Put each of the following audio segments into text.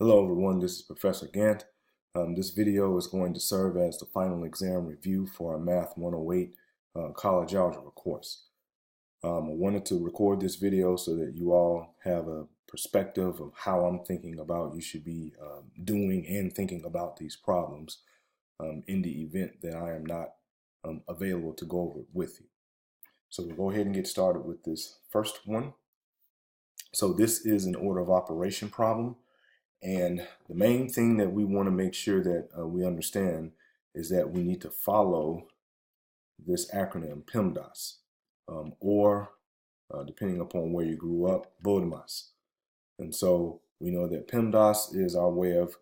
Hello everyone, this is Professor Gant. This video is going to serve as the final exam review for our Math 108 college algebra course. I wanted to record this video so that you all have a perspective of how I'm thinking about you should be doing and thinking about these problems in the event that I am not available to go over it with you. So we'll go ahead and get started with this first one. So this is an order of operation problem. And the main thing that we want to make sure that we understand is that we need to follow this acronym PEMDAS, or depending upon where you grew up, BODMAS. And so we know that PEMDAS is our way of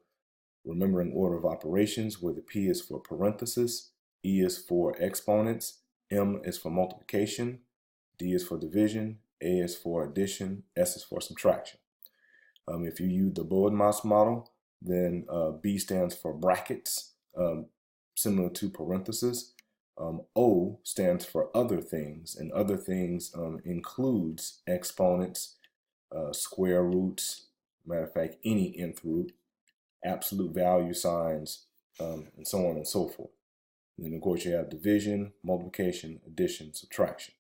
remembering order of operations, where the P is for parenthesis, E is for exponents, M is for multiplication, D is for division, A is for addition, S is for subtraction. If you use the BODMAS model, then B stands for brackets, similar to parentheses. O stands for other things, and other things includes exponents, square roots, matter of fact, any nth root, absolute value signs, and so on and so forth. And then, of course, you have division, multiplication, addition, subtraction.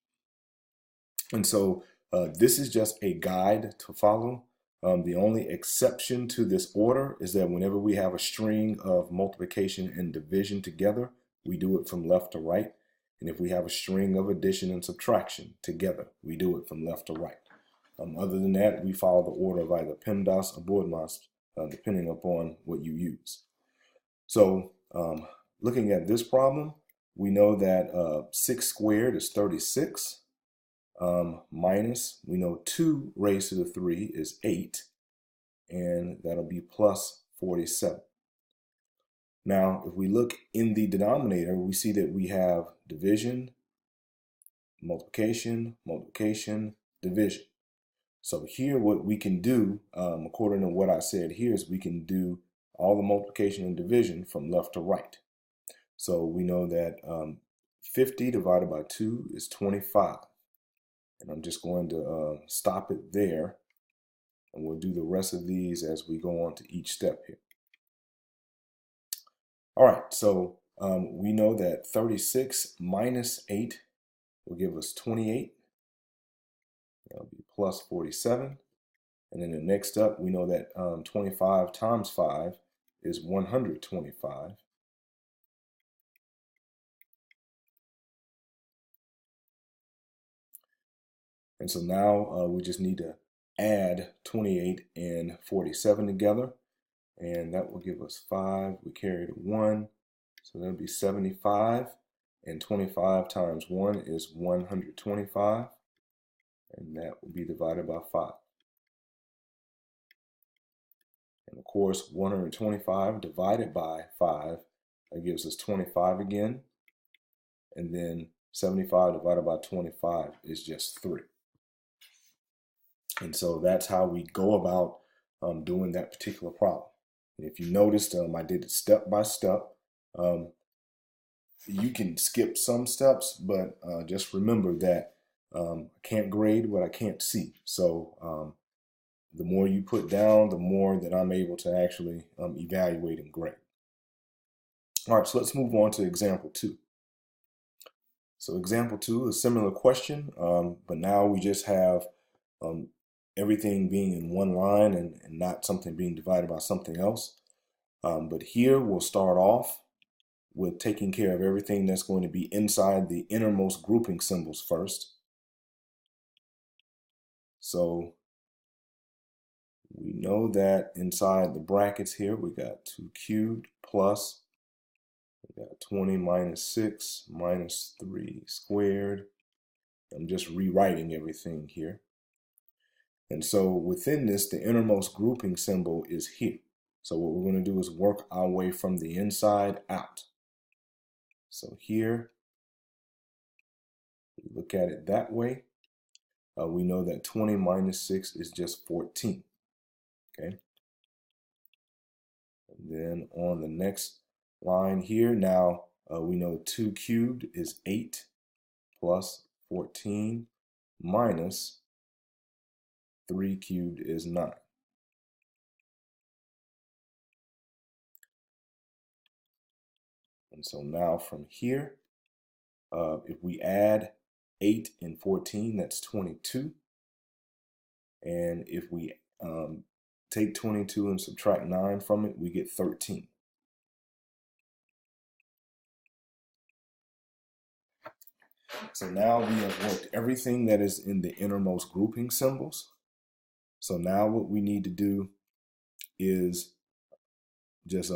And so this is just a guide to follow. The only exception to this order is that whenever we have a string of multiplication and division together, we do it from left to right. And if we have a string of addition and subtraction together, we do it from left to right. Other than that, we follow the order of either PEMDAS or BODMAS, depending upon what you use. So looking at this problem, we know that 6 squared is 36. Minus, we know 2 raised to the 3 is 8, and that'll be plus 47. Now, if we look in the denominator, we see that we have division, multiplication, multiplication, division. So here what we can do, according to what I said here, is we can do all the multiplication and division from left to right. So we know that 50 divided by 2 is 25. And I'm just going to stop it there, and we'll do the rest of these as we go on to each step here. All right, so we know that 36 minus 8 will give us 28. That'll be plus 47. And then the next up, we know that 25 times 5 is 125. And so now we just need to add 28 and 47 together, and that will give us 5. We carry the 1, so that'll be 75, and 25 times 1 is 125, and that will be divided by 5. And of course, 125 divided by 5, that gives us 25 again, and then 75 divided by 25 is just 3. And so that's how we go about doing that particular problem. And if you noticed, I did it step by step. You can skip some steps, but just remember that I can't grade what I can't see. So the more you put down, the more that I'm able to actually evaluate and grade. All right, so let's move on to example 2. So example 2 is a similar question, but now we just have everything being in one line and not something being divided by something else. But here we'll start off with taking care of everything that's going to be inside the innermost grouping symbols first. So we know that inside the brackets here, we got 2 cubed plus, we got 20 minus 6 minus 3 squared. I'm just rewriting everything here. And so within this, the innermost grouping symbol is here. So what we're going to do is work our way from the inside out. So here, we look at it that way. We know that 20 minus 6 is just 14. Okay. And then on the next line here, now we know 2 cubed is 8 plus 14 minus 3 cubed is 9. And so now from here, if we add 8 and 14, that's 22. And if we take 22 and subtract 9 from it, we get 13. So now we have worked everything that is in the innermost grouping symbols. So now what we need to do is just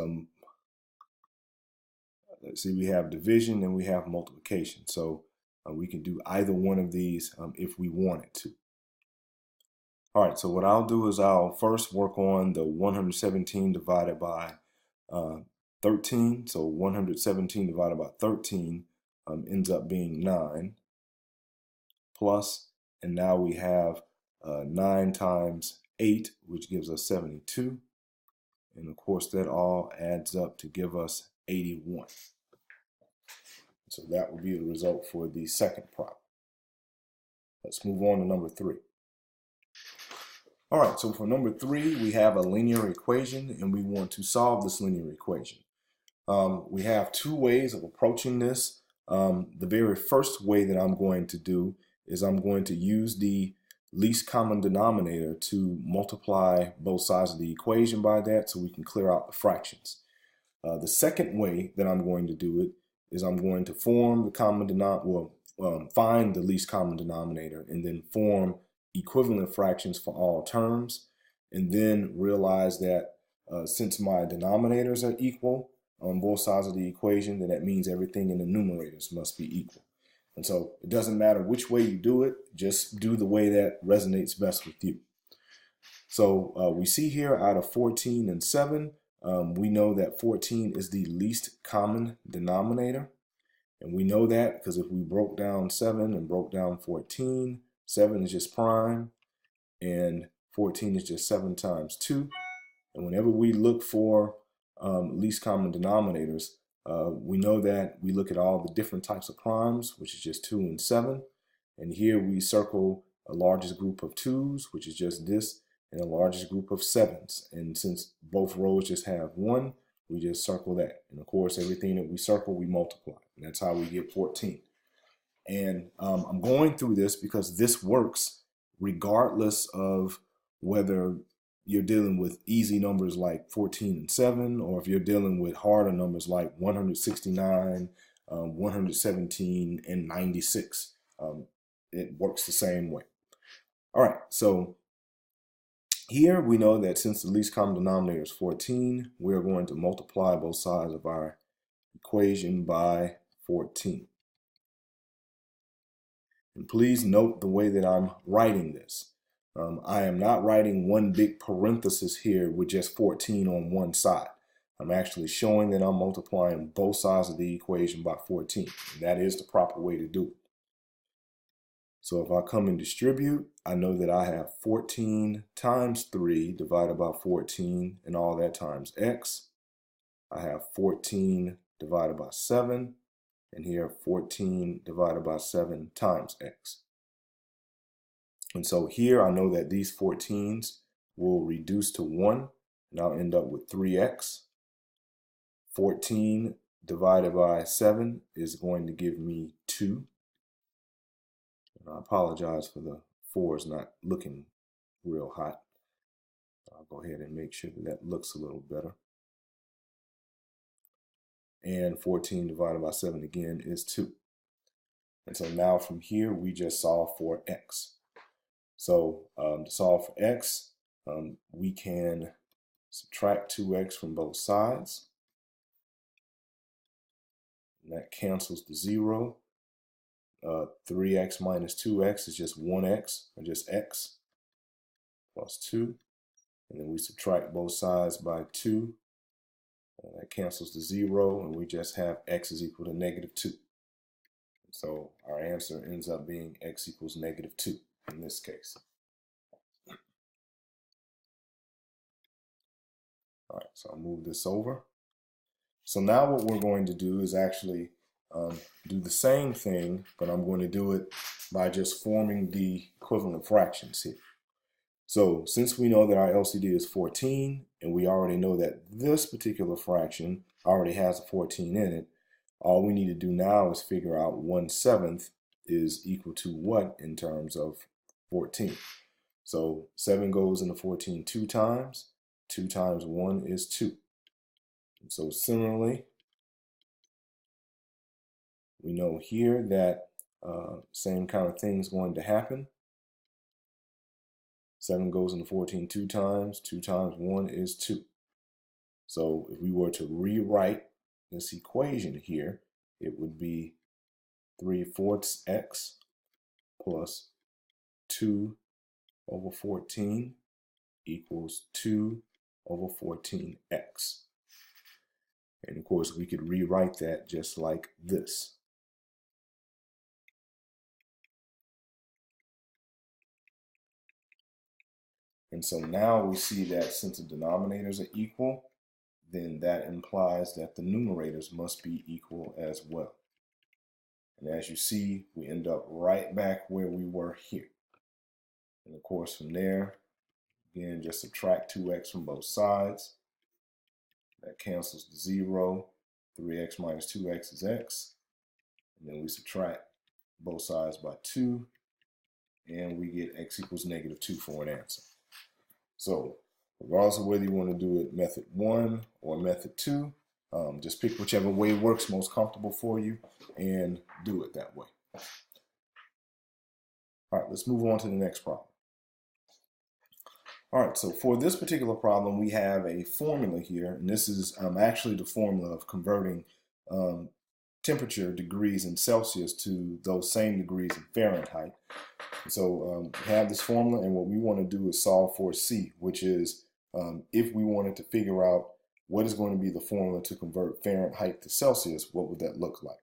let's see, we have division and we have multiplication. So we can do either one of these if we wanted to. All right, so what I'll do is I'll first work on the 117 divided by 13. So 117 divided by 13 ends up being 9 plus, and now we have 9 times 8, which gives us 72. And of course, that all adds up to give us 81. So that will be the result for the second problem. Let's move on to number 3. All right, so for number 3, we have a linear equation, and we want to solve this linear equation. We have 2 ways of approaching this. The very first way that I'm going to do is I'm going to use the least common denominator to multiply both sides of the equation by that so we can clear out the fractions. The second way that I'm going to do it is I'm going to form the common denominator, find the least common denominator, and then form equivalent fractions for all terms, and then realize that since my denominators are equal on both sides of the equation, then that means everything in the numerators must be equal. And so it doesn't matter which way you do it, just do the way that resonates best with you. So we see here out of 14 and 7, we know that 14 is the least common denominator. And we know that because if we broke down 7 and broke down 14, 7 is just prime, and 14 is just 7 times 2. And whenever we look for least common denominators, we know that we look at all the different types of primes, which is just 2 and 7. And here we circle a largest group of 2s, which is just this, and a largest group of 7s. And since both rows just have 1, we just circle that. And of course, everything that we circle, we multiply. And that's how we get 14. And I'm going through this because this works regardless of whether you're dealing with easy numbers like 14 and 7, or if you're dealing with harder numbers like 169, 117, and 96. It works the same way. All right, so here we know that since the least common denominator is 14, we're going to multiply both sides of our equation by 14. And please note the way that I'm writing this. I am not writing one big parenthesis here with just 14 on one side. I'm actually showing that I'm multiplying both sides of the equation by 14. And that is the proper way to do it. So if I come and distribute, I know that I have 14 times 3 divided by 14, and all that times x. I have 14 divided by 7, and here 14 divided by 7 times x. And so here I know that these 14s will reduce to 1, and I'll end up with 3x. 14 divided by 7 is going to give me 2. And I apologize for the 4s not looking real hot. I'll go ahead and make sure that that looks a little better. And 14 divided by 7 again is 2. And so now from here, we just solve for x. So to solve for x, we can subtract 2x from both sides. And that cancels the 0. 3x minus 2x is just 1x, or just x, plus 2. And then we subtract both sides by 2. That cancels the 0, and we just have x is equal to negative 2. So our answer ends up being x equals negative 2 in this case. All right, so I'll move this over. So now what we're going to do is actually do the same thing, but I'm going to do it by just forming the equivalent fractions here. So since we know that our LCD is 14, and we already know that this particular fraction already has a 14 in it, All we need to do now is figure out 1/7 is equal to what in terms of 14. So 7 goes into 14 2 times. 2 times 1 is 2. And so similarly, we know here that same kind of thing is going to happen. 7 goes into 14 2 times. 2 times 1 is 2. So if we were to rewrite this equation here, it would be 3/4 x plus 2 over 14 equals 2 over 14x. And of course, we could rewrite that just like this. And so now we see that since the denominators are equal, then that implies that the numerators must be equal as well. And as you see, we end up right back where we were here. And of course, from there, again, just subtract 2x from both sides. That cancels to 0. 3x minus 2x is x. And then we subtract both sides by 2. And we get x equals -2 for an answer. So regardless of whether you want to do it method 1 or method 2, just pick whichever way works most comfortable for you and do it that way. All right, let's move on to the next problem. All right, so for this particular problem, we have a formula here, and this is actually the formula of converting temperature degrees in Celsius to those same degrees in Fahrenheit. So we have this formula, and what we want to do is solve for C, which is if we wanted to figure out what is going to be the formula to convert Fahrenheit to Celsius, what would that look like?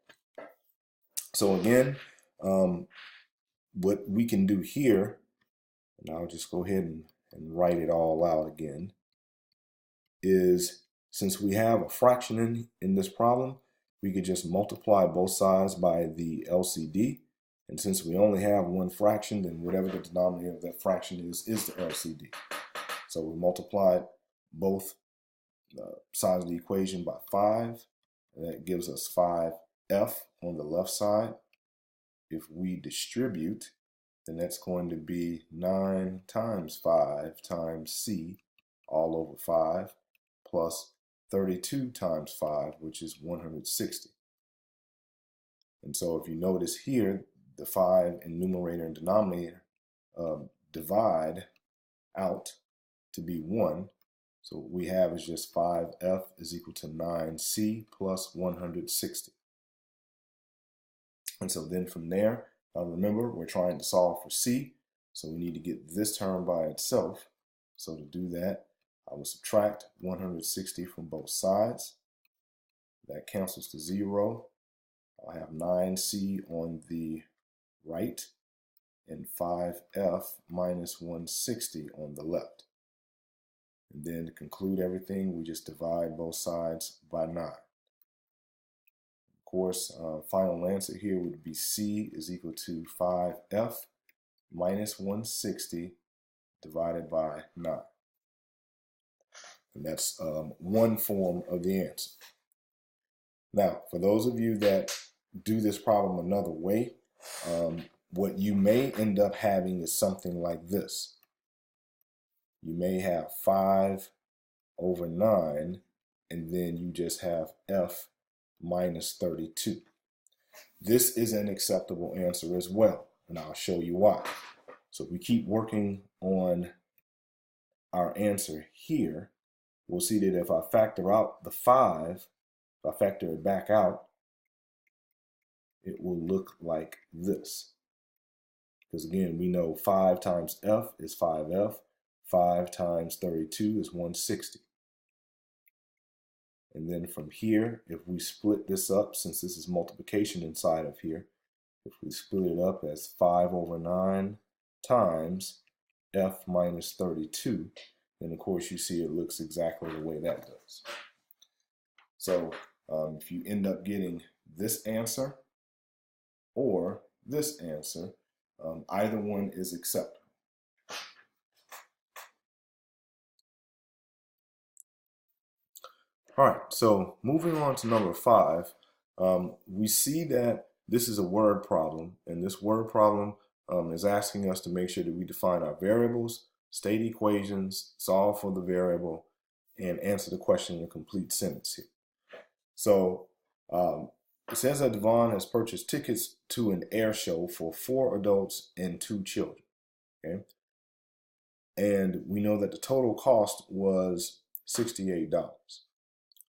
So again, what we can do here, and I'll just go ahead and write it all out again, is since we have a fraction in this problem, we could just multiply both sides by the LCD. And since we only have one fraction, then whatever the denominator of that fraction is the LCD. So we multiplied both sides of the equation by 5. And that gives us 5f on the left side. If we distribute, then that's going to be 9 times 5 times c all over 5 plus 32 times 5, which is 160. And so if you notice here, the 5 in numerator and denominator divide out to be 1. So what we have is just 5f is equal to 9c plus 160. And so then from there, remember, we're trying to solve for c, so we need to get this term by itself. So to do that, I will subtract 160 from both sides. That cancels to 0. I'll have 9c on the right and 5f minus 160 on the left. And then to conclude everything, we just divide both sides by 9. Of course, final answer here would be c is equal to 5f minus 160 divided by 9. And that's one form of the answer. Now, for those of you that do this problem another way, what you may end up having is something like this. You may have 5 over 9, and then you just have f minus 32. This is an acceptable answer as well, and I'll show you why. So if we keep working on our answer here, we'll see that if I factor out the 5, if I factor it back out, it will look like this. Because again, we know 5 times f is 5f, 5 times 32 is 160. And then from here, if we split this up, since this is multiplication inside of here, if we split it up as 5 over 9 times f minus 32, then of course you see it looks exactly the way that does. So if you end up getting this answer or this answer, either one is acceptable. All right, so moving on to number 5, we see that this is a word problem, and this word problem is asking us to make sure that we define our variables, state equations, solve for the variable, and answer the question in a complete sentence here. So it says that Devon has purchased tickets to an air show for 4 adults and 2 children. Okay, and we know that the total cost was $68.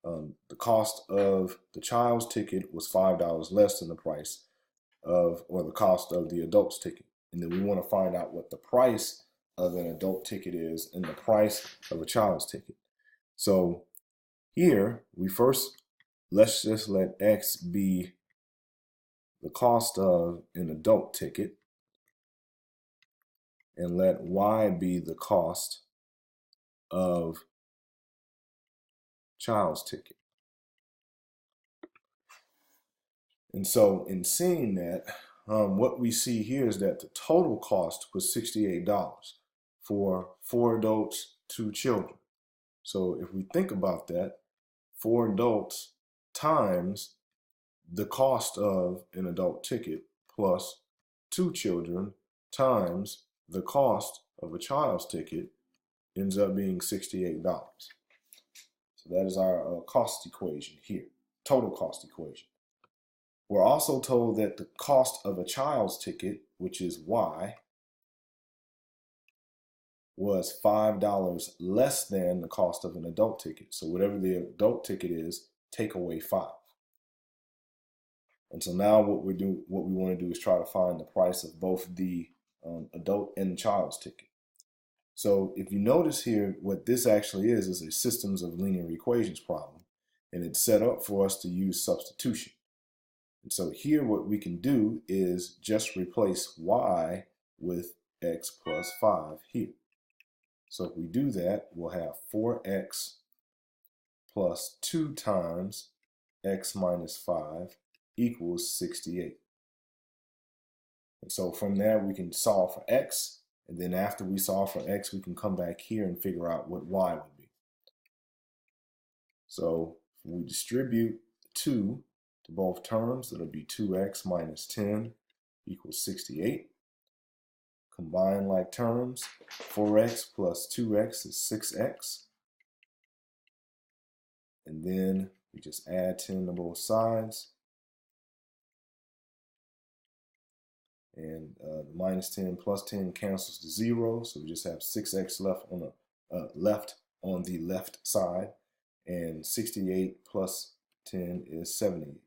The cost of the child's ticket was $5 less than the price of, or the cost of the adult's ticket. And then we want to find out what the price of an adult ticket is and the price of a child's ticket. So here, let's just let X be the cost of an adult ticket and let Y be the cost of child's ticket. And so in seeing that, what we see here is that the total cost was $68 for 4 adults, 2 children. So if we think about that, 4 adults times the cost of an adult ticket plus 2 children times the cost of a child's ticket ends up being $68. So that is our cost equation here, total cost equation. We're also told that the cost of a child's ticket, which is Y, was $5 less than the cost of an adult ticket. So whatever the adult ticket is, take away 5. And so now what we want to do is try to find the price of both the adult and child's ticket. So if you notice here, what this actually is a systems of linear equations problem, and it's set up for us to use substitution. And so here what we can do is just replace Y with X plus 5 here. So if we do that, we'll have 4X plus 2 times X minus 5 equals 68. And so from there we can solve for X, and then after we solve for X, we can come back here and figure out what Y would be. So if we distribute 2 to both terms, it'll be 2X minus 10 equals 68. Combine like terms, 4X plus 2X is 6X. And then we just add 10 to both sides. And the minus 10 plus 10 cancels to 0, so we just have 6X left on the left side, and 68 plus 10 is 78.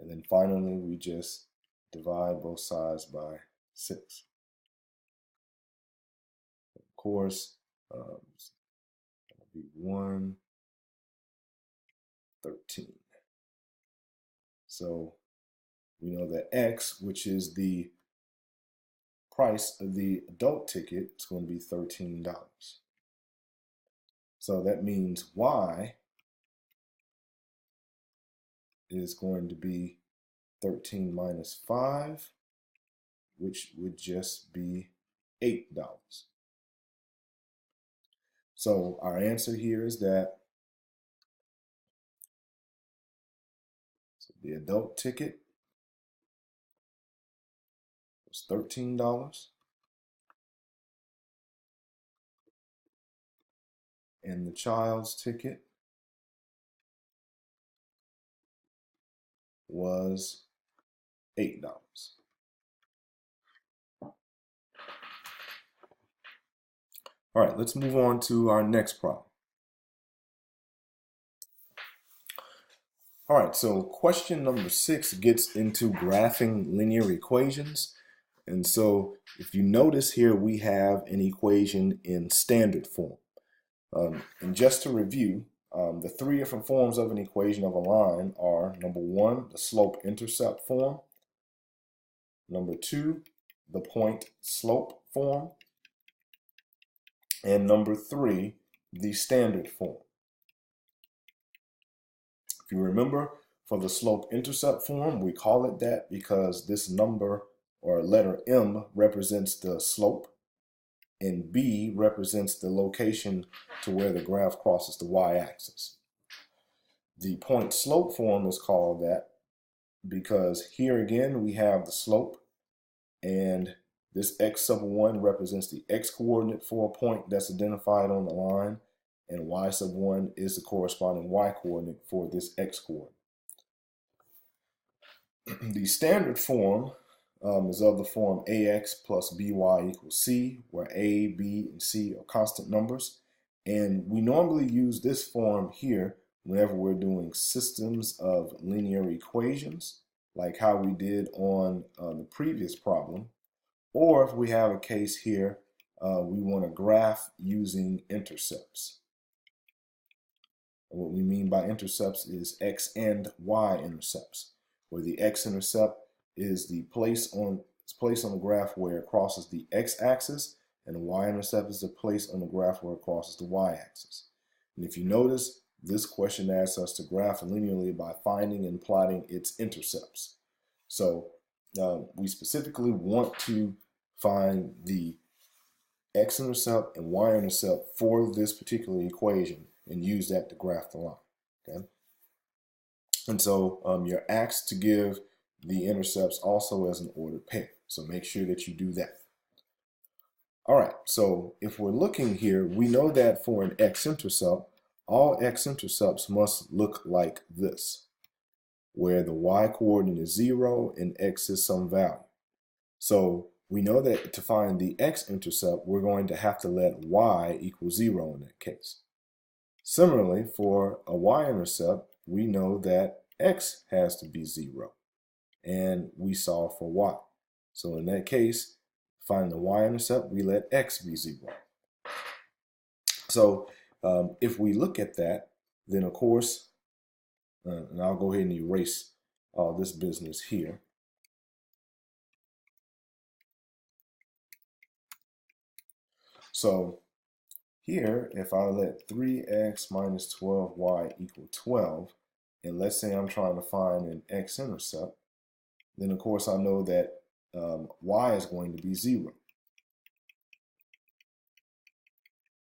And then finally, we just divide both sides by 6. Of course, it'll be 113. So we know that X, which is the price of the adult ticket, is going to be $13. So that means Y is going to be 13 minus 5, which would just be $8. So our answer here is that the adult ticket was $13, and the child's ticket was $8. All right, let's move on to our next problem. All right, so question number 6 gets into graphing linear equations. And so if you notice here, we have an equation in standard form. And just to review, the 3 different forms of an equation of a line are, number 1, the slope-intercept form, number 2, the point-slope form, and number 3, the standard form. If you remember, for the slope-intercept form, we call it that because this number or letter M represents the slope, and B represents the location to where the graph crosses the y-axis. The point slope form is called that because here again we have the slope, and this x sub 1 represents the x coordinate for a point that's identified on the line, and y sub 1 is the corresponding y coordinate for this x coordinate. The standard form is of the form ax plus by equals c, where a, b, and c are constant numbers. And we normally use this form here whenever we're doing systems of linear equations, like how we did on the previous problem. Or if we have a case here, we want to graph using intercepts. And what we mean by intercepts is x and y intercepts, where the x-intercept is the place on the graph where it crosses the x-axis, and the y-intercept is the place on the graph where it crosses the y-axis. And if you notice, this question asks us to graph linearly by finding and plotting its intercepts. So we specifically want to find the x-intercept and y-intercept for this particular equation and use that to graph the line. Okay? And so you're asked to give the intercepts also as an ordered pair. So make sure that you do that. All right, so if we're looking here, we know that for an x-intercept, all x-intercepts must look like this, where the y-coordinate is 0 and x is some value. So we know that to find the x-intercept, we're going to have to let y equal 0 in that case. Similarly, for a y-intercept, we know that x has to be 0, and we solve for y. So in that case, find the y-intercept, we let x be 0. So if we look at that, then of course, and I'll go ahead and erase all this business here. So here, if I let 3x minus 12y equal 12, and let's say I'm trying to find an x-intercept, then of course I know that y is going to be 0,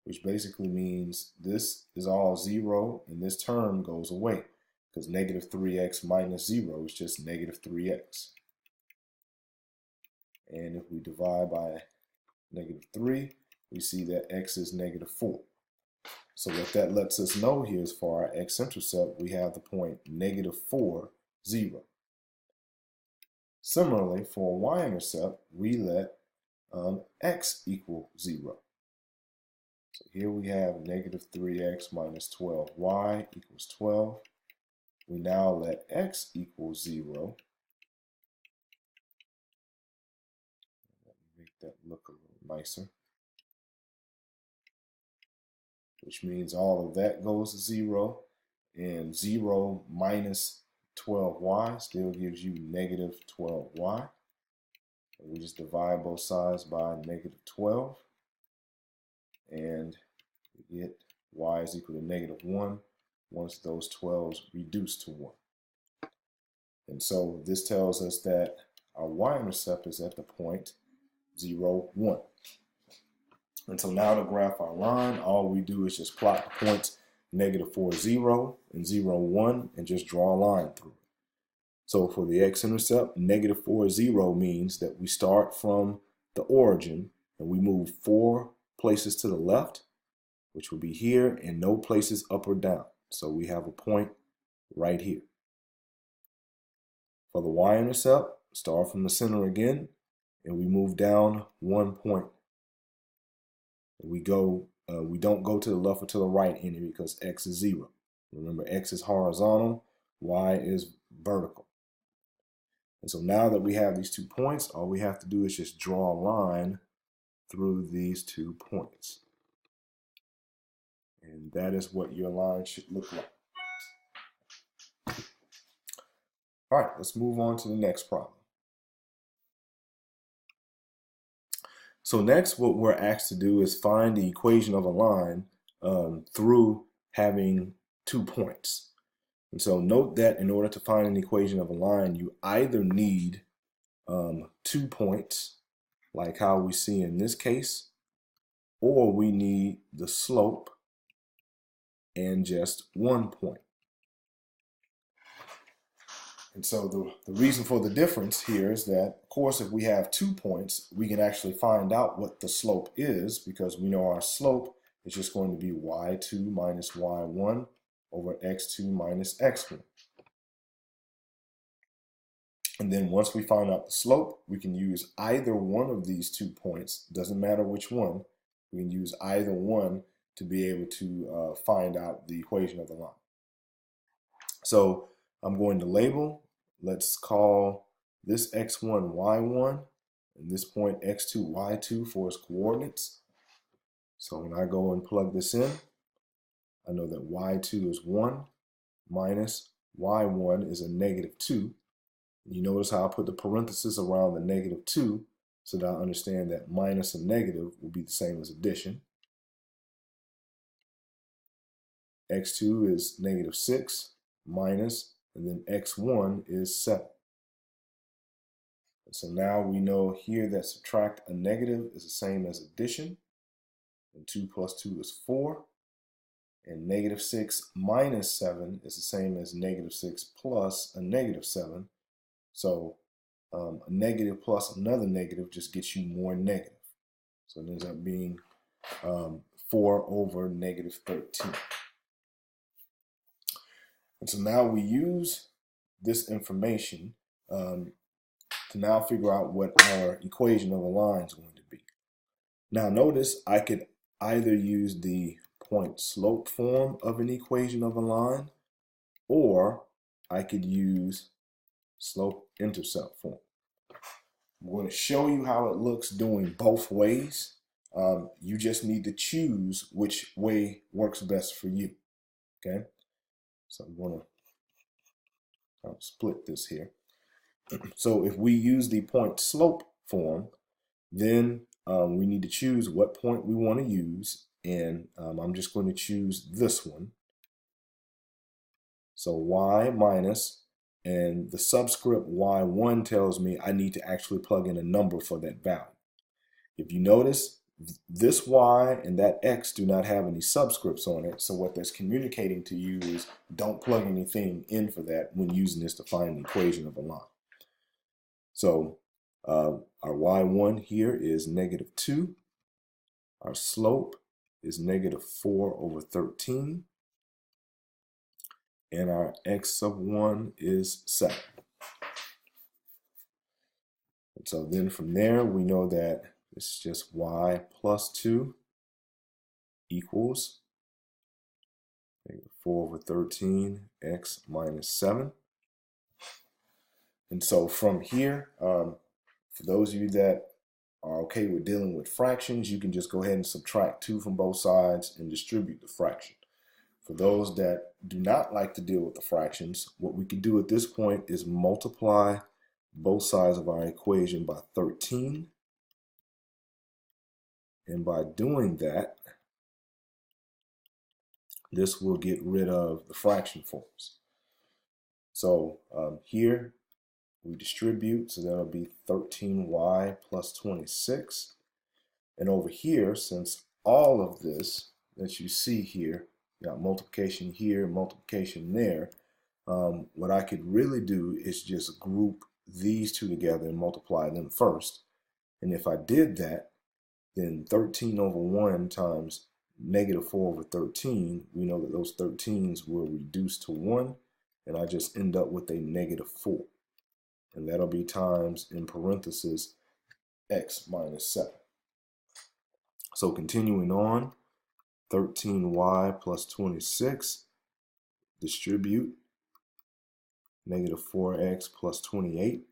which basically means this is all 0 and this term goes away, because negative 3x minus 0 is just negative 3x. And if we divide by negative 3, we see that x is negative 4. So what that lets us know here is for our x-intercept, we have the point negative 4, 0. Similarly, for a y-intercept, we let x equal 0. So here we have negative 3x minus 12y equals 12. We now let x equal 0. Let me make that look a little nicer. Which means all of that goes to 0, and 0 minus 12y still gives you negative 12y. And we just divide both sides by negative 12, and we get y is equal to negative 1 once those 12s reduce to 1. And so this tells us that our y-intercept is at the point 0, 1. And so now to graph our line, all we do is just plot the points negative 4, 0 and 0, 1 and just draw a line through it. So for the x-intercept, negative 4, 0 means that we start from the origin and we move 4 places to the left, which will be here, and no places up or down. So we have a point right here. For the y-intercept, start from the center again and we move down 1 point. We don't go to the left or to the right any because x is 0. Remember, x is horizontal, y is vertical. And so now that we have these 2 points, all we have to do is just draw a line through these 2 points. And that is what your line should look like. All right, let's move on to the next problem. So next, what we're asked to do is find the equation of a line through having 2 points. And so note that in order to find an equation of a line, you either need 2 points, like how we see in this case, or we need the slope and just 1 point. And so the reason for the difference here is that, of course, if we have 2 points, we can actually find out what the slope is, because we know our slope is just going to be y2 minus y1 over x2 minus x1. And then once we find out the slope, we can use either one of these 2 points. Doesn't matter which one. We can use either one to be able to find out the equation of the line. So I'm going to label. Let's call this x1 y1 and this point x2 y2 for its coordinates. So when I go and plug this in, I know that y2 is 1 minus y1 is a negative 2. You notice how I put the parenthesis around the negative 2 so that I understand that minus and negative will be the same as addition. X2 is negative 6 minus, and then x1 is 7. And so now we know here that subtract a negative is the same as addition. And 2 plus 2 is 4. And negative 6 minus 7 is the same as negative 6 plus a negative 7. So a negative plus another negative just gets you more negative. So it ends up being 4 over negative 13. And so now we use this information to now figure out what our equation of a line is going to be. Now notice I could either use the point slope form of an equation of a line, or I could use slope intercept form. I'm going to show you how it looks doing both ways. You just need to choose which way works best for you. Okay, so I'm going to split this here. So if we use the point slope form, then we need to choose what point we want to use, and I'm just going to choose this one. So y minus, and the subscript y1 tells me I need to actually plug in a number for that value. If you notice, this y and that x do not have any subscripts on it, so what that's communicating to you is don't plug anything in for that when using this to find the equation of a line. So our y1 here is negative 2. Our slope is negative 4 over 13. And our x sub 1 is 7. And so then from there, we know that it's just y plus 2 equals negative 4 over 13, x minus 7. And so from here, for those of you that are okay with dealing with fractions, you can just go ahead and subtract 2 from both sides and distribute the fraction. For those that do not like to deal with the fractions, what we can do at this point is multiply both sides of our equation by 13. And by doing that, this will get rid of the fraction forms. So here we distribute, so that'll be 13y plus 26. And over here, since all of this that you see here, you got multiplication here, multiplication there, what I could really do is just group these two together and multiply them first. And if I did that, then 13 over 1 times negative 4 over 13, we know that those 13s will reduce to 1, and I just end up with a negative 4. And that'll be times, in parentheses, x minus 7. So continuing on, 13y plus 26, distribute, negative 4x plus 28.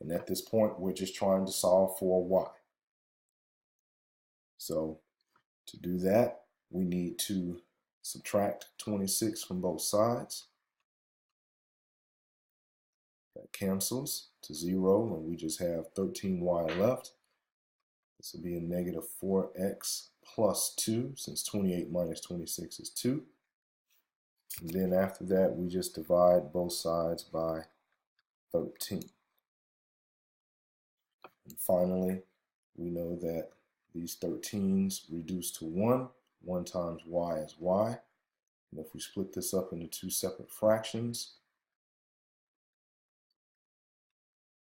And at this point, we're just trying to solve for y. So to do that, we need to subtract 26 from both sides. That cancels to 0, and we just have 13y left. This will be a negative 4x plus 2, since 28 minus 26 is 2. And then after that, we just divide both sides by 13. And finally, we know that these 13s reduce to 1. 1 times y is y. And if we split this up into 2 separate fractions,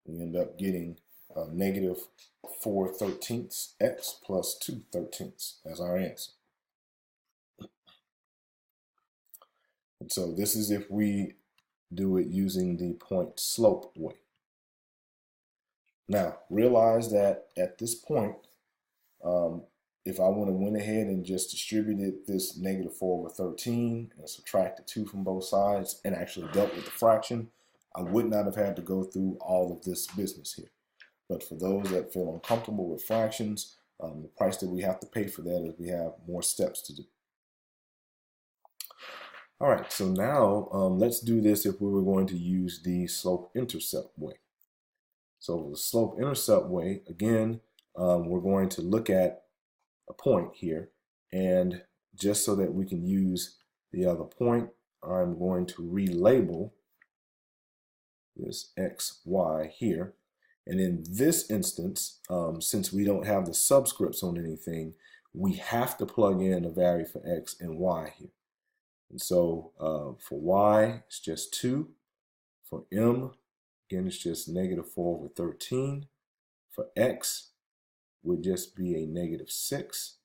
We end up getting negative 4/13 x plus 2/13 as our answer. And so this is if we do it using the point slope way. Now, realize that at this point, if I would have went ahead and just distributed this negative 4/13 and subtracted 2 from both sides and actually dealt with the fraction, I would not have had to go through all of this business here. But for those that feel uncomfortable with fractions, the price that we have to pay for that is we have more steps to do. All right, so now let's do this if we were going to use the slope-intercept way. So the slope-intercept way, again, we're going to look at a point here, and just so that we can use the other point, I'm going to relabel this x, y here. And in this instance, since we don't have the subscripts on anything, we have to plug in a value for x and y here. And so for y, it's just 2. For m, again, it's just negative 4/13. For x, would just be a negative 6.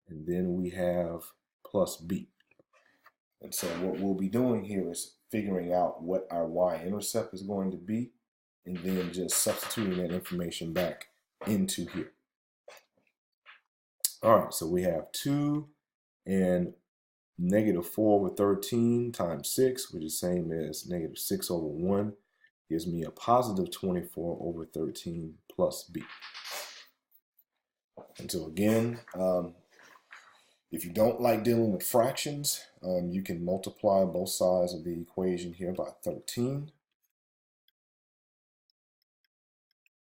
And then we have plus b. And so what we'll be doing here is figuring out what our y-intercept is going to be, and then just substituting that information back into here. All right, so we have 2 and negative 4/13 times 6, which is the same as negative 6/1, gives me a positive 24/13 plus b. And so again, if you don't like dealing with fractions, you can multiply both sides of the equation here by 13.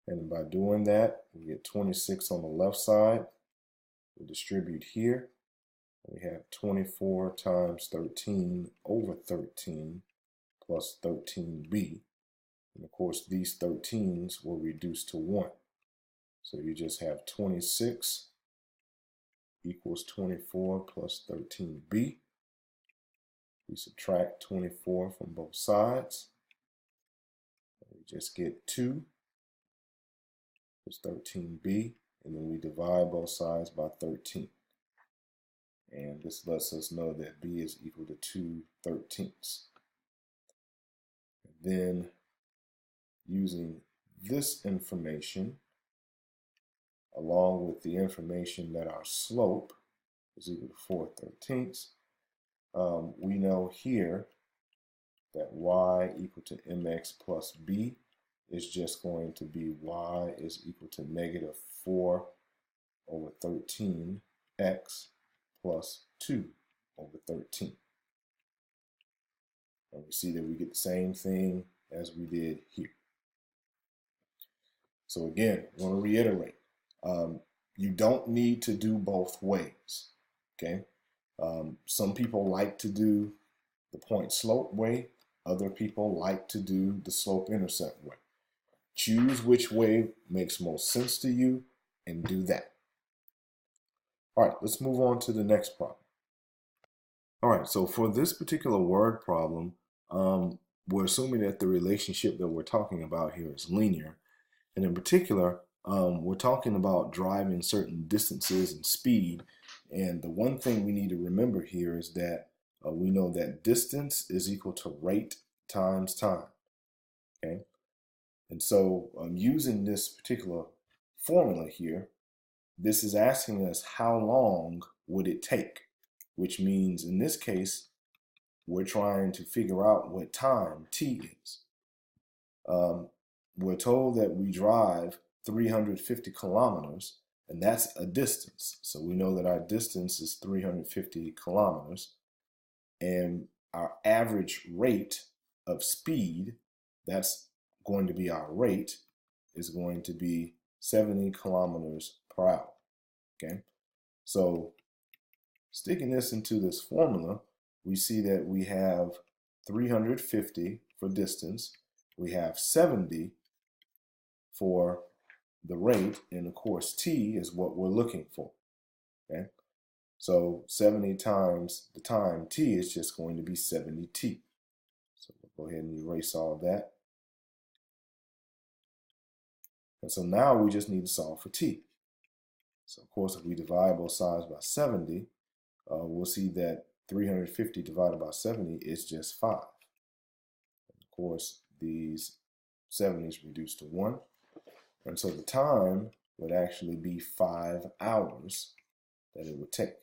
And by doing that, we get 26 on the left side. We distribute here. We have 24 times 13/13 plus 13b. And of course, these 13s will reduce to 1. So you just have 26 equals 24 plus 13b. We subtract 24 from both sides. We just get 2 plus 13b, and then we divide both sides by 13. And this lets us know that b is equal to 2/13. And then using this information, along with the information that our slope is equal to 4/13, we know here that y equal to mx plus b is just going to be y is equal to negative 4/13x plus 2/13. And we see that we get the same thing as we did here. So again, I want to reiterate, you don't need to do both ways, okay? Some people like to do the point slope way. Other people like to do the slope intercept way. Choose which way makes most sense to you and do that. All right, let's move on to the next problem. All right, so for this particular word problem, we're assuming that the relationship that we're talking about here is linear. And in particular, we're talking about driving certain distances and speed. And the one thing we need to remember here is that we know that distance is equal to rate times time, okay? And so using this particular formula here, this is asking us how long would it take, which means in this case, we're trying to figure out what time t is. We're told that we drive 350 kilometers, and that's a distance. So we know that our distance is 350 kilometers, and our average rate of speed, that's going to be our rate, is going to be 70 kilometers per hour, okay? So sticking this into this formula, we see that we have 350 for distance, we have 70 for the rate, and of course t is what we're looking for, okay? So 70 times the time t is just going to be 70t. So we'll go ahead and erase all of that. And so now we just need to solve for t. So of course, if we divide both sides by 70, we'll see that 350 divided by 70 is just 5. And of course, these 70s reduce to 1. And so the time would actually be 5 hours that it would take.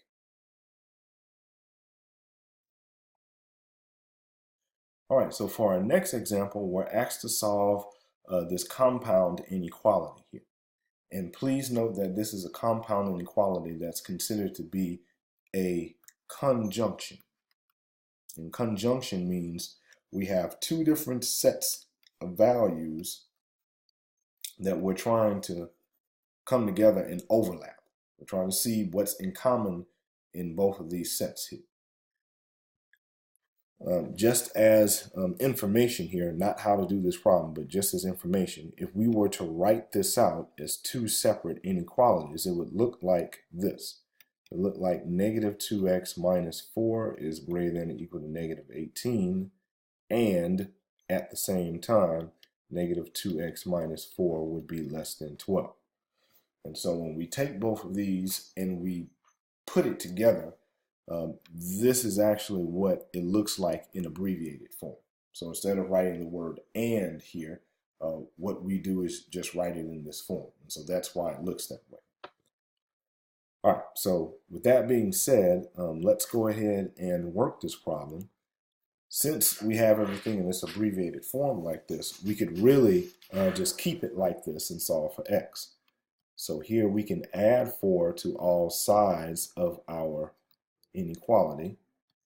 All right, so for our next example, we're asked to solve this compound inequality here. And please note that this is a compound inequality that's considered to be a conjunction. And conjunction means we have two different sets of values that we're trying to come together and overlap. We're trying to see what's in common in both of these sets here. Just as information here, not how to do this problem, but just as information, if we were to write this out as two separate inequalities, it would look like this. It would look like negative 2x minus 4 is greater than or equal to negative 18, and at the same time, negative 2x minus 4 would be less than 12. And so when we take both of these and we put it together, this is actually what it looks like in abbreviated form. So instead of writing the word and here, what we do is just write it in this form. And so that's why it looks that way. All right, so with that being said, let's go ahead and work this problem. Since we have everything in this abbreviated form like this, we could really just keep it like this and solve for x. So here we can add 4 to all sides of our inequality,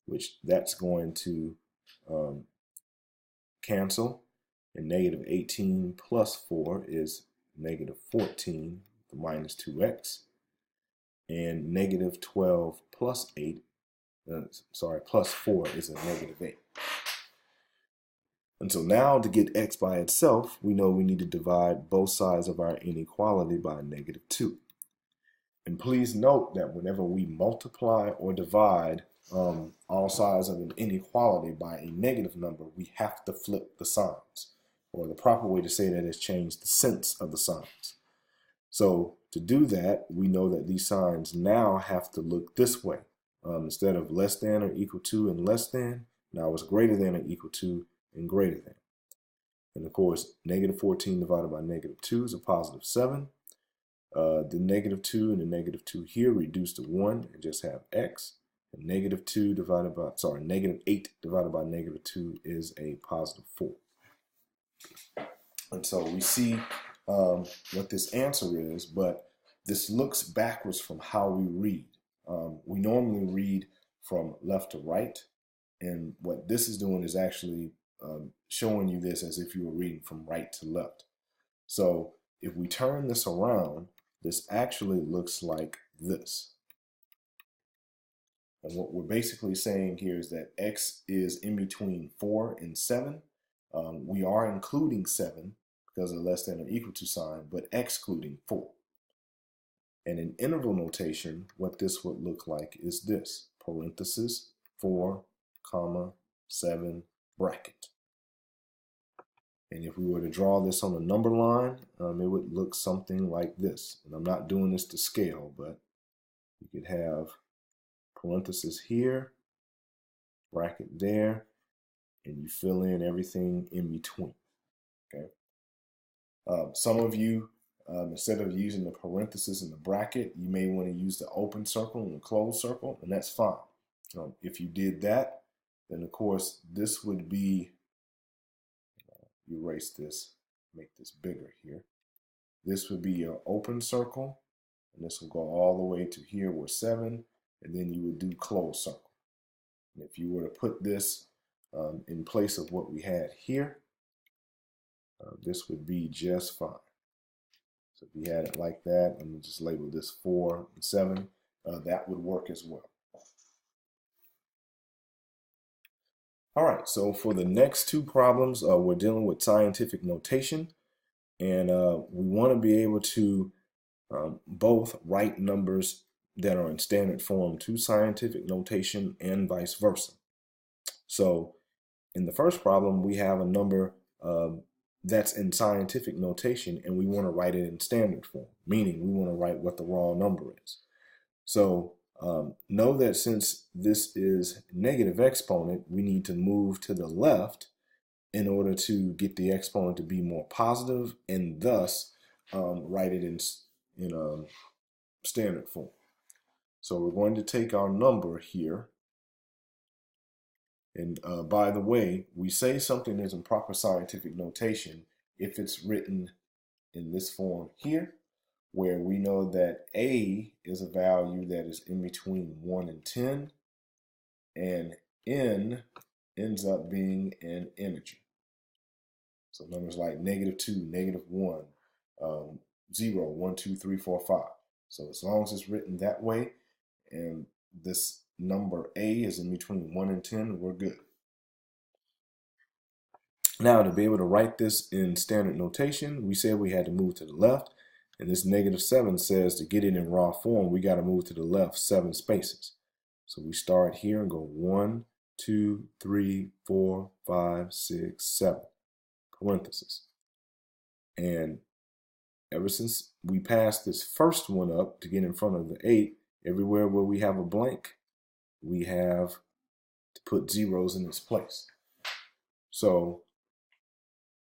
which that's going to cancel, and negative 18 plus 4 is negative 14 minus 2x, and negative 12 plus 8, plus 4 is a negative 8. And so now to get x by itself, we know we need to divide both sides of our inequality by negative 2. And please note that whenever we multiply or divide all sides of an inequality by a negative number, we have to flip the signs. Or the proper way to say that is change the sense of the signs. So to do that, we know that these signs now have to look this way. Instead of less than or equal to and less than, now it's greater than or equal to and greater than. And of course, negative 14 divided by negative 2 is a positive 7. The negative 2 and the negative 2 here reduce to 1 and just have x. And negative 8 divided by negative 2 is a positive 4. And so we see what this answer is, but this looks backwards from how we read. We normally read from left to right, and what this is doing is actually showing you this as if you were reading from right to left. So if we turn this around, this actually looks like this. And what we're basically saying here is that x is in between 4 and 7. We are including 7 because of the less than or equal to sign, but excluding 4. And in interval notation, what this would look like is this: parenthesis, 4, comma, 7, bracket. And if we were to draw this on a number line, it would look something like this. And I'm not doing this to scale, but you could have parenthesis here, bracket there, and you fill in everything in between. Okay. Some of you, instead of using the parenthesis and the bracket, you may want to use the open circle and the closed circle, and that's fine. If you did that, then of course this would be, erase this, make this bigger here. This would be your open circle, and this will go all the way to here where 7, and then you would do closed circle. And if you were to put this in place of what we had here, this would be just fine. So if you had it like that, and just label this 4 and 7, that would work as well. All right, so for the next two problems, we're dealing with scientific notation, and we want to be able to both write numbers that are in standard form to scientific notation and vice versa. So in the first problem, we have a number that's in scientific notation, and we want to write it in standard form, meaning we want to write what the raw number is. So know that since this is negative exponent, we need to move to the left in order to get the exponent to be more positive, and thus write it in standard form. So we're going to take our number here. And by the way, we say something is in proper scientific notation if it's written in this form here, where we know that A is a value that is in between 1 and 10, and N ends up being an integer. So numbers like -2, -1, 0, 1, 2, 3, 4, 5. So as long as it's written that way and this number A is in between 1 and 10, we're good. Now, to be able to write this in standard notation, we said we had to move to the left, and this -7 says to get it in raw form, we got to move to the left 7 spaces. So we start here and go 1, 2, 3, 4, 5, 6, 7, parentheses. And ever since we passed this first one up to get in front of the 8, everywhere where we have a blank, we have to put zeros in its place. So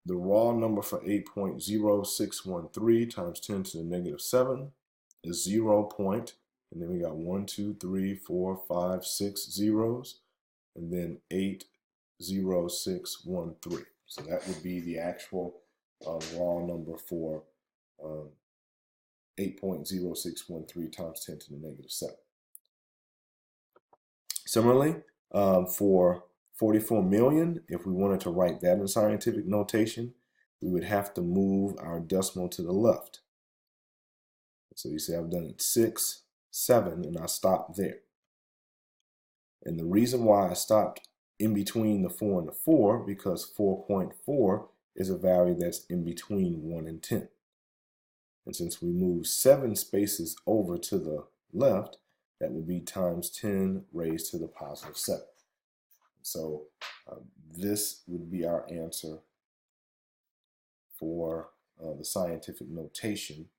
the raw number for 8.0613 times 10 to the -7 is 0 point, and then we got 1, 2, 3, 4, 5, 6 zeros, and then 80613. So that would be the actual raw number for 8.0613 times 10 to the -7. Similarly, for 44 million, if we wanted to write that in scientific notation, we would have to move our decimal to the left. So you see I've done it 6, 7, and I stopped there. And the reason why I stopped in between the 4 and the 4, because 4.4 is a value that's in between 1 and 10. And since we move 7 spaces over to the left, that would be times 10 raised to the +7. So this would be our answer for the scientific notation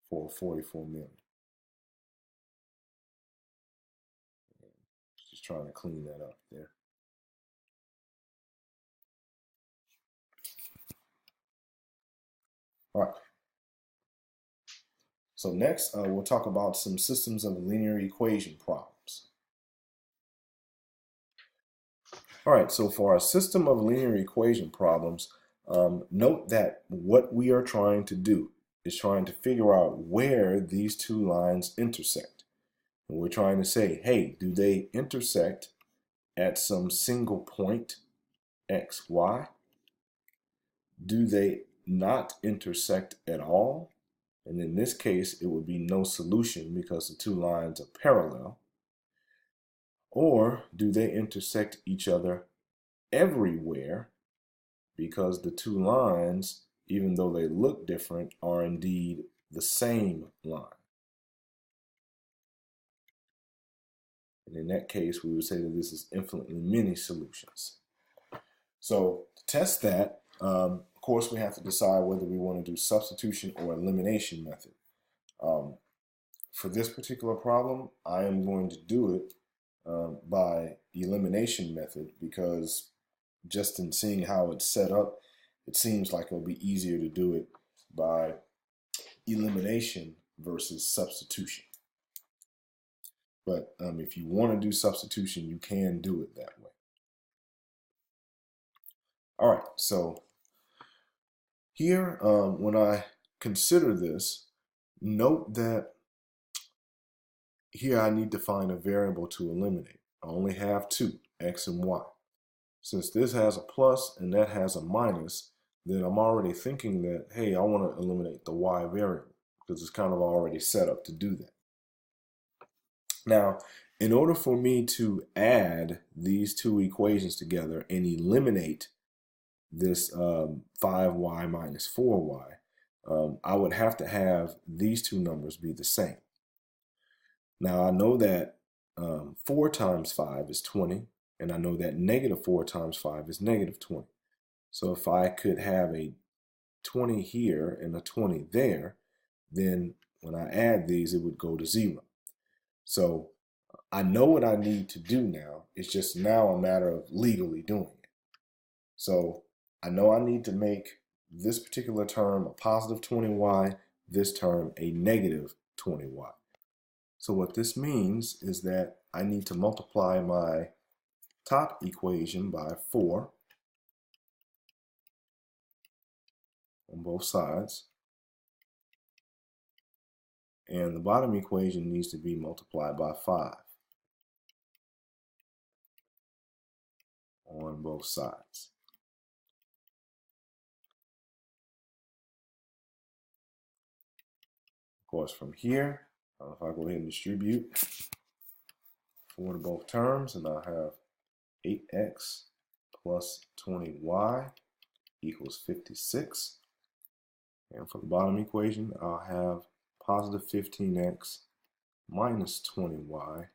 for 44 million. Just trying to clean that up there. All right. So next, we'll talk about some systems of linear equation problems. All right, so for our system of linear equation problems, note that what we are trying to do is trying to figure out where these two lines intersect. And we're trying to say, hey, do they intersect at some single point, x, y? Do they not intersect at all? And in this case, it would be no solution because the two lines are parallel. Or do they intersect each other everywhere because the two lines, even though they look different, are indeed the same line? And in that case, we would say that this is infinitely many solutions. So to test that, of course, we have to decide whether we want to do substitution or elimination method. For this particular problem, I am going to do it by elimination method because just in seeing how it's set up, it seems like it'll be easier to do it by elimination versus substitution. But if you want to do substitution, you can do it that way. All right, so here, when I consider this, note that here I need to find a variable to eliminate. I only have two, x and y. Since this has a plus and that has a minus, then I'm already thinking that, hey, I want to eliminate the y variable because it's kind of already set up to do that. Now, in order for me to add these two equations together and eliminate this 5y minus 4y, I would have to have these two numbers be the same. Now, I know that 4 times 5 is 20, and I know that -4 times 5 is -20. So if I could have a 20 here and a 20 there, then when I add these, it would go to 0. So I know what I need to do now. It's just now a matter of legally doing it. So I know I need to make this particular term a positive 20y, this term a negative 20y. So what this means is that I need to multiply my top equation by 4 on both sides. And the bottom equation needs to be multiplied by 5 on both sides. Of course, from here, if I go ahead and distribute 4 to both terms, and I'll have 8x plus 20y equals 56. And for the bottom equation, I'll have positive 15x minus 20y,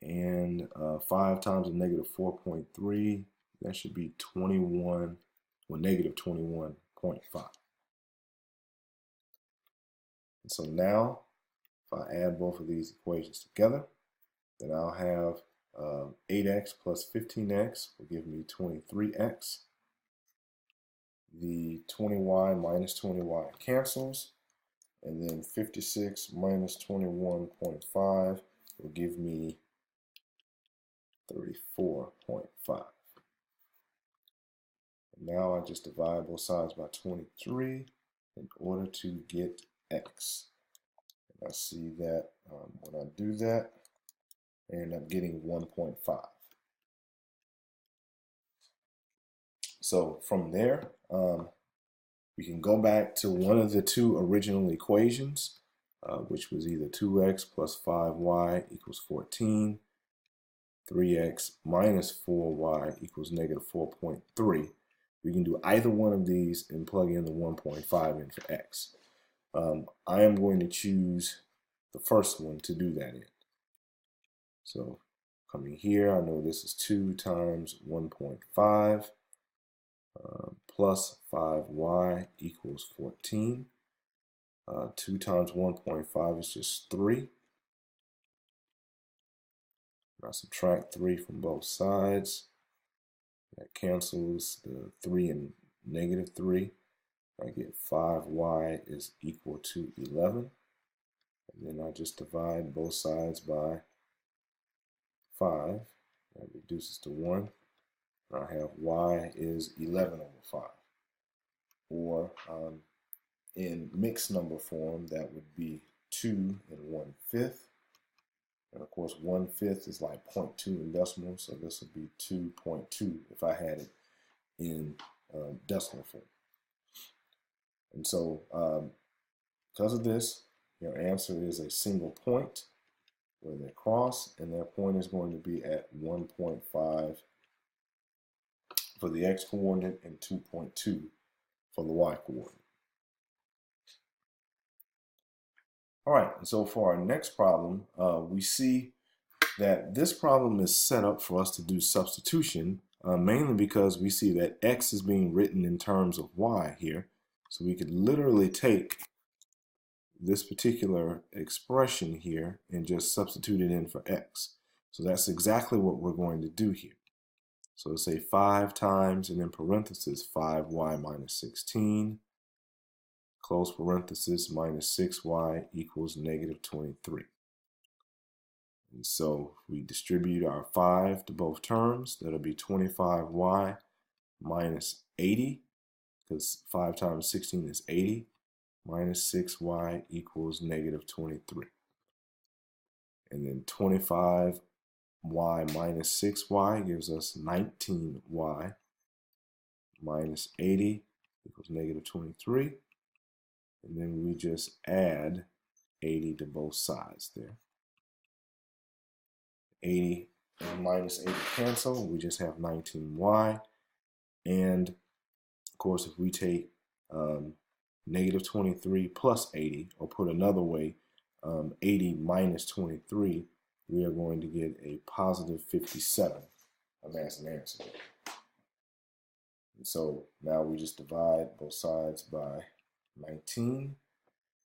and 5 times a negative 4.3, that should be 21, or negative 21.5. And so now, if I add both of these equations together, then I'll have 8x plus 15x will give me 23x. The 20y minus 20y cancels, and then 56 minus 21.5 will give me 34.5. Now I just divide both sides by 23 in order to get x. And I see that when I do that, I end up getting 1.5. So from there, we can go back to one of the two original equations, which was either 2x plus 5y equals 14, 3x minus 4y equals negative 4.3. We can do either one of these and plug in the 1.5 in for x. I am going to choose the first one to do that in. So coming here, I know this is 2 times 1.5 plus 5y equals 14. 2 times 1.5 is just 3. I subtract 3 from both sides. That cancels the 3 and negative 3. I get 5y is equal to 11. And then I just divide both sides by 5. That reduces to 1. I have y is 11 over 5. Or in mixed number form, that would be 2 and 1/5. And of course, 1/5 is like 0.2 in decimal, so this would be 2.2 if I had it in decimal form. And so because of this, your answer is a single point where they cross, and that point is going to be at 1.5 for the x coordinate and 2.2 for the y coordinate. All right, and so for our next problem, we see that this problem is set up for us to do substitution, mainly because we see that x is being written in terms of y here. So we could literally take this particular expression here and just substitute it in for x. So that's exactly what we're going to do here. So let's say 5 times, and in parentheses, 5y minus 16, close parenthesis, minus 6y equals negative 23. And so we distribute our 5 to both terms. That'll be 25y minus 80, because 5 times 16 is 80, minus 6y equals negative 23. And then 25y minus 6y gives us 19y minus 80 equals negative 23. And then we just add 80 to both sides there. 80 and minus 80 cancel. We just have 19y. And of course, if we take negative 23 plus 80, or put another way, 80 minus 23, we are going to get a positive 57. That's an answer. And so now we just divide both sides by 19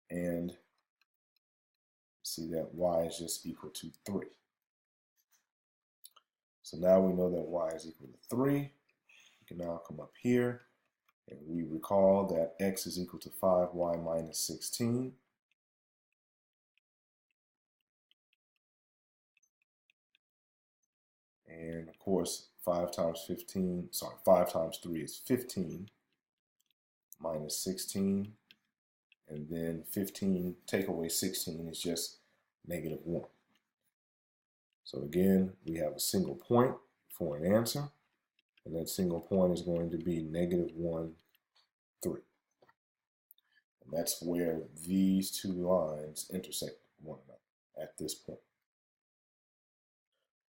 and see that y is just equal to 3. So now we know that y is equal to 3. We can now come up here and we recall that x is equal to 5y minus 16. And of course, 5 times 3 is 15 minus 16. And then 15 take away 16 is just negative 1. So again, we have a single point for an answer. And that single point is going to be negative 1, 3. And that's where these two lines intersect one another at this point.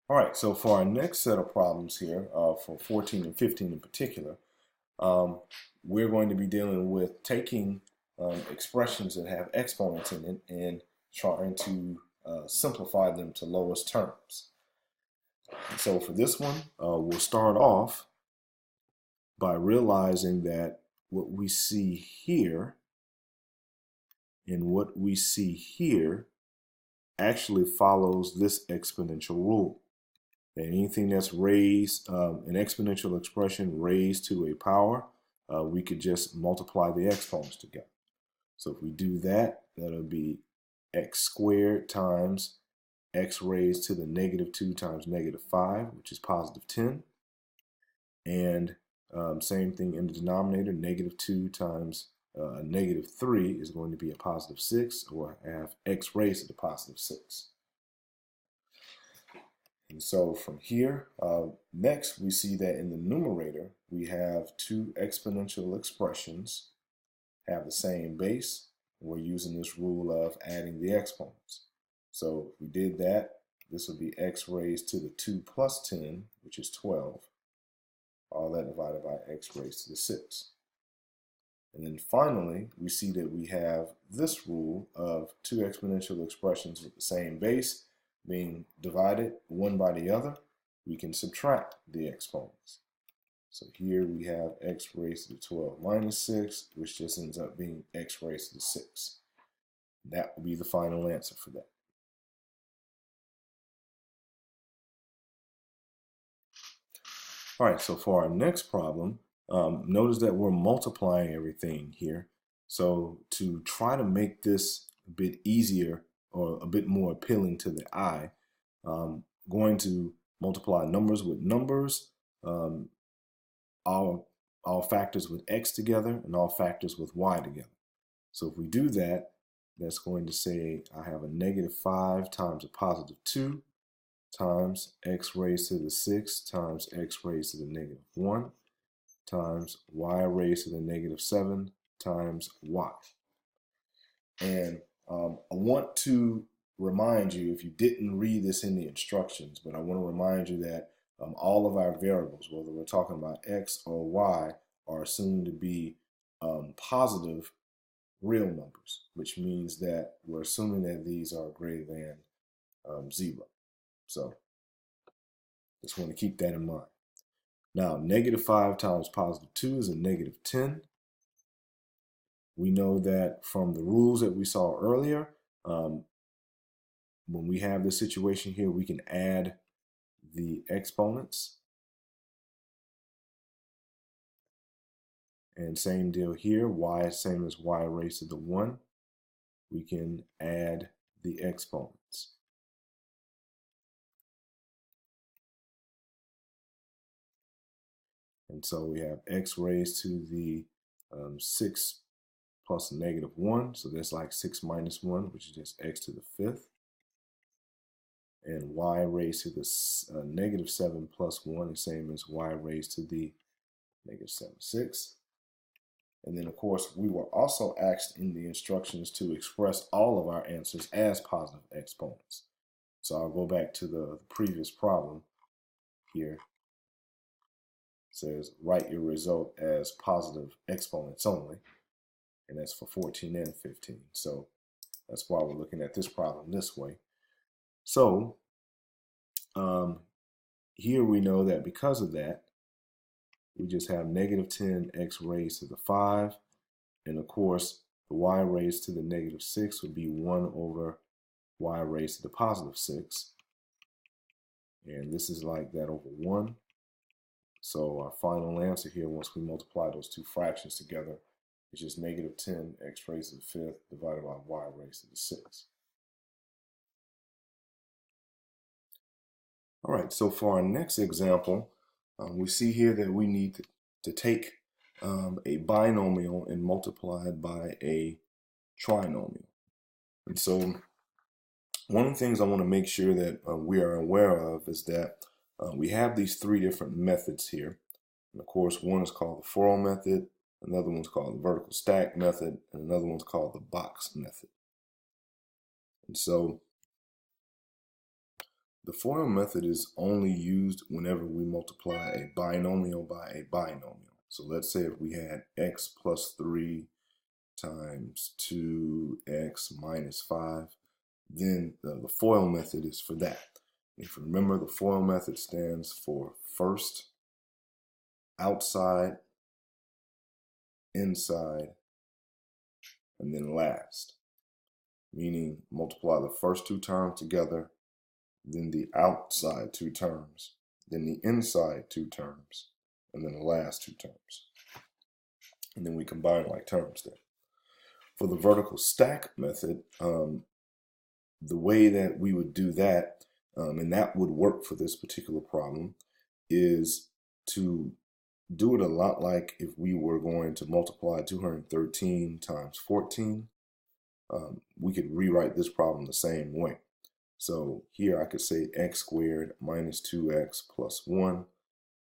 All right, so for our next set of problems here, for 14 and 15 in particular, we're going to be dealing with taking expressions that have exponents in it and trying to simplify them to lowest terms. So for this one, we'll start off by realizing that what we see here and what we see here actually follows this exponential rule. And anything that's raised, an exponential expression raised to a power, we could just multiply the exponents together. So if we do that, that'll be x squared times x raised to the negative 2 times negative 5, which is positive 10. And same thing in the denominator, negative 2 times negative 3 is going to be a positive 6, or I have x raised to the positive 6. And so from here, next we see that in the numerator, we have two exponential expressions have the same base. We're using this rule of adding the exponents. So if we did that, this would be x raised to the 2 plus 10, which is 12. All that divided by x raised to the 6. And then finally, we see that we have this rule of two exponential expressions with the same base being divided one by the other. We can subtract the exponents. So here we have x raised to the 12 minus 6, which just ends up being x raised to the 6. That will be the final answer for that. All right, so for our next problem, notice that we're multiplying everything here. So to try to make this a bit easier or a bit more appealing to the eye, going to multiply numbers with numbers, all factors with x together, and all factors with y together. So if we do that, that's going to say I have a negative 5 times a positive 2 times x raised to the 6 times x raised to the negative 1 times y raised to the negative 7 times y. And I want to remind you, if you didn't read this in the instructions, but I want to remind you that all of our variables, whether we're talking about x or y, are assumed to be positive real numbers, which means that we're assuming that these are greater than 0. So just want to keep that in mind. Now, negative 5 times positive 2 is a negative 10. We know that from the rules that we saw earlier, when we have this situation here, we can add the exponents. And same deal here, y is same as y raised to the 1. We can add the exponents. And so we have x raised to the 6 plus negative 1. So that's like 6 minus 1, which is just x to the 5th. And y raised to the negative 7 plus 1 is same as y raised to the negative 7 6. And then, of course, we were also asked in the instructions to express all of our answers as positive exponents. So I'll go back to the previous problem here. It says, write your result as positive exponents only. And that's for 14 and 15. So that's why we're looking at this problem this way. So here we know that because of that, we just have negative 10x raised to the 5. And of course, the y raised to the negative 6 would be 1 over y raised to the positive 6. And this is like that over 1. So our final answer here, once we multiply those two fractions together, is just negative 10x raised to the 5th divided by y raised to the 6th. All right, so for our next example, we see here that we need to take a binomial and multiply it by a trinomial. And so one of the things I want to make sure that we are aware of is that we have these three different methods here. And of course, one is called the FOIL method, another one's called the vertical stack method, and another one's called the box method. And so the FOIL method is only used whenever we multiply a binomial by a binomial. So let's say if we had x plus 3 times 2x minus 5, then the FOIL method is for that. If you remember, the FOIL method stands for first, outside, inside, and then last. Meaning multiply the first two terms together, then the outside two terms, then the inside two terms, and then the last two terms. And then we combine like terms there. For the vertical stack method, the way that we would do that, and that would work for this particular problem, is to do it a lot like if we were going to multiply 213 times 14. We could rewrite this problem the same way. So here I could say x squared minus 2x plus 1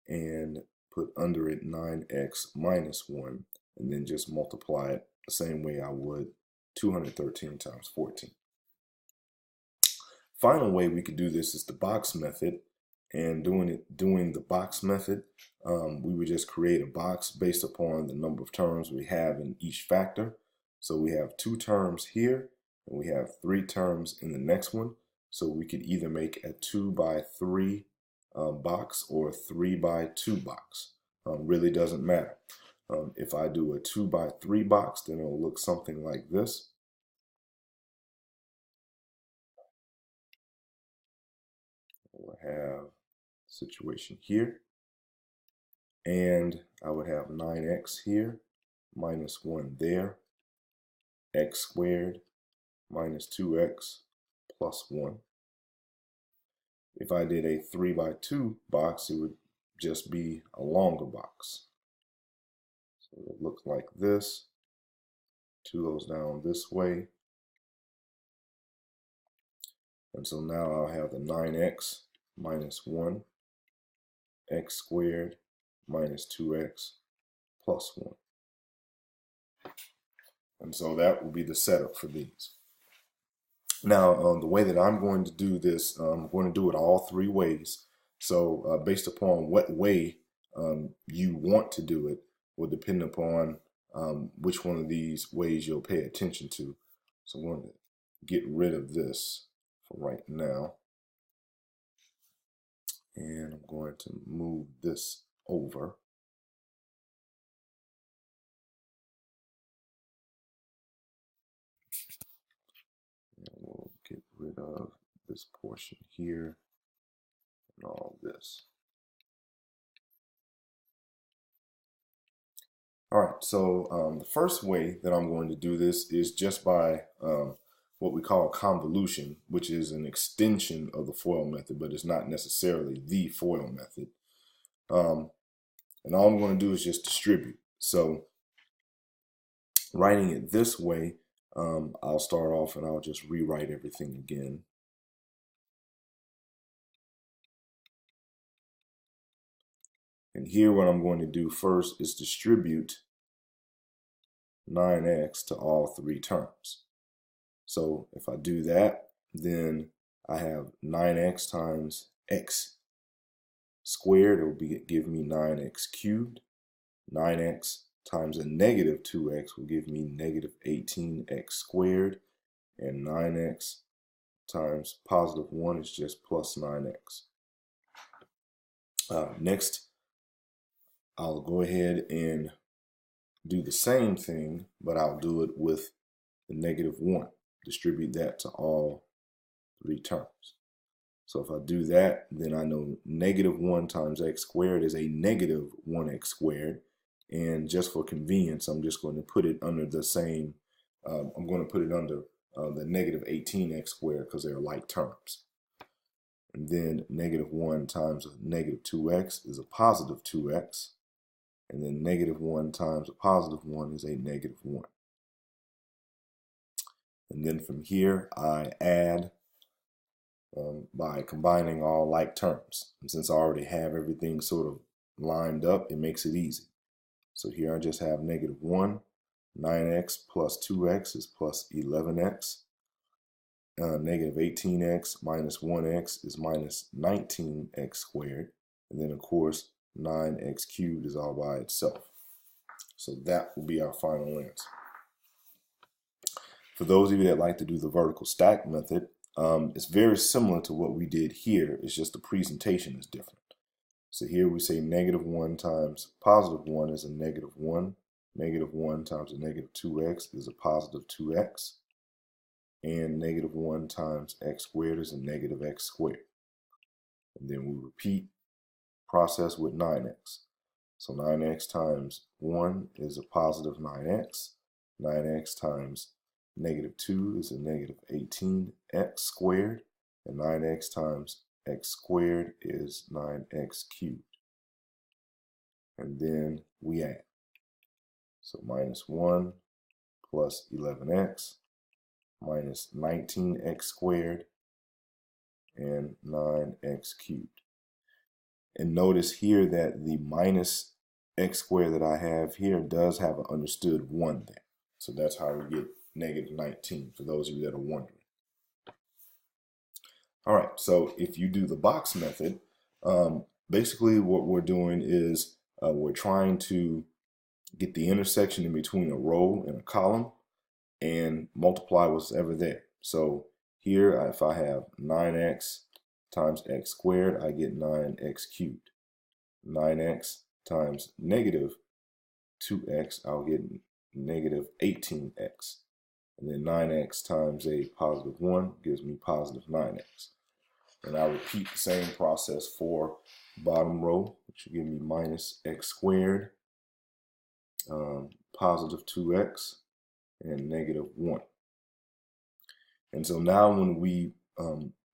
and put under it 9x minus 1 and then just multiply it the same way I would 213 times 14. Final way we could do this is the box method. And doing the box method, we would just create a box based upon the number of terms we have in each factor. So we have 2 terms here, and we have 3 terms in the next one. So we could either make a 2 by 3 box or a 3 by 2 box. Really doesn't matter. If I do a 2 by 3 box, then it'll look something like this. We'll have situation here, and I would have 9x here minus 1 there, x squared minus 2x plus 1. If I did a 3 by 2 box, it would just be a longer box. So it looks like this. 2 goes down this way. And so now I'll have the 9x minus 1, x squared minus 2x plus 1. And so that will be the setup for these. Now, the way that I'm going to do this, I'm going to do it all 3 ways. So based upon what way you want to do it will depend upon which one of these ways you'll pay attention to. So I'm going to get rid of this for right now. And I'm going to move this over. And we'll get rid of this portion here and all this. All right, so the first way that I'm going to do this is just by what we call convolution, which is an extension of the FOIL method, but it's not necessarily the FOIL method. And all I'm going to do is just distribute. So writing it this way, I'll start off and I'll just rewrite everything again. And here what I'm going to do first is distribute 9x to all 3 terms. So if I do that, then I have 9x times x squared. It will give me 9x cubed. 9x times a negative 2x will give me negative 18x squared. And 9x times positive 1 is just plus 9x. Next, I'll go ahead and do the same thing, but I'll do it with the -1. Distribute that to all 3 terms. So if I do that, then I know -1 times x squared is a -1x squared. And just for convenience, I'm just going to put it under the same, I'm going to put it under the -18x squared because they're like terms. And then -1 times -2x is a positive 2x. And then -1 times a positive 1 is a -1. And then from here, I add by combining all like terms. And since I already have everything sort of lined up, it makes it easy. So here I just have -1, 9x plus 2x is plus 11x. -18x minus 1x is minus 19x squared. And then, of course, 9x cubed is all by itself. So that will be our final answer. For those of you that like to do the vertical stack method, it's very similar to what we did here. It's just the presentation is different. So here we say -1 times +1 is a -1. -1 times a -2x is a positive 2x. And -1 times x squared is a -x squared. And then we repeat process with 9x. So 9x times 1 is a positive 9x. 9x times -2 is a -18x squared. And 9x times x squared is 9x cubed. And then we add. So -1 plus 11x minus 19x squared and 9x cubed. And notice here that the minus x squared that I have here does have an understood 1 there. So that's how we get -19, for those of you that are wondering. All right, so if you do the box method, basically what we're doing is we're trying to get the intersection in between a row and a column and multiply what's ever there. So here, if I have 9x times x squared, I get 9x cubed. 9x times -2x, I'll get -18x. And then 9x times a positive 1 gives me positive 9x. And I repeat the same process for bottom row, which will give me minus x squared, positive 2x, and -1. And so now when we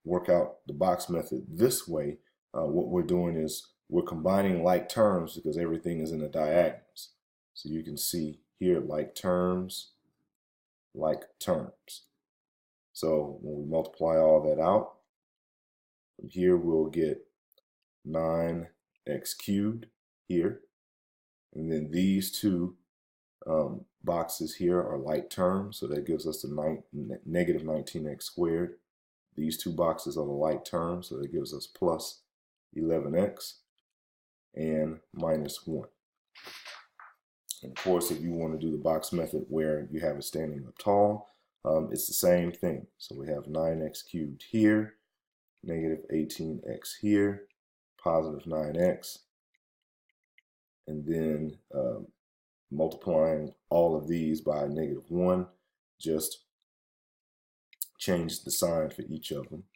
work out the box method this way, what we're doing is we're combining like terms because everything is in the diagonals. So you can see here like terms, like terms. So when we multiply all that out, from here we'll get 9x cubed here. And then these two boxes here are like terms, so that gives us the -19x squared. These two boxes are the like terms, so that gives us plus 11x and -1. And of course, if you want to do the box method where you have it standing up tall, it's the same thing. So we have 9x cubed here, -18x here, positive 9x, and then multiplying all of these by -1, just change the sign for each of them.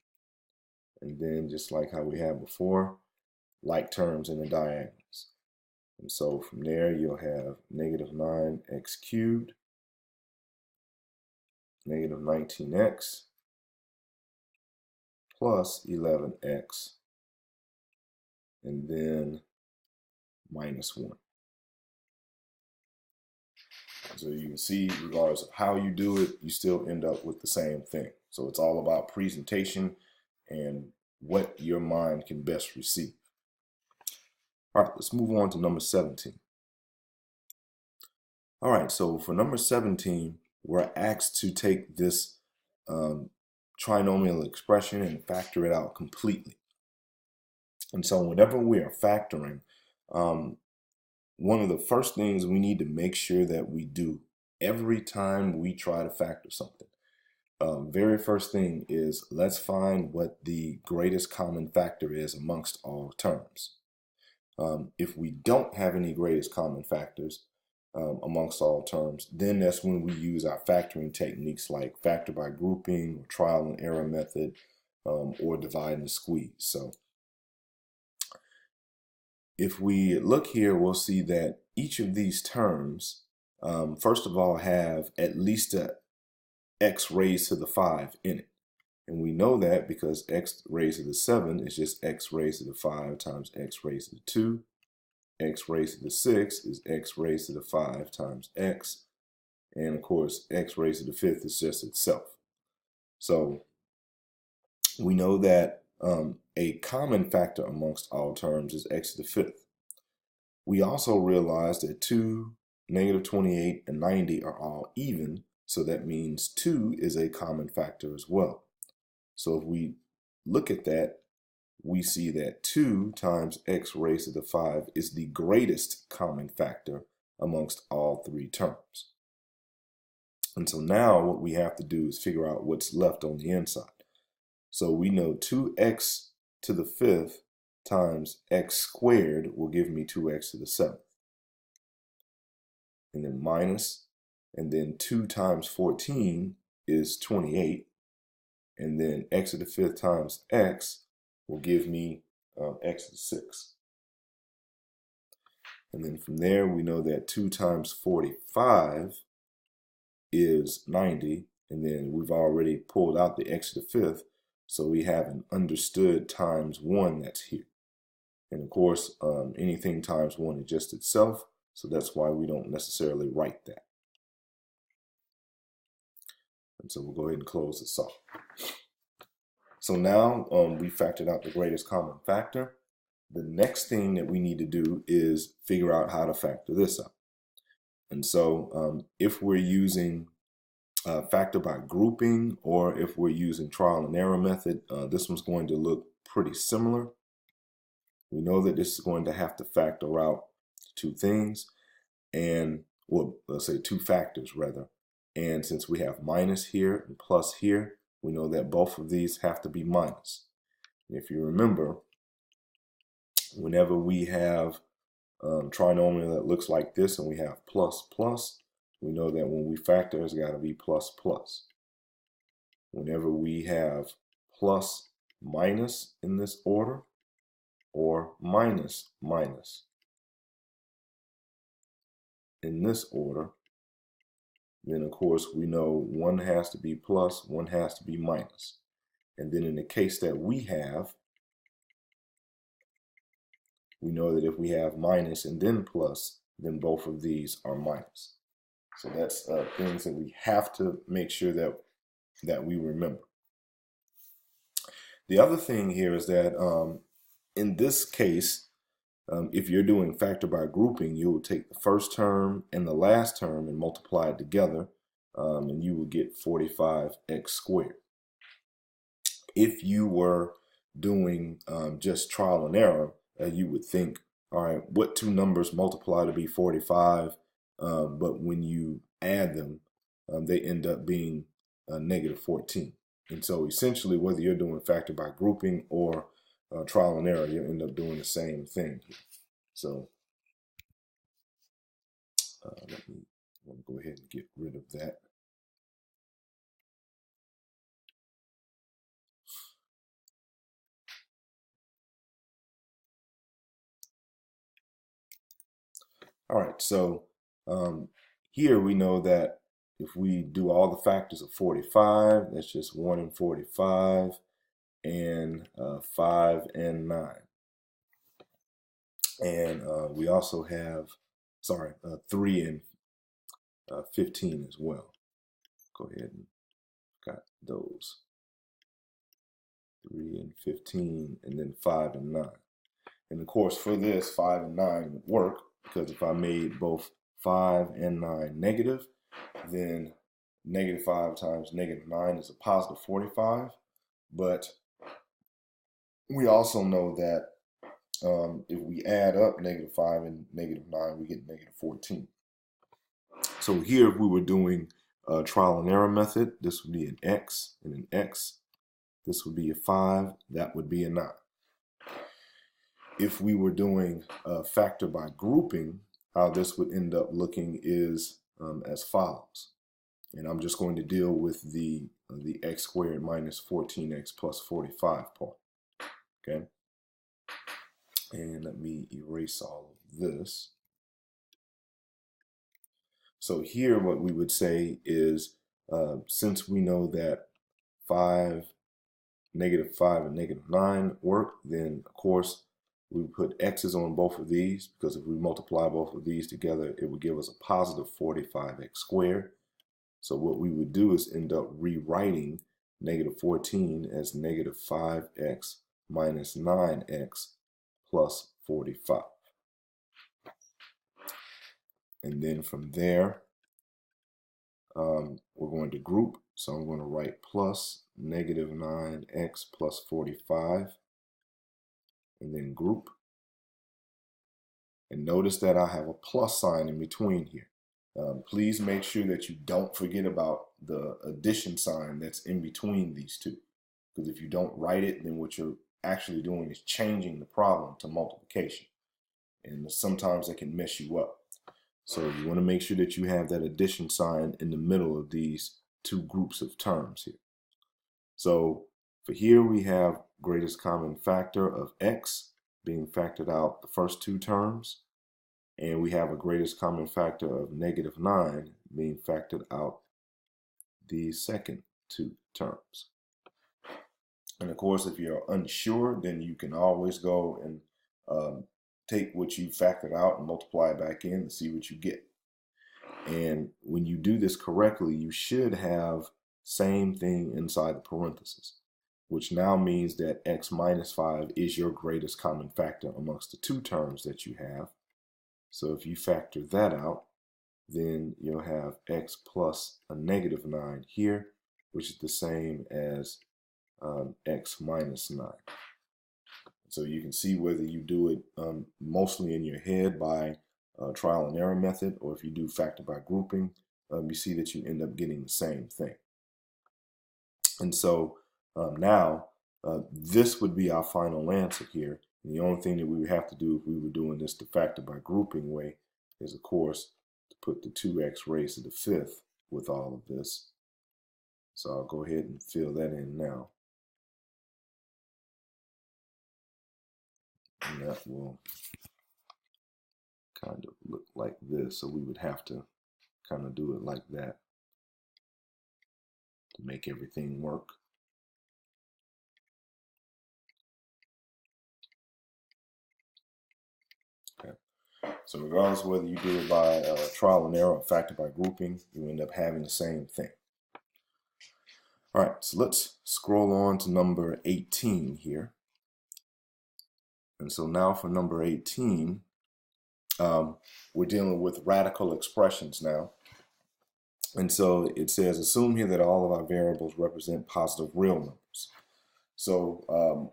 And then just like how we had before, like terms in the diagonals. And so from there you'll have -9x cubed, -19x, plus 11x, and then -1. So you can see, regardless of how you do it, you still end up with the same thing. So it's all about presentation and what your mind can best receive. All right, let's move on to number 17. All right, so for number 17, we're asked to take this trinomial expression and factor it out completely. And so whenever we are factoring, one of the first things we need to make sure that we do every time we try to factor something, very first thing is let's find what the greatest common factor is amongst all terms. If we don't have any greatest common factors amongst all terms, then that's when we use our factoring techniques like factor by grouping, or trial and error method, or divide and squeeze. So if we look here, we'll see that each of these terms, first of all, have at least a x raised to the 5 in it. And we know that because x raised to the 7 is just x raised to the 5 times x raised to the 2. X raised to the 6 is x raised to the 5 times x. And of course, x raised to the 5th is just itself. So we know that a common factor amongst all terms is x to the 5th. We also realize that 2, -28, and 90 are all even, so that means 2 is a common factor as well. So if we look at that, we see that 2 times x raised to the 5 is the greatest common factor amongst all three terms. And so now what we have to do is figure out what's left on the inside. So we know 2x to the 5th times x squared will give me 2x to the 7th. And then minus, and then 2 times 14 is 28. And then x to the 5th times x will give me x to the 6th. And then from there, we know that 2 times 45 is 90. And then we've already pulled out the x to the 5th. So we have an understood times 1 that's here. And of course, anything times 1 is just itself. So that's why we don't necessarily write that. And so we'll go ahead and close this off. So now we factored out the greatest common factor. The next thing that we need to do is figure out how to factor this out. And so if we're using factor by grouping, or if we're using trial and error method, this one's going to look pretty similar. We know that this is going to have to factor out two things, and well, let's say two factors rather. And since we have minus here and plus here, we know that both of these have to be minus. And if you remember, whenever we have trinomial that looks like this and we have plus plus, we know that when we factor, it's got to be plus plus. Whenever we have plus minus in this order, or minus minus in this order, then of course we know one has to be plus, one has to be minus. And then in the case that we have, we know that if we have minus and then plus, then both of these are minus. So that's things that we have to make sure that we remember. The other thing here is that in this case, if you're doing factor by grouping, you will take the first term and the last term and multiply it together, and you will get 45x squared. If you were doing just trial and error, you would think, all right, what two numbers multiply to be 45, but when you add them, they end up being -14. And so essentially, whether you're doing factor by grouping or trial and error, you end up doing the same thing here. So let me go ahead and get rid of that. All right, so here we know that if we do all the factors of 45, that's just 1 and 45, and 5 and 9. And we also have, 3 and 15 as well. Go ahead and got those. 3 and 15, and then 5 and 9. And of course, for this, 5 and 9 would work, because if I made both 5 and 9 negative, then -5 times -9 is a positive 45. But we also know that if we add up -5 and -9, we get -14. So here, if we were doing a trial and error method, this would be an x and an x. This would be a 5, that would be a 9. if we were doing factor by grouping, how this would end up looking is as follows. And I'm just going to deal with the x squared minus 14x plus 45 part. Okay. And let me erase all of this. So here what we would say is, since we know that -5 and -9 work, then of course we put x's on both of these, because if we multiply both of these together, it would give us a positive 45x squared. So what we would do is end up rewriting -14 as -5x minus 9x plus 45. And then from there, we're going to group. So I'm going to write plus -9x plus 45, and then group. And notice that I have a plus sign in between here. Please make sure that you don't forget about the addition sign that's in between these two. Because if you don't write it, then what you're actually doing is changing the problem to multiplication. And sometimes that can mess you up. So you want to make sure that you have that addition sign in the middle of these two groups of terms here. So for here we have greatest common factor of x being factored out the first two terms, and we have a greatest common factor of -9 being factored out the second two terms. And of course, if you're unsure, then you can always go and take what you factored out and multiply it back in to see what you get. And when you do this correctly, you should have same thing inside the parentheses, which now means that x minus 5 is your greatest common factor amongst the two terms that you have. So if you factor that out, then you'll have x plus a -9 here, which is the same as x minus 9. So you can see whether you do it mostly in your head by trial and error method, or if you do factor by grouping, you see that you end up getting the same thing. And so now this would be our final answer here. And the only thing that we would have to do if we were doing this the factor by grouping way is, of course, to put the 2x raised to the 5th with all of this. So I'll go ahead and fill that in now. And that will kind of look like this. So we would have to kind of do it like that to make everything work. Okay. So regardless of whether you do it by trial and error or factor by grouping, you end up having the same thing. All right, so let's scroll on to number 18 here. And so now for number 18, we're dealing with radical expressions now. And so it says, assume here that all of our variables represent positive real numbers. So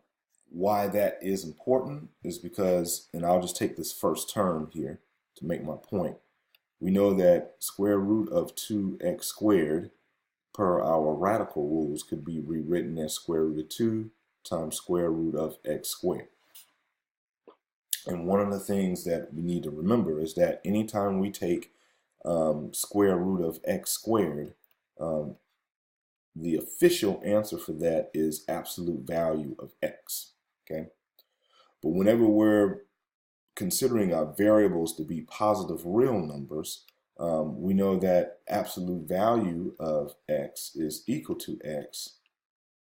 why that is important is because, and I'll just take this first term here to make my point. We know that square root of 2x squared per our radical rules could be rewritten as square root of 2 times square root of x squared. And one of the things that we need to remember is that anytime we take square root of x squared, the official answer for that is absolute value of x, okay? But whenever we're considering our variables to be positive real numbers, we know that absolute value of x is equal to x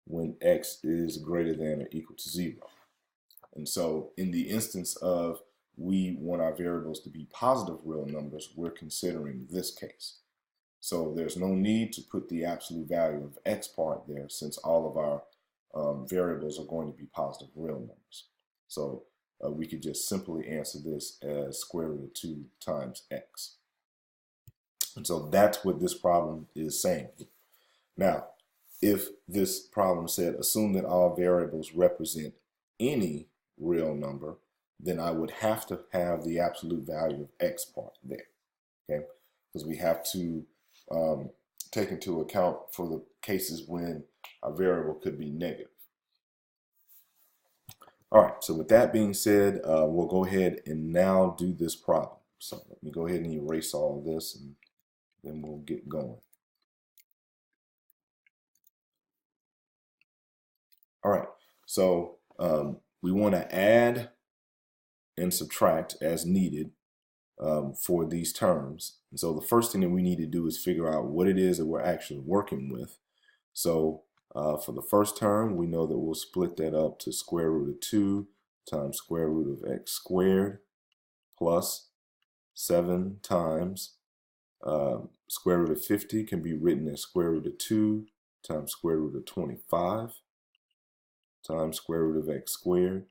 when x is greater than or equal to 0. And so in the instance of we want our variables to be positive real numbers, we're considering this case. So there's no need to put the absolute value of x part there, since all of our variables are going to be positive real numbers. So we could just simply answer this as square root of 2 times x. And so that's what this problem is saying. Now, if this problem said, assume that all variables represent any real number, then I would have to have the absolute value of x part there, okay? Because we have to take into account for the cases when a variable could be negative. All right, so with that being said, we'll go ahead and now do this problem. So let me go ahead and erase all of this, and then we'll get going. All right, so we want to add and subtract as needed for these terms. And so the first thing that we need to do is figure out what it is that we're actually working with. So for the first term, we know that we'll split that up to square root of 2 times square root of x squared plus 7 times square root of 50 can be written as square root of 2 times square root of 25 times square root of x squared.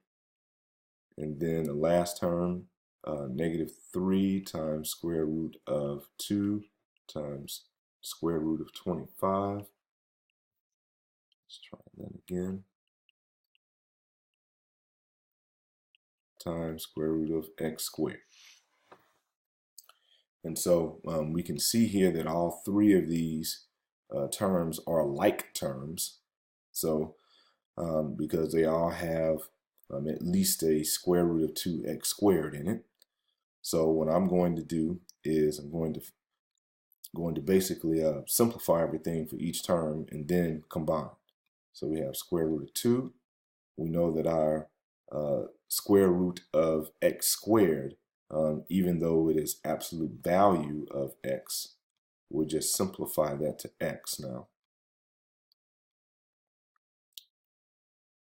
And then the last term, negative 3 times square root of 2 times square root of 25. Let's try that again. Times square root of x squared. And so we can see here that all three of these terms are like terms. So because they all have at least a square root of 2x squared in it. So what I'm going to do is I'm going to basically simplify everything for each term and then combine. So we have square root of 2. We know that our square root of x squared, even though it is absolute value of x, we'll just simplify that to x now.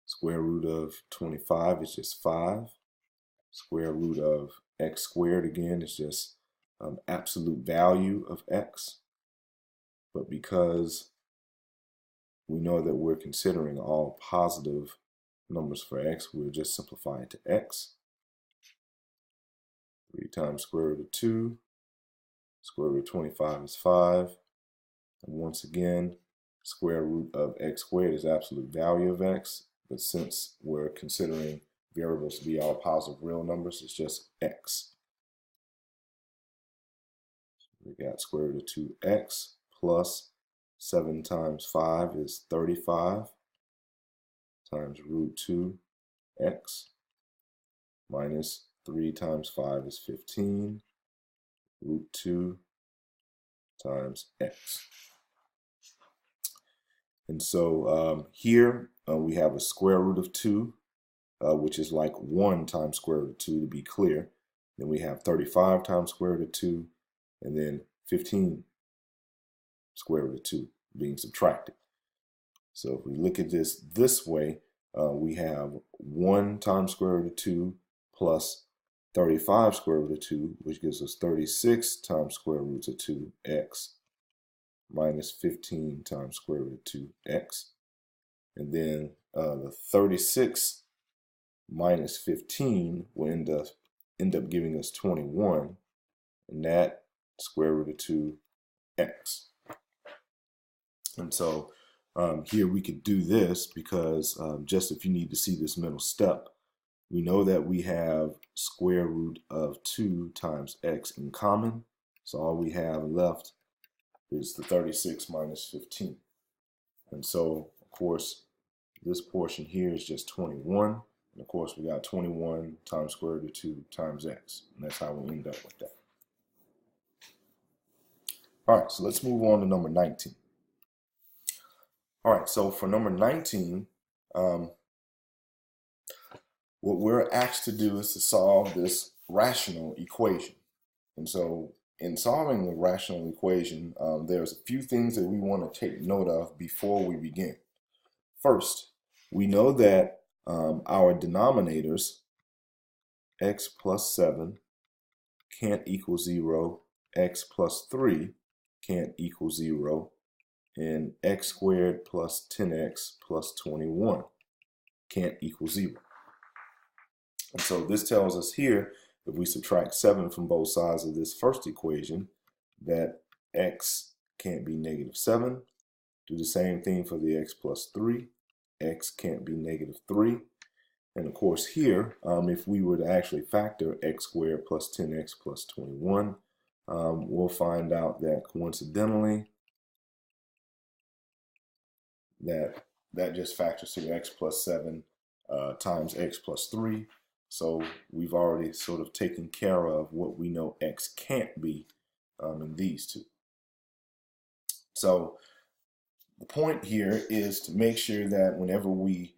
Square root of 25 is just 5. Square root of x squared, again, is just absolute value of x. But because we know that we're considering all positive numbers for x, we'll just simplify it to x. 3 times square root of 2. Square root of 25 is 5. And once again, square root of x squared is absolute value of x. But since we're considering variables to be all positive real numbers, it's just x. We got square root of 2x plus 7 times 5 is 35 times root 2x minus 3 times 5 is 15 root 2 times x. And so here we have a square root of 2, which is like 1 times square root of 2 to be clear. Then we have 35 times square root of 2, and then 15 square root of 2 being subtracted. So if we look at this way, we have 1 times square root of 2 plus 35 square root of 2, which gives us 36 times square root of 2x minus 15 times square root of 2x. And then the 36 minus 15 will end up giving us 21, and that square root of 2x. And so here we could do this because just if you need to see this middle step, we know that we have square root of 2 times x in common. So all we have left is the 36 minus 15. And so, of course, this portion here is just 21. And of course, we got 21 times square root of 2 times x. And that's how we end up with that. All right, so let's move on to number 19. All right, so for number 19, what we're asked to do is to solve this rational equation. And so in solving the rational equation, there's a few things that we want to take note of before we begin. First, we know that our denominators, x plus 7, can't equal 0, x plus 3 can't equal 0, and x squared plus 10x plus 21 can't equal 0. And so this tells us here, if we subtract 7 from both sides of this first equation, that x can't be negative 7. Do the same thing for the x plus 3. X can't be negative 3. And of course here, if we were to actually factor x squared plus 10x plus 21, we'll find out that coincidentally, that just factors to x plus 7 times x plus 3. So we've already sort of taken care of what we know x can't be in these two. So the point here is to make sure that whenever we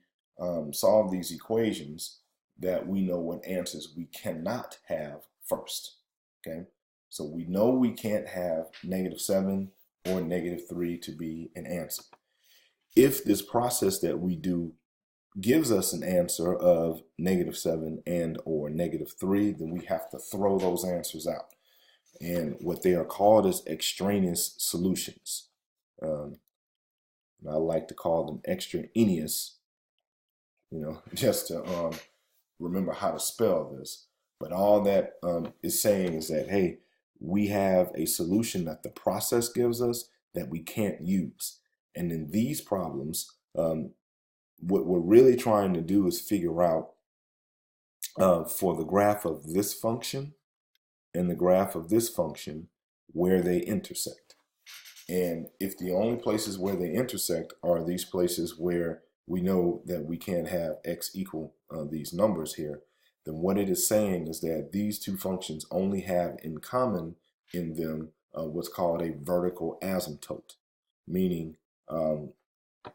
solve these equations, that we know what answers we cannot have first. Okay, so we know we can't have -7 or -3 to be an answer. If this process that we do gives us an answer of -7 and or -3, then we have to throw those answers out. And what they are called is extraneous solutions. I like to call them extraneous, just to remember how to spell this. But all that is saying is that, hey, we have a solution that the process gives us that we can't use. And in these problems, what we're really trying to do is figure out for the graph of this function and the graph of this function where they intersect. And if the only places where they intersect are these places where we know that we can't have x equal these numbers here, then what it is saying is that these two functions only have in common in them what's called a vertical asymptote, meaning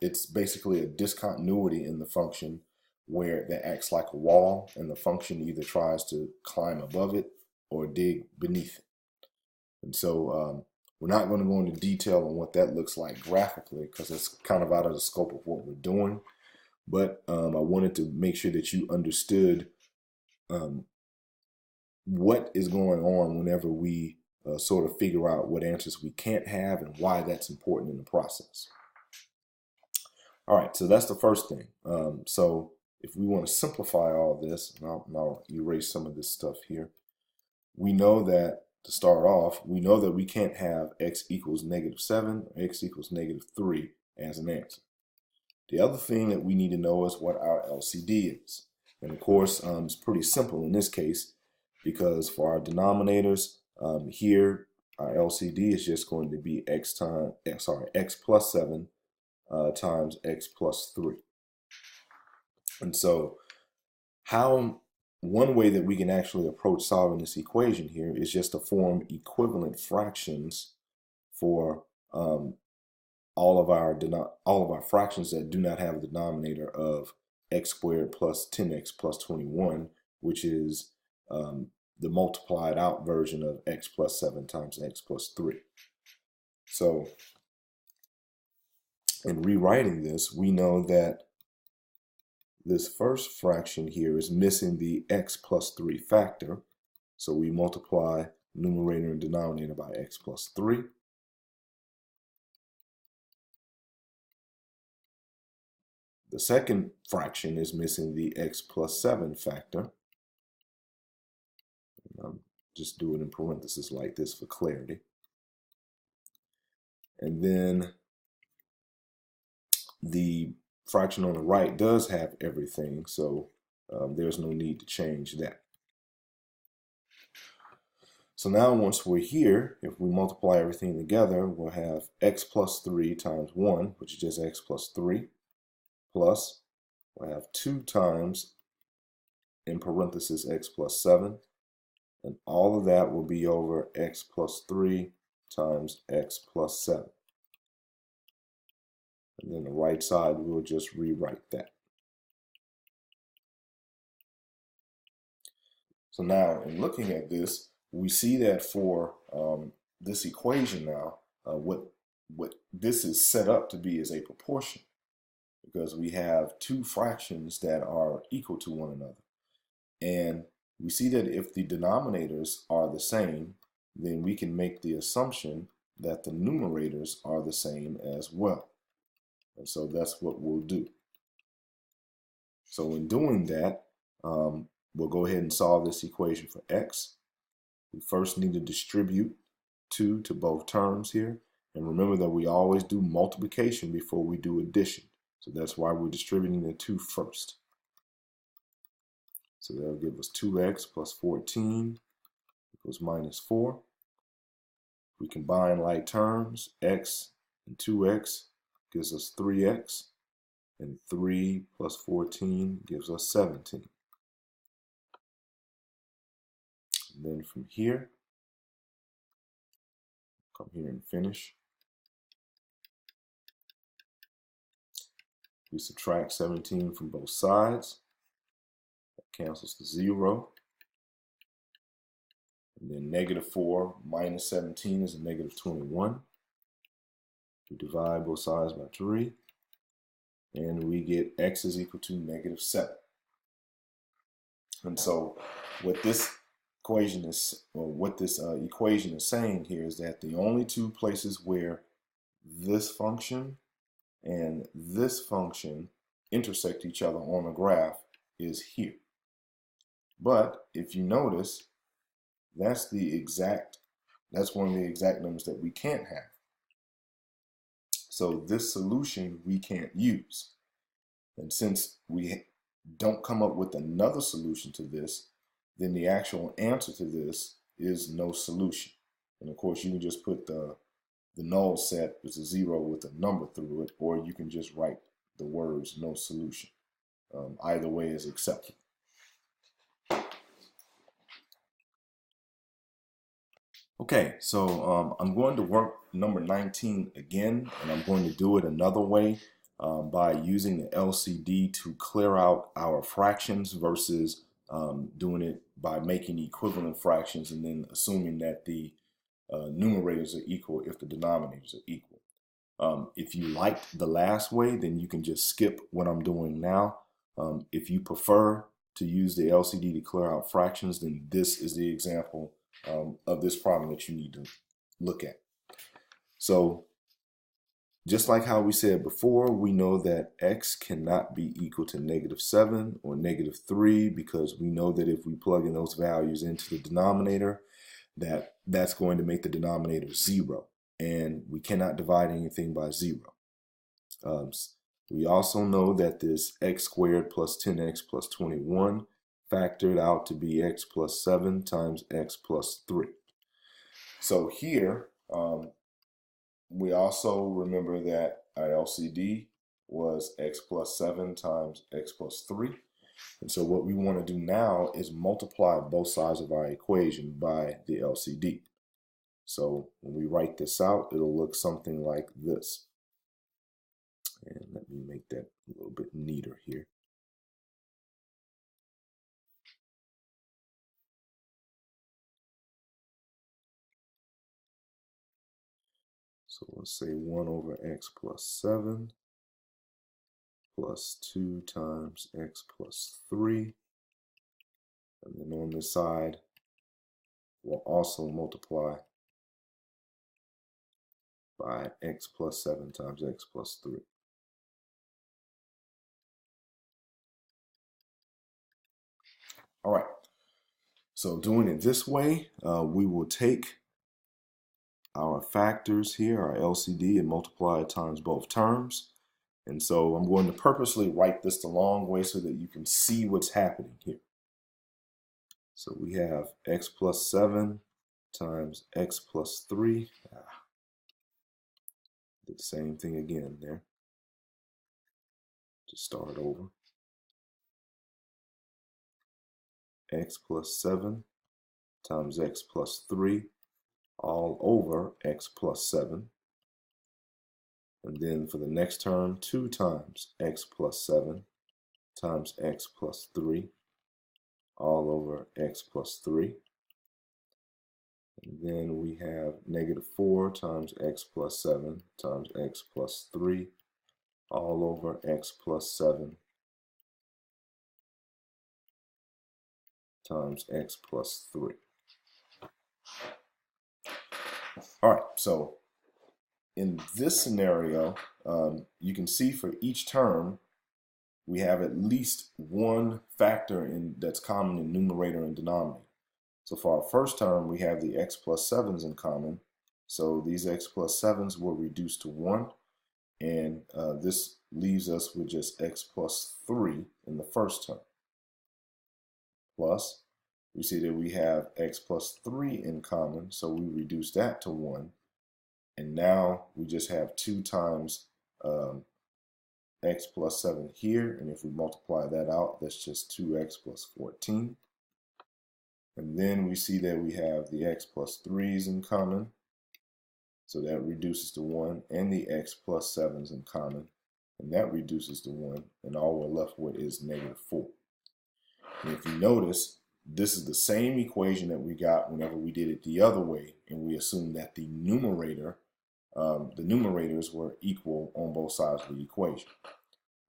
it's basically a discontinuity in the function where that acts like a wall and the function either tries to climb above it or dig beneath it. And so we're not going to go into detail on what that looks like graphically because it's kind of out of the scope of what we're doing. But I wanted to make sure that you understood what is going on whenever we sort of figure out what answers we can't have and why that's important in the process. All right, so that's the first thing. So if we want to simplify all this, and I'll erase some of this stuff here, we know that to start off, we know that we can't have x equals -7 or x equals -3 as an answer. The other thing that we need to know is what our LCD is. And of course, it's pretty simple in this case because for our denominators here, our LCD is just going to be x plus 7 times x plus 3. And so one way that we can actually approach solving this equation here is just to form equivalent fractions for all of our fractions that do not have a denominator of x squared plus 10x plus 21, which is the multiplied out version of x plus 7 times x plus 3. So in rewriting this, we know that this first fraction here is missing the x plus 3 factor. So we multiply numerator and denominator by x plus 3. The second fraction is missing the x plus 7 factor. I'm just do it in parentheses like this for clarity. And then the fraction on the right does have everything, so there's no need to change that. So now once we're here, if we multiply everything together, we'll have x plus 3 times 1, which is just x plus 3, plus we'll have 2 times, in parentheses, x plus 7, and all of that will be over x plus 3 times x plus 7. And then the right side, we'll just rewrite that. So now, in looking at this, we see that for this equation now, what this is set up to be is a proportion, because we have two fractions that are equal to one another. And we see that if the denominators are the same, then we can make the assumption that the numerators are the same as well. And so that's what we'll do. So in doing that, we'll go ahead and solve this equation for x. We first need to distribute 2 to both terms here. And remember that we always do multiplication before we do addition. So that's why we're distributing the 2 first. So that'll give us 2x plus 14 equals -4. We combine like terms, x and 2x gives us 3x. And 3 plus 14 gives us 17. And then from here, come here and finish. We subtract 17 from both sides. That cancels to 0. And then negative 4 minus 17 is a negative 21. We divide both sides by 3. And we get x is equal to negative 7. And so what this equation is, equation is saying here is that the only two places where this function and this function intersect each other on the graph is here. But if you notice, that's one of the exact numbers that we can't have. So this solution we can't use. And since we don't come up with another solution to this, then the actual answer to this is no solution. And of course, you can just put the null set as a 0 with a number through it, or you can just write the words no solution. Either way is acceptable. Okay, so I'm going to work number 19 again, and I'm going to do it another way by using the LCD to clear out our fractions versus doing it by making equivalent fractions and then assuming that the numerators are equal if the denominators are equal. If you liked the last way, then you can just skip what I'm doing now. If you prefer to use the LCD to clear out fractions, then this is the example of this problem that you need to look at. So just like how we said before, we know that x cannot be equal to negative 7 or negative 3 because we know that if we plug in those values into the denominator, that's going to make the denominator 0. And we cannot divide anything by 0. We also know that this x squared plus 10x plus 21 factored out to be x plus 7 times x plus 3. So here, we also remember that our LCD was x plus 7 times x plus 3. And so what we want to do now is multiply both sides of our equation by the LCD. So when we write this out, it'll look something like this. And let me make that a little bit neater here. So let's say 1 over x plus 7 plus 2 times x plus 3. And then on this side, we'll also multiply by x plus 7 times x plus 3. All right, so doing it this way, we will take our factors here, our LCD, and multiply it times both terms. And so I'm going to purposely write this the long way so that you can see what's happening here. So we have x plus 7 times x plus 3. Did the same thing again there. Just start over. X plus 7 times x plus 3 all over x plus 7. And then for the next term, 2 times x plus 7 times x plus 3 all over x plus 3. And then we have negative 4 times x plus 7 times x plus 3 all over x plus 7 times x plus 3. All right, so in this scenario, you can see for each term, we have at least one factor that's common in numerator and denominator. So for our first term, we have the x plus 7s in common. So these x plus 7s will reduce to 1. And this leaves us with just x plus 3 in the first term. Plus, we see that we have x plus 3 in common, so we reduce that to 1. And now we just have 2 times x plus 7 here, and if we multiply that out, that's just 2x plus 14. And then we see that we have the x plus 3's in common, so that reduces to 1, and the x plus 7's in common, and that reduces to 1, and all we're left with is negative 4. And if you notice, this is the same equation that we got whenever we did it the other way, and we assumed that the numerators were equal on both sides of the equation.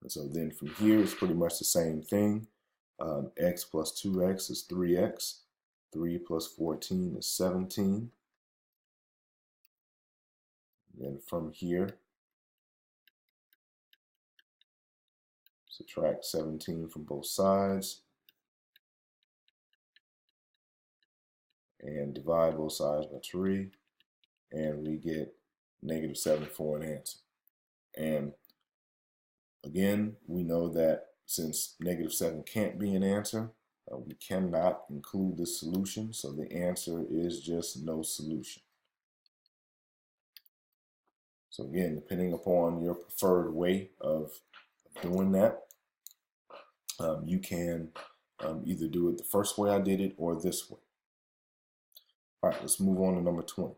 And so then from here, it's pretty much the same thing. X plus 2x is 3x. 3 plus 14 is 17. And from here, subtract 17 from both sides. And divide both sides by 3. And we get negative 7 for an answer. And again, we know that since negative 7 can't be an answer, we cannot include the solution, so the answer is just no solution. So again, depending upon your preferred way of doing that, you can either do it the first way I did it or this way. All right, let's move on to number 20.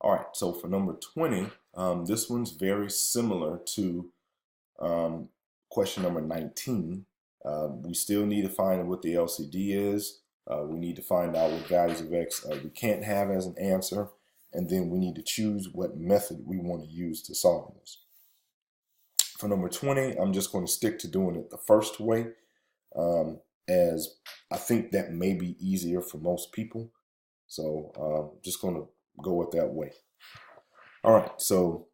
All right, so for number 20, this one's very similar to question number 19. We still need to find what the LCD is. We need to find out what values of x we can't have as an answer, and then we need to choose what method we want to use to solve this. For number 20, I'm just going to stick to doing it the first way, as I think that may be easier for most people. So just going to go with that way. All right, so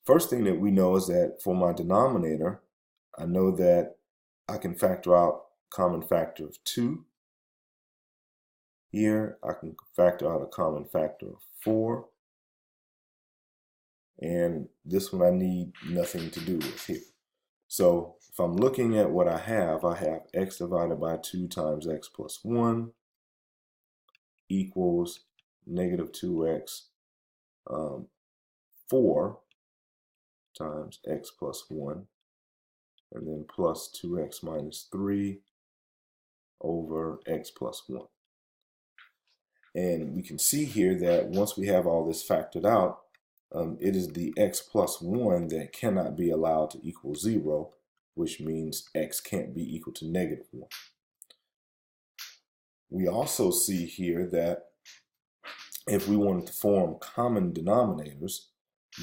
first thing that we know is that for my denominator, I know that I can factor out common factor of 2. Here, I can factor out a common factor of 4. And this one I need nothing to do with here. So if I'm looking at what I have x divided by 2 times x plus 1 equals negative 2x 4 times x plus 1, and then plus 2x minus 3 over x plus 1. And we can see here that once we have all this factored out, it is the x plus 1 that cannot be allowed to equal 0, which means x can't be equal to negative 1. We also see here that if we wanted to form common denominators,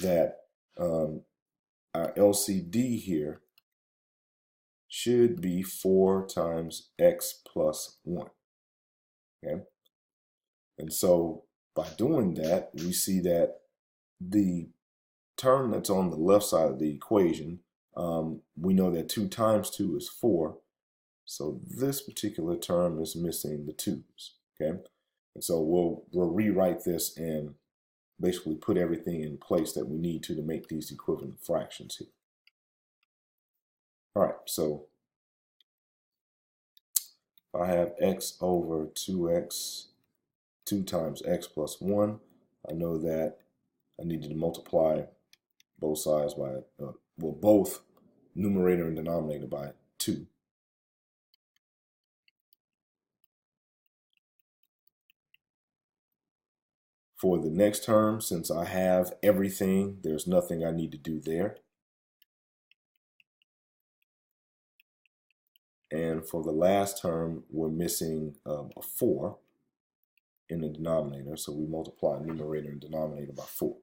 that our LCD here should be 4 times x plus 1. Okay? And so by doing that, we see that the term that's on the left side of the equation, we know that 2 times 2 is 4. So this particular term is missing the 2's. Okay? And so we'll rewrite this and basically put everything in place that we need to make these equivalent fractions here. All right, so I have x over 2x, 2 times x plus 1. I know that I needed to multiply both sides by, both numerator and denominator by 2. For the next term, since I have everything, there's nothing I need to do there. And for the last term, we're missing a 4 in the denominator, so we multiply numerator and denominator by 4.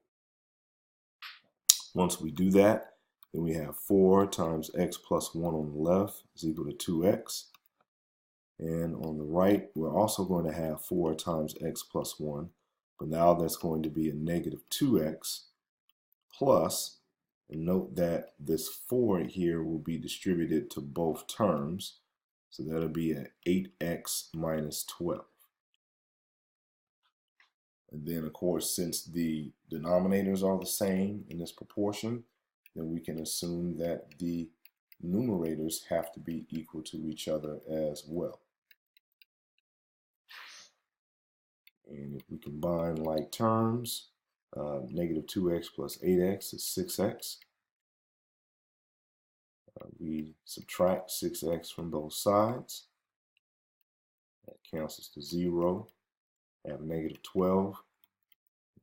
Once we do that, then we have 4 times x plus 1 on the left is equal to 2x. And on the right, we're also going to have 4 times x plus 1, but now that's going to be a negative 2x plus, and note that this 4 here will be distributed to both terms, so that'll be an 8x minus 12. And then, of course, since the denominators are the same in this proportion, then we can assume that the numerators have to be equal to each other as well. And if we combine like terms, negative 2x plus 8x is 6x. We subtract 6x from both sides. That cancels to 0. Have negative 12,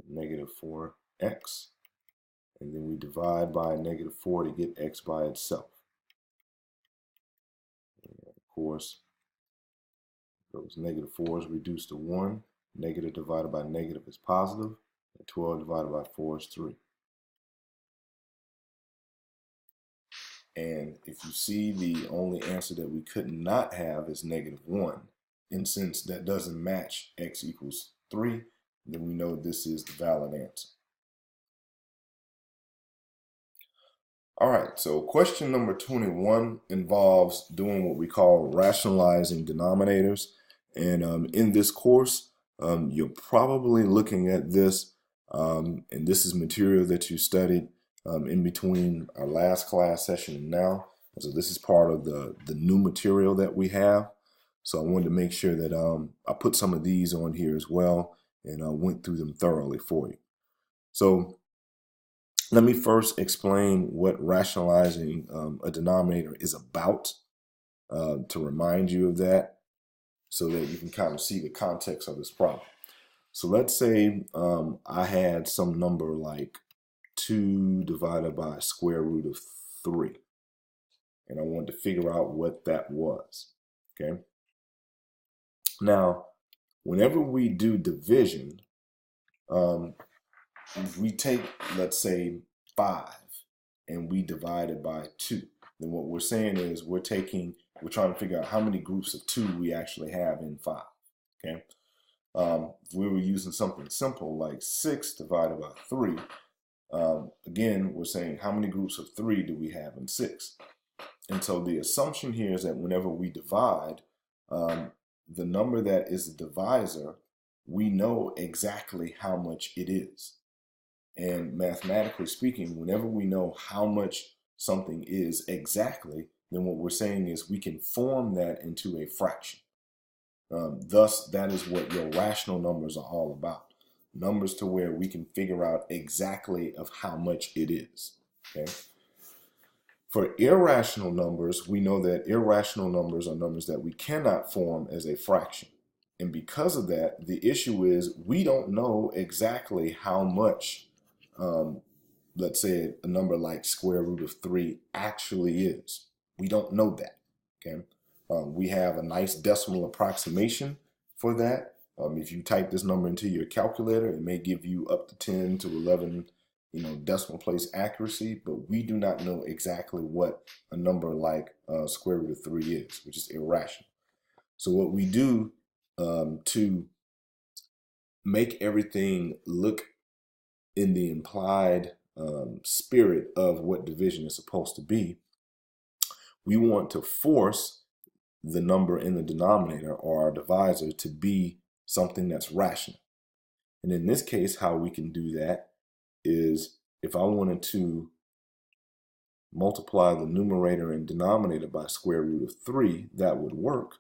negative 4x. And then we divide by negative 4 to get x by itself. And of course, those negative 4's reduce to 1. Negative divided by negative is positive. And 12 divided by 4 is 3. And if you see, the only answer that we could not have is negative 1. And since that doesn't match x equals 3, then we know this is the valid answer. All right, so question number 21 involves doing what we call rationalizing denominators. And in this course, you're probably looking at this, and this is material that you studied in between our last class session and now. So this is part of the new material that we have. So I wanted to make sure that I put some of these on here as well, and I went through them thoroughly for you. So let me first explain what rationalizing a denominator is about, to remind you of that, so that you can kind of see the context of this problem. So let's say I had some number like 2 divided by square root of 3, and I wanted to figure out what that was. Okay. Now, whenever we do division, if we take, let's say, 5 and we divide it by 2, then what we're saying is we're trying to figure out how many groups of 2 we actually have in 5. Okay. If we were using something simple like 6 divided by 3, again, we're saying how many groups of 3 do we have in 6? And so the assumption here is that whenever we divide, the number that is the divisor, we know exactly how much it is. And mathematically speaking, whenever we know how much something is exactly, then what we're saying is we can form that into a fraction. Thus, that is what your rational numbers are all about. Numbers to where we can figure out exactly of how much it is. Okay. For irrational numbers, we know that irrational numbers are numbers that we cannot form as a fraction. And because of that, the issue is we don't know exactly how much, let's say, a number like square root of 3 actually is. We don't know that. Okay. We have a nice decimal approximation for that. If you type this number into your calculator, it may give you up to 10 to 11 decimal place accuracy, but we do not know exactly what a number like square root of 3 is, which is irrational. So what we do to make everything look in the implied spirit of what division is supposed to be, we want to force the number in the denominator or our divisor to be something that's rational. And in this case, how we can do that is if I wanted to multiply the numerator and denominator by square root of 3, that would work,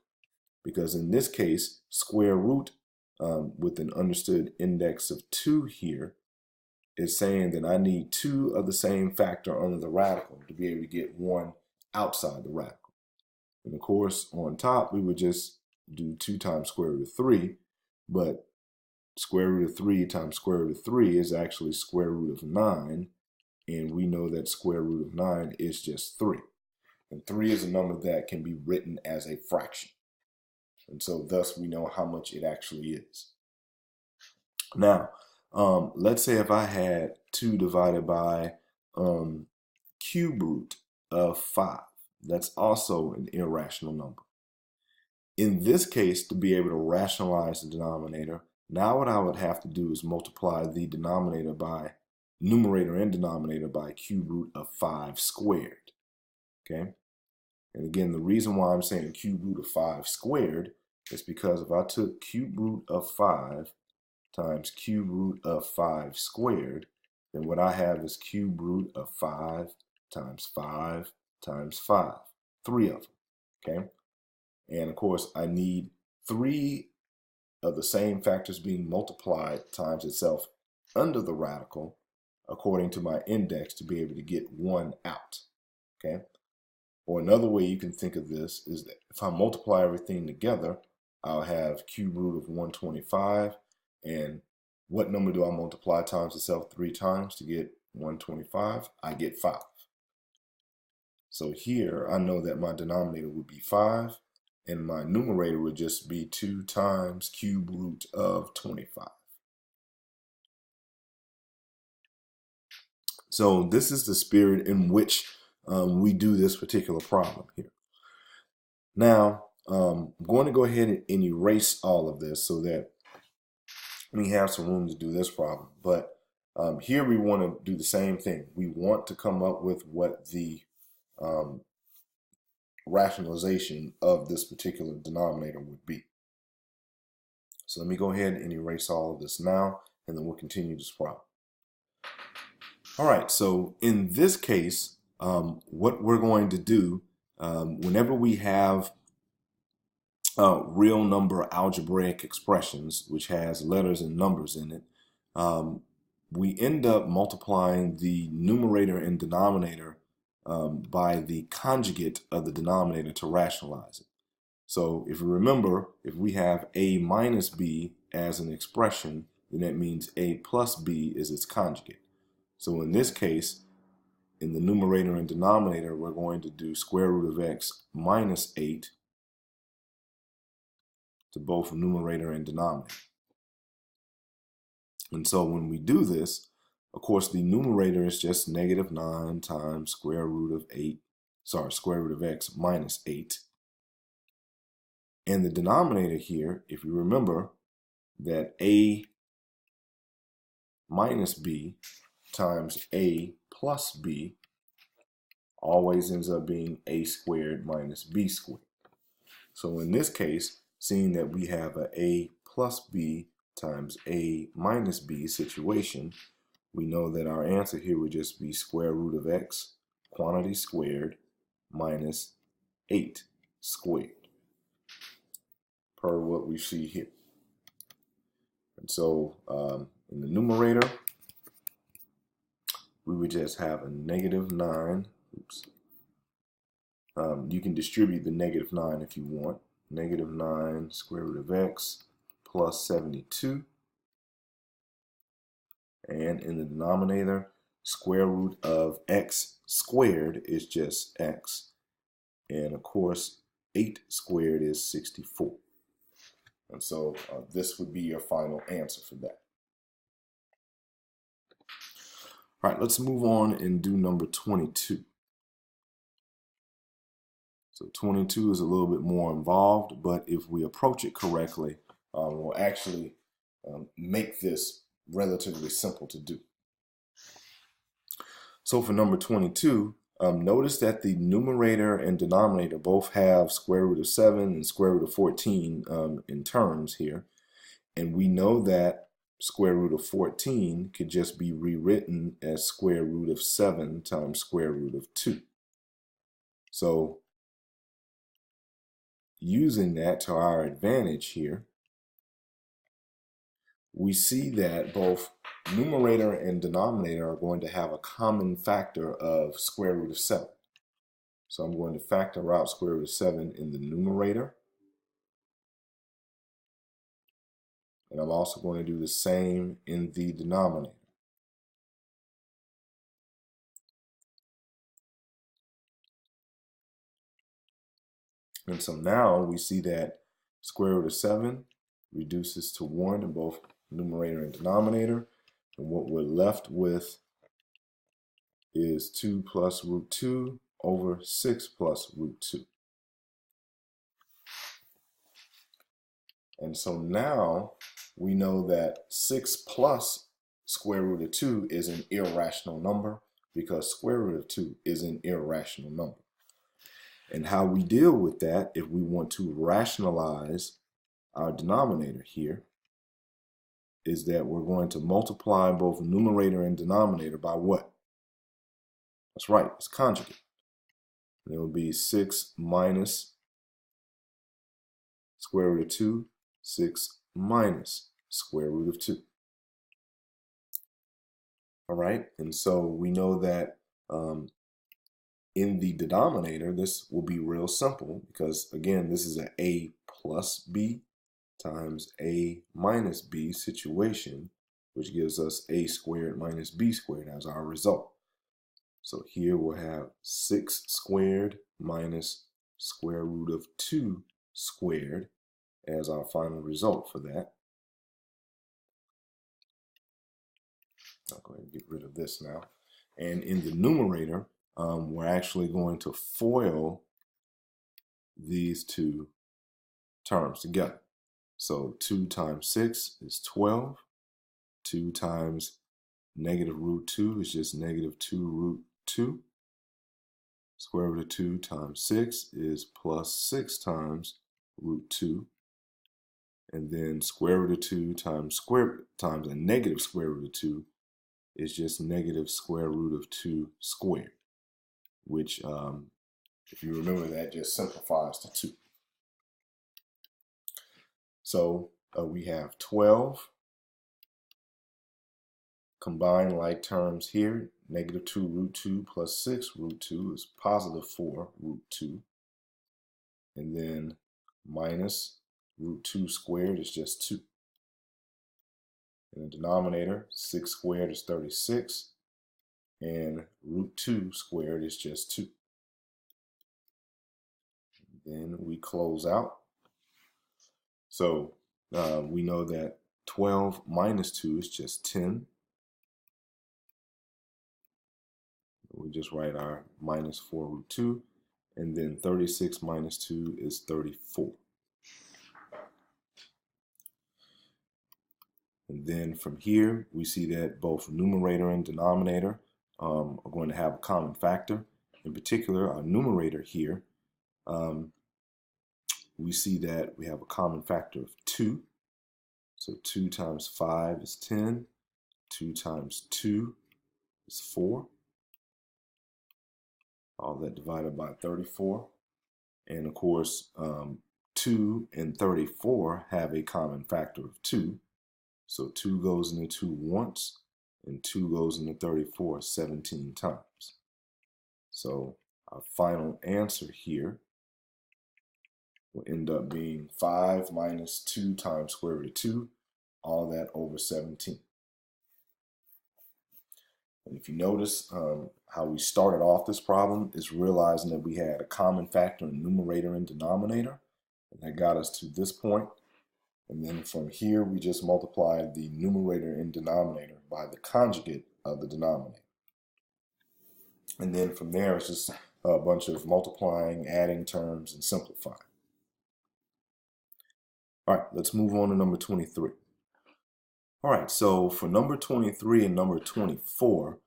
because in this case, square root with an understood index of 2 here is saying that I need 2 of the same factor under the radical to be able to get 1 outside the radical. And of course, on top, we would just do 2 times square root of 3, but square root of 3 times square root of 3 is actually square root of 9, and we know that square root of 9 is just 3. And 3 is a number that can be written as a fraction. And so thus we know how much it actually is. Now, let's say if I had 2 divided by cube root of 5. That's also an irrational number. In this case, to be able to rationalize the denominator, now what I would have to do is multiply the numerator and denominator by cube root of 5 squared. Okay? And again, the reason why I'm saying cube root of 5 squared is because if I took cube root of 5 times cube root of 5 squared, then what I have is cube root of 5 times 5 times 5, 3 of them. Okay? And of course, I need 3 of the same factors being multiplied times itself under the radical according to my index to be able to get 1 out. Okay? Or another way you can think of this is that if I multiply everything together, I'll have cube root of 125. And what number do I multiply times itself 3 times to get 125? I get 5. So here I know that my denominator would be 5, and my numerator would just be 2 times cube root of 25. So this is the spirit in which we do this particular problem here. Now, I'm going to go ahead and erase all of this so that we have some room to do this problem. But here we want to do the same thing. We want to come up with what the rationalization of this particular denominator would be. So let me go ahead and erase all of this now, and then we'll continue this problem. All right, so in this case, what we're going to do, whenever we have real number algebraic expressions, which has letters and numbers in it, we end up multiplying the numerator and denominator by the conjugate of the denominator to rationalize it. So if you remember, if we have a minus b as an expression, then that means a plus b is its conjugate. So in this case, in the numerator and denominator, we're going to do square root of x minus 8 to both numerator and denominator. And so when we do this, of course, the numerator is just negative 9 times square root of x minus 8. And the denominator here, if you remember that a minus b times a plus b always ends up being a squared minus b squared. So in this case, seeing that we have a plus b times a minus b situation, we know that our answer here would just be square root of x, quantity squared, minus 8 squared, per what we see here. And so in the numerator, we would just have a negative 9. You can distribute the negative 9 if you want. Negative 9 square root of x plus 72. And in the denominator, square root of x squared is just x. And of course, 8 squared is 64. And so this would be your final answer for that. All right, let's move on and do number 22. So 22 is a little bit more involved, but if we approach it correctly, we'll actually make this relatively simple to do. So for number 22, notice that the numerator and denominator both have square root of 7 and square root of 14 in terms here. And we know that square root of 14 could just be rewritten as square root of 7 times square root of 2. So using that to our advantage here, we see that both numerator and denominator are going to have a common factor of square root of 7. So I'm going to factor out square root of 7 in the numerator. And I'm also going to do the same in the denominator. And so now we see that square root of 7 reduces to 1 in both numerator and denominator. And what we're left with is 2 plus root 2 over 6 plus root 2. And so now we know that 6 plus square root of 2 is an irrational number because square root of 2 is an irrational number. And how we deal with that, if we want to rationalize our denominator here, is that we're going to multiply both numerator and denominator by what? That's right, it's conjugate. And it will be 6 minus square root of 2, 6 minus square root of 2. All right, and so we know that in the denominator, this will be real simple because, again, this is an a plus b times a minus b situation, which gives us a squared minus b squared as our result. So here we'll have 6 squared minus square root of 2 squared as our final result for that. I'll go ahead and get rid of this now. And in the numerator, we're actually going to FOIL these two terms together. So 2 times 6 is 12. 2 times negative root 2 is just negative 2 root 2. Square root of 2 times 6 is plus 6 times root 2. And then square root of 2 times a negative square root of 2 is just negative square root of 2 squared, which, if you remember that, just simplifies to 2. So we have 12 combined like terms here. Negative 2 root 2 plus 6 root 2 is positive 4 root 2. And then minus root 2 squared is just 2. In the denominator, 6 squared is 36. And root 2 squared is just 2. Then we close out. So we know that 12 minus 2 is just 10. We just write our minus 4 root 2. And then 36 minus 2 is 34. And then from here, we see that both numerator and denominator are going to have a common factor. In particular, our numerator here, we see that we have a common factor of 2. So 2 times 5 is 10. 2 times 2 is 4. All that divided by 34. And of course, 2 and 34 have a common factor of 2. So 2 goes into 2 once, and 2 goes into 34 17 times. So our final answer here will end up being 5 minus 2 times square root of 2, all that over 17. And if you notice how we started off this problem is realizing that we had a common factor in numerator and denominator, and that got us to this point. And then from here, we just multiplied the numerator and denominator by the conjugate of the denominator. And then from there, it's just a bunch of multiplying, adding terms, and simplifying. All right, let's move on to number 23. All right, so for number 23 and number 24,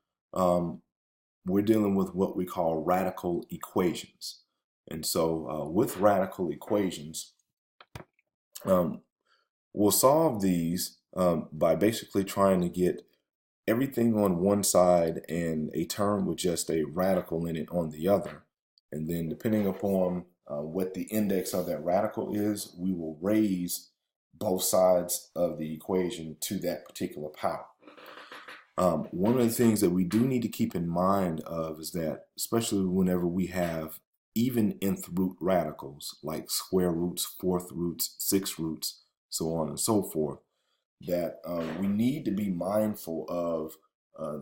we're dealing with what we call radical equations. And so with radical equations, we'll solve these by basically trying to get everything on one side and a term with just a radical in it on the other. And then depending upon what the index of that radical is, we will raise both sides of the equation to that particular power. One of the things that we do need to keep in mind of is that, especially whenever we have even nth root radicals, like square roots, fourth roots, sixth roots, so on and so forth, that we need to be mindful of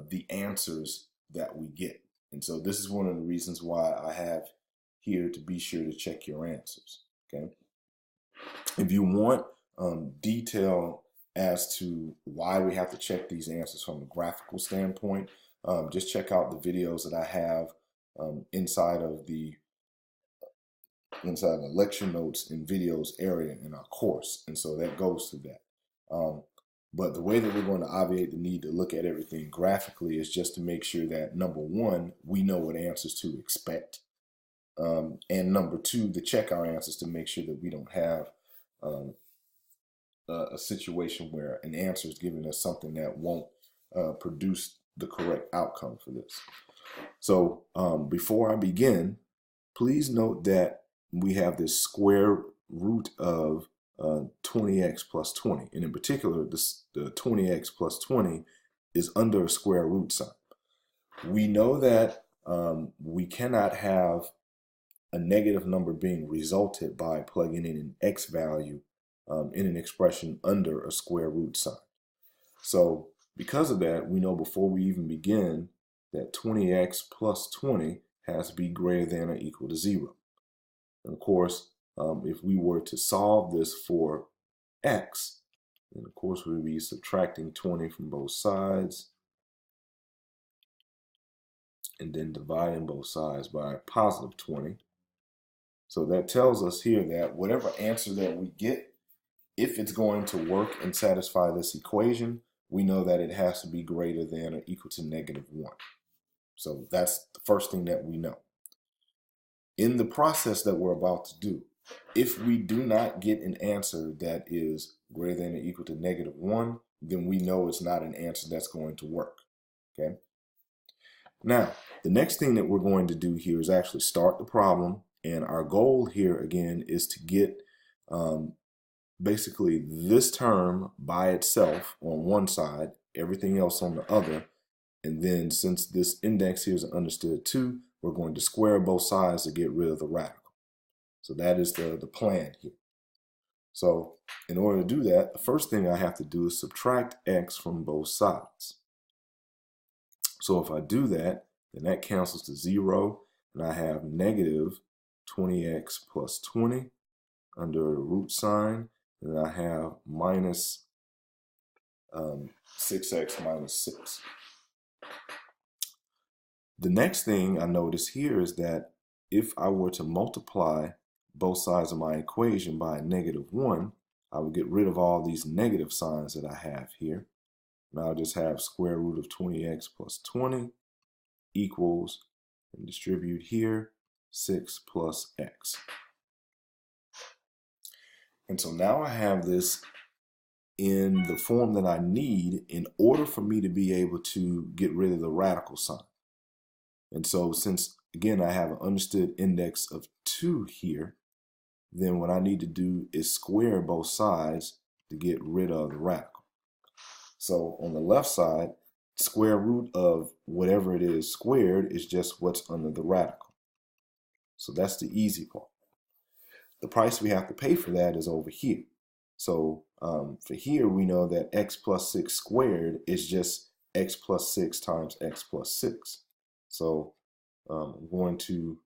the answers that we get. And so this is one of the reasons why I have here to be sure to check your answers. Okay. If you want detail as to why we have to check these answers from a graphical standpoint, just check out the videos that I have inside the lecture notes and videos area in our course. And so that goes to that. But the way that we're going to obviate the need to look at everything graphically is just to make sure that, number one, we know what answers to expect. And number two, to check our answers to make sure that we don't have a situation where an answer is giving us something that won't produce the correct outcome for this. So before I begin, please note that we have this square root of 20x plus 20. And in particular, the 20x plus 20 is under a square root sign. We know that we cannot have a negative number being resulted by plugging in an x value in an expression under a square root sign. So because of that, we know before we even begin that 20x plus 20 has to be greater than or equal to 0. And of course, if we were to solve this for x, then of course we would be subtracting 20 from both sides and then dividing both sides by positive 20. So that tells us here that whatever answer that we get, if it's going to work and satisfy this equation, we know that it has to be greater than or equal to -1. So that's the first thing that we know. In the process that we're about to do, if we do not get an answer that is greater than or equal to -1, then we know it's not an answer that's going to work, okay? Now, the next thing that we're going to do here is actually start the problem, and our goal here, again, is to get basically this term by itself on one side, everything else on the other, and then since this index here is understood 2, we're going to square both sides to get rid of the radical. So that is the plan here. So in order to do that, the first thing I have to do is subtract x from both sides. So if I do that, then that cancels to 0, and I have negative 20x plus 20 under a root sign, and I have minus 6x minus 6. The next thing I notice here is that if I were to multiply both sides of my equation by a -1, I would get rid of all these negative signs that I have here. And I'll just have square root of 20x plus 20 equals, and distribute here, 6 plus x. And so now I have this in the form that I need in order for me to be able to get rid of the radical sign. And so since, again, I have an understood index of 2 here, then what I need to do is square both sides to get rid of the radical. So on the left side, square root of whatever it is squared is just what's under the radical. So that's the easy part. The price we have to pay for that is over here. So for here, we know that x plus 6 squared is just x plus 6 times x plus 6. So I'm going to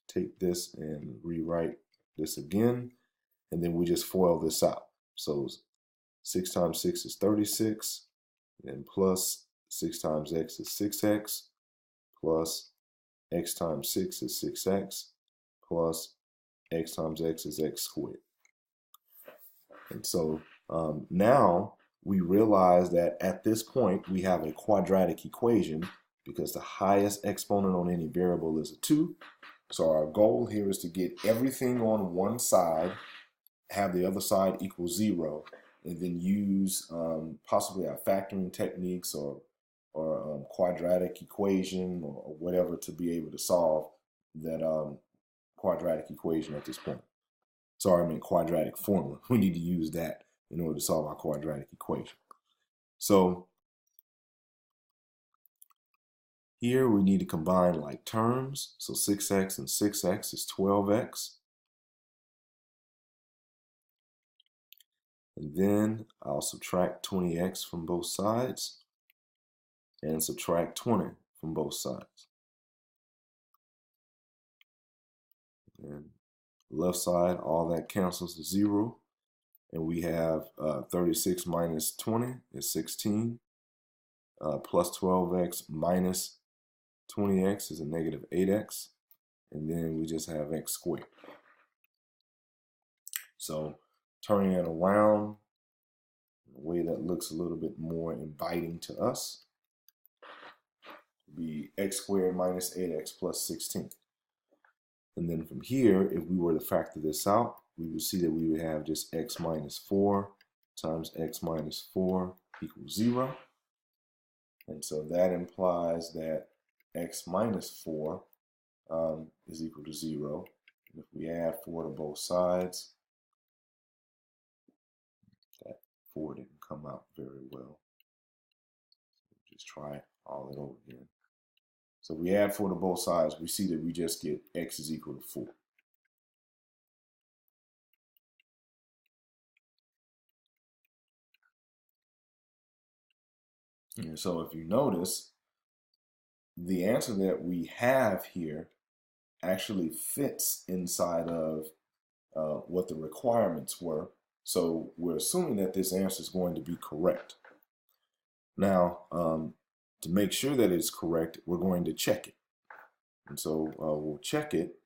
take this and rewrite this again, and then we just FOIL this out. So 6 times 6 is 36, and plus 6 times x is 6x, plus x times 6 is 6x, plus x times x is x squared. And so now we realize that at this point we have a quadratic equation because the highest exponent on any variable is a 2. So our goal here is to get everything on one side, have the other side equal 0, and then use possibly our factoring techniques or quadratic equation or whatever to be able to solve that quadratic equation at this point. Sorry, I mean quadratic formula. We need to use that in order to solve our quadratic equation. So here we need to combine like terms. So 6x and 6x is 12x. And then I'll subtract 20x from both sides and subtract 20 from both sides. And left side, all that cancels to 0. And we have 36 minus 20 is 16. Plus 12x minus 20x is a negative 8x. And then we just have x squared. So turning it around in a way that looks a little bit more inviting to us would be x squared minus 8x plus 16. And then from here, if we were to factor this out, we would see that we would have just x minus 4 times x minus 4 equals 0. And so that implies that x minus 4 is equal to 0. And if we add 4 to both sides, that 4 didn't come out very well. So just try all it over again. So we add 4 to both sides, we see that we just get x is equal to 4. And so if you notice, the answer that we have here actually fits inside of what the requirements were. So we're assuming that this answer is going to be correct. Now, to make sure that it's correct, we're going to check it. And so we'll check it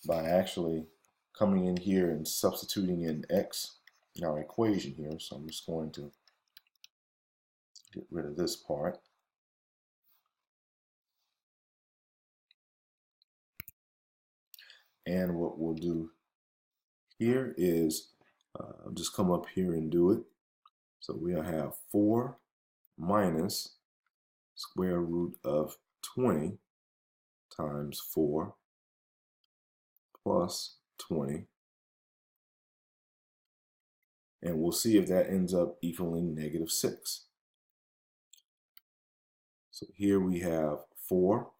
by actually coming in here and substituting in x in our equation here. So I'm just going to get rid of this part. And what we'll do here is just come up here and do it. So we'll have 4 minus square root of 20 times 4 plus 20. And we'll see if that ends up equaling -6. So here we have 4.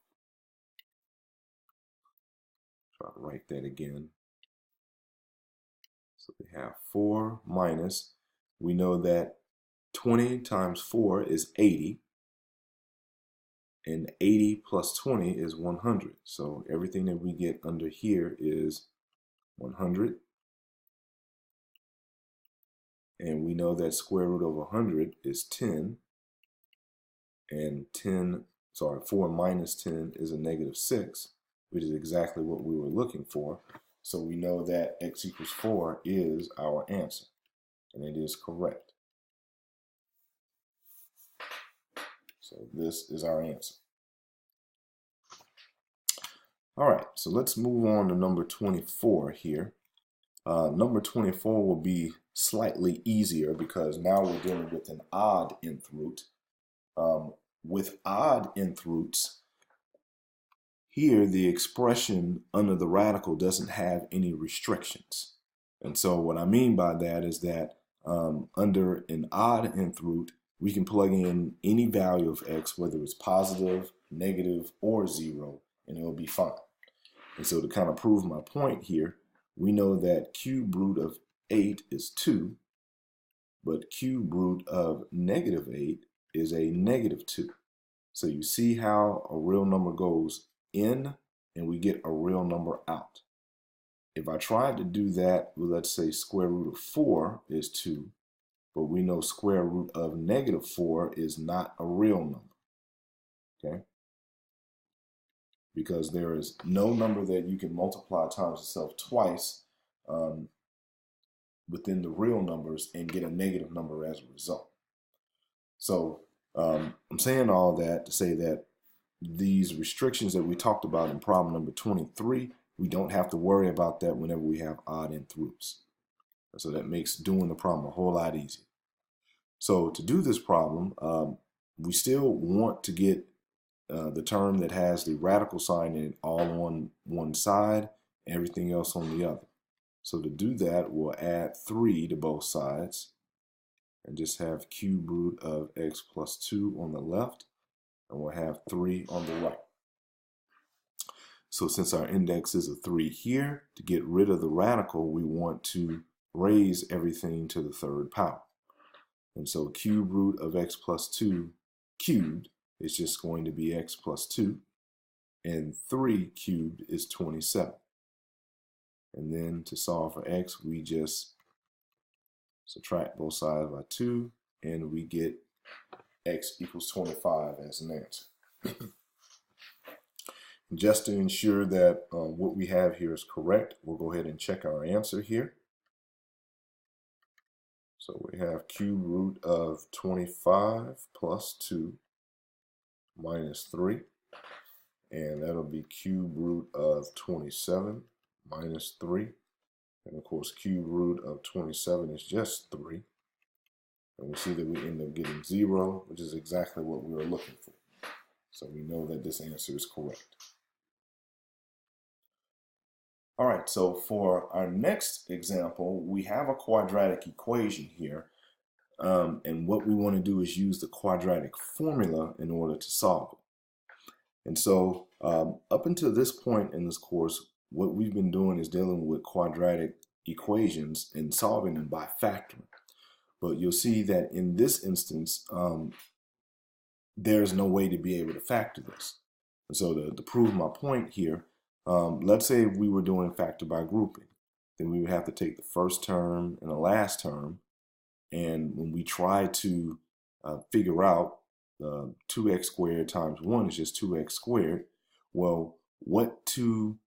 Try to write that again. So we have 4 minus, we know that 20 times 4 is 80. And 80 plus 20 is 100. So everything that we get under here is 100. And we know that square root of 100 is 10. And 4 minus 10 is a -6, which is exactly what we were looking for. So we know that x equals 4 is our answer. And it is correct. So this is our answer. All right, so let's move on to number 24 here. Number 24 will be slightly easier because now we're dealing with an odd nth root. With odd nth roots, here the expression under the radical doesn't have any restrictions. And so what I mean by that is that under an odd nth root, we can plug in any value of x, whether it's positive, negative, or 0, and it'll be fine. And so to kind of prove my point here, we know that cube root of 8 is 2, but cube root of -8 is a -2. So you see how a real number goes in and we get a real number out. If I tried to do that, well, let's say square root of 4 is 2, but we know square root of -4 is not a real number, okay? Because there is no number that you can multiply times itself twice within the real numbers and get a negative number as a result. So I'm saying all that to say that these restrictions that we talked about in problem number 23, we don't have to worry about that whenever we have odd nth roots. So that makes doing the problem a whole lot easier. So to do this problem, we still want to get the term that has the radical sign in it all on one side, everything else on the other. So to do that, we'll add 3 to both sides and just have cube root of x plus 2 on the left, and we'll have 3 on the right. So since our index is a 3 here, to get rid of the radical, we want to raise everything to the 3rd power. And so cube root of x plus 2 cubed is just going to be x plus 2, and 3 cubed is 27. And then to solve for x, we just subtract both sides by 2, and we get x equals 25 as an answer. Just to ensure that what we have here is correct, we'll go ahead and check our answer here. So we have cube root of 25 plus 2 minus 3. And that'll be cube root of 27 minus 3. And of course, cube root of 27 is just 3. And we see that we end up getting 0, which is exactly what we were looking for. So we know that this answer is correct. All right, so for our next example, we have a quadratic equation here. And what we want to do is use the quadratic formula in order to solve it. And so up until this point in this course, what we've been doing is dealing with quadratic equations and solving them by factoring. But you'll see that in this instance, there's no way to be able to factor this. And so to prove my point here, let's say we were doing factor by grouping. Then we would have to take the first term and the last term. And when we try to figure out 2x squared times 1 is just 2x squared, well, what two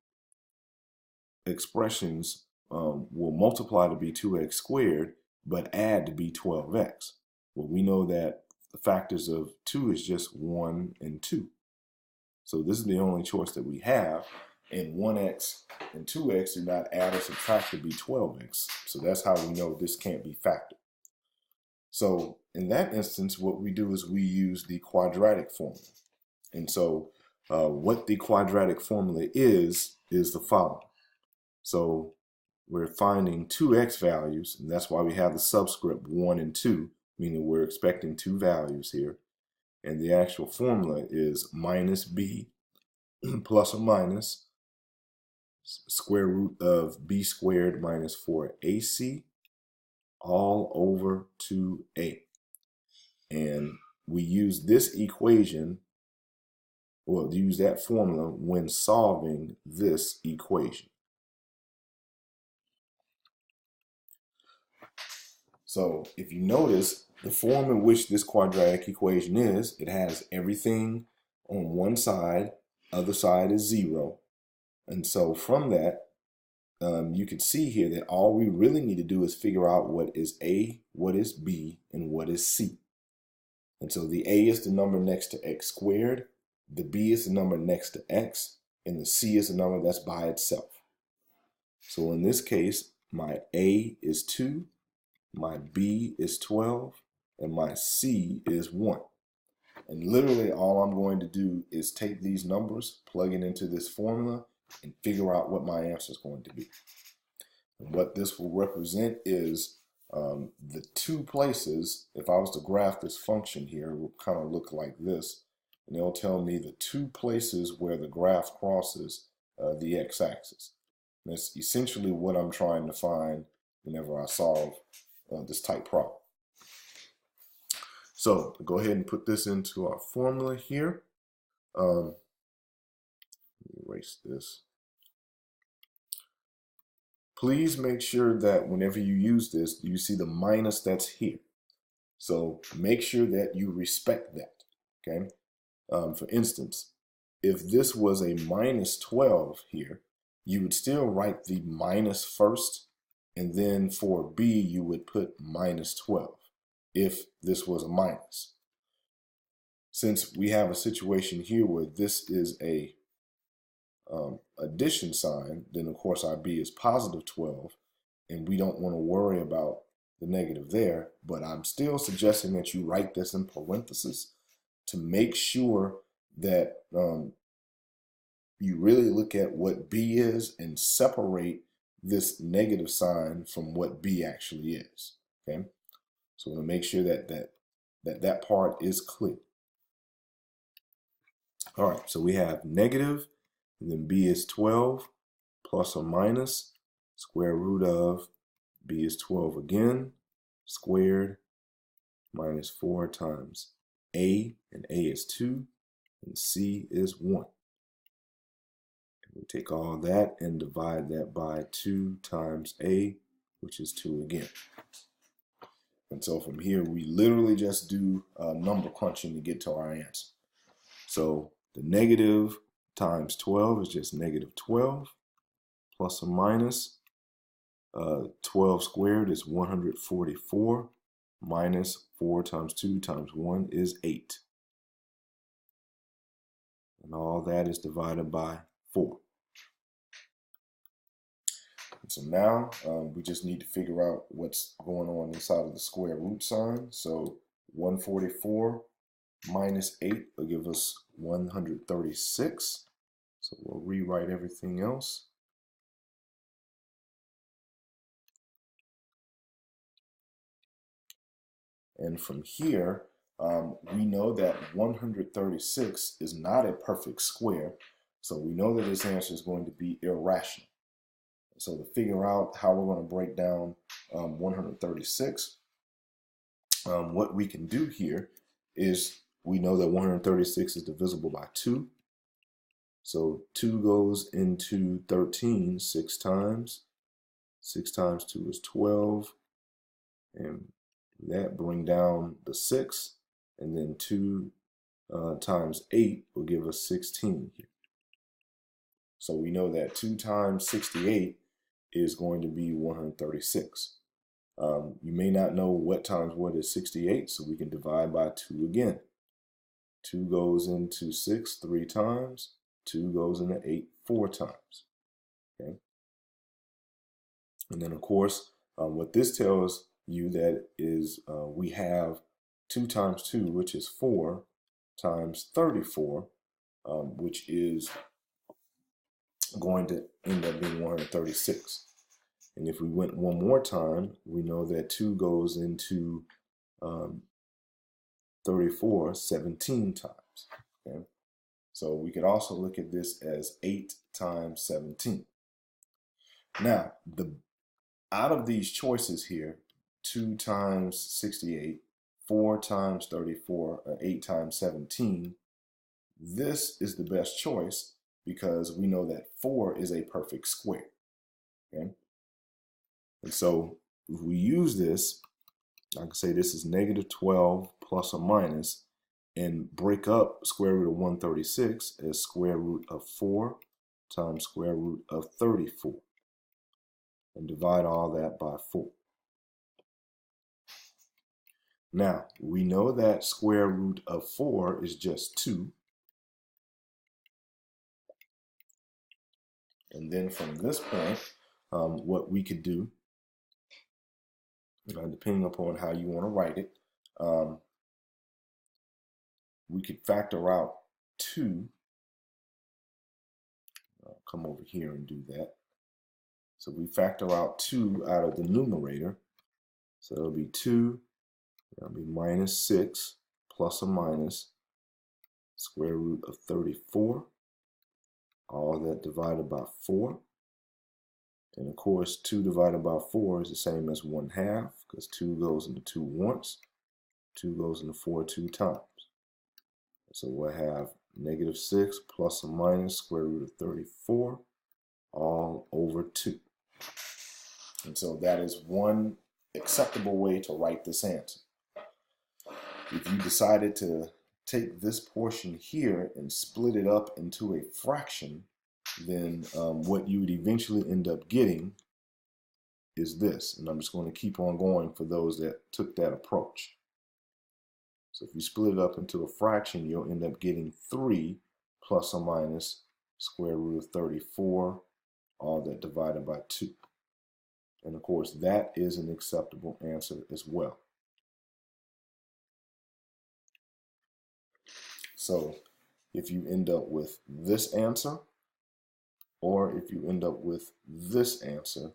expressions will multiply to be 2x squared, but add to be 12x? Well, we know that the factors of 2 is just 1 and 2. So this is the only choice that we have. And 1x and 2x do not add or subtract to be 12x. So that's how we know this can't be factored. So in that instance, what we do is we use the quadratic formula. And so what the quadratic formula is the following. So we're finding 2x values, and that's why we have the subscript 1 and 2, meaning we're expecting two values here. And the actual formula is minus b plus or minus square root of b squared minus 4ac all over 2a. And we use this equation, well, use that formula when solving this equation. So if you notice, the form in which this quadratic equation is, it has everything on one side, other side is 0. And so from that, you can see here that all we really need to do is figure out what is A, what is B, and what is C. And so the A is the number next to x squared, the B is the number next to x, and the C is the number that's by itself. So in this case, my A is 2, my B is 12, and my C is 1. And literally all I'm going to do is take these numbers, plug it into this formula, and figure out what my answer is going to be. And what this will represent is the two places. If I was to graph this function here, it will kind of look like this. And it'll tell me the two places where the graph crosses the x-axis. That's essentially what I'm trying to find whenever I solve this type problem. So go ahead and put this into our formula here. Let me erase this. Please make sure that whenever you use this, you see the minus that's here. So make sure that you respect that, okay? For instance, if this was a minus 12 here, you would still write the minus first, and then for B, you would put minus 12 if this was a minus. Since we have a situation here where this is a addition sign, then of course our B is positive 12, and we don't want to worry about the negative there, but I'm still suggesting that you write this in parentheses to make sure that you really look at what B is and separate this negative sign from what B actually is, okay? So we'll make sure that part is clear. All right, so we have negative, and then B is 12, plus or minus, square root of B is 12 again, squared, minus 4 times A, and A is 2, and C is 1. And we take all that and divide that by 2 times A, which is 2 again. And so from here, we literally just do number crunching to get to our answer. So the negative times 12 is just negative 12, plus or minus 12 squared is 144, minus 4 times 2 times 1 is 8. And all that is divided by 4. And so now we just need to figure out what's going on inside of the square root sign. So 144 minus 8 will give us 136. So we'll rewrite everything else. And from here, we know that 136 is not a perfect square, so we know that this answer is going to be irrational. So to figure out how we're going to break down 136, what we can do here is we know that 136 is divisible by 2. So 2 goes into 13 6 times. 6 times 2 is 12. And that bring down the 6. And then 2 times 8 will give us 16 here. So we know that 2 times 68 is going to be 136. You may not know what times what is 68, so we can divide by 2 again. 2 goes into 6 3 times. 2 goes into 8 4 times. Okay. And then, of course, what this tells you that is we have 2 times 2, which is 4, times 34, which is going to end up being 136. And if we went one more time, we know that 2 goes into 34 17 times. Okay? So we could also look at this as 8 times 17. Now, out of these choices here, 2 times 68, 4 times 34, or 8 times 17, this is the best choice because we know that 4 is a perfect square. Okay? And so if we use this, I can say this is negative 12 plus or minus, and break up square root of 136 as square root of 4 times square root of 34. And divide all that by 4. Now, we know that square root of 4 is just 2. And then from this point, what we could do, depending upon how you want to write it, we could factor out 2. I'll come over here and do that. So we factor out 2 out of the numerator. So it'll be 2, that'll be minus 6 plus or minus square root of 34. All that divided by 4. And of course, 2 divided by 4 is the same as 1/2 because 2 goes into 2 once. 2 goes into 4 2 times. So we'll have negative 6 plus or minus square root of 34 all over 2. And so that is one acceptable way to write this answer. If you decided to take this portion here and split it up into a fraction, then what you would eventually end up getting is this. And I'm just going to keep on going for those that took that approach. So if you split it up into a fraction, you'll end up getting 3 plus or minus square root of 34, all that divided by 2. And of course, that is an acceptable answer as well. So if you end up with this answer, or if you end up with this answer,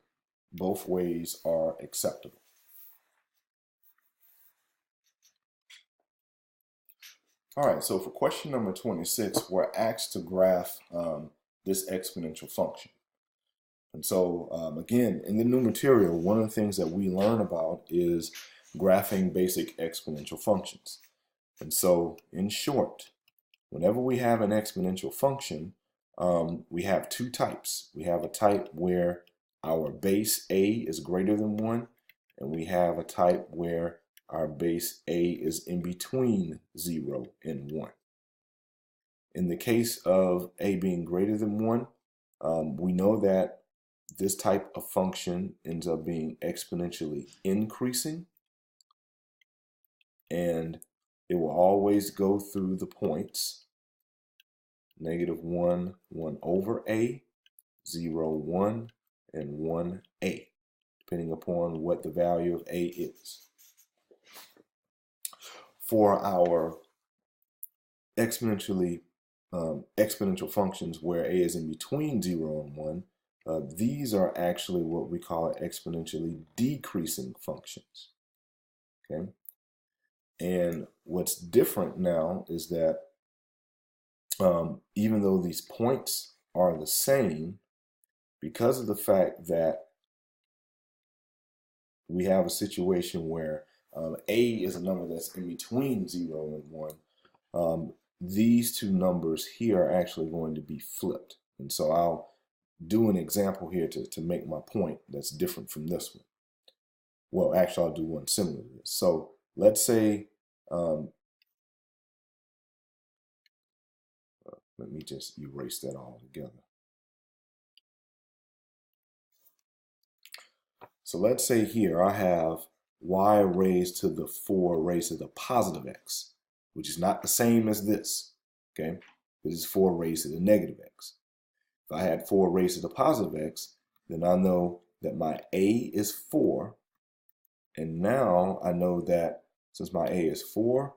both ways are acceptable. All right, so for question number 26, we're asked to graph this exponential function. And so again, in the new material, one of the things that we learn about is graphing basic exponential functions. And so in short, whenever we have an exponential function, we have 2 types. We have a type where our base a is greater than 1, and we have a type where our base a is in between 0 and 1. In the case of a being greater than 1, we know that this type of function ends up being exponentially increasing, and it will always go through the points negative 1, 1 over a, 0, 1, and 1a, depending upon what the value of a is. For our exponential functions where a is in between 0 and 1, these are actually what we call exponentially decreasing functions. Okay. And what's different now is that even though these points are the same, because of the fact that we have a situation where A is a number that's in between 0 and 1, these two numbers here are actually going to be flipped. And so I'll do an example here to make my point that's different from this one. Well, actually, I'll do one similar to this. So let's say, let me just erase that all together. So let's say here I have y raised to the 4 raised to the positive x, which is not the same as this, okay? This is 4 raised to the negative x. If I had 4 raised to the positive x, then I know that my a is 4, and now I know that since my a is 4,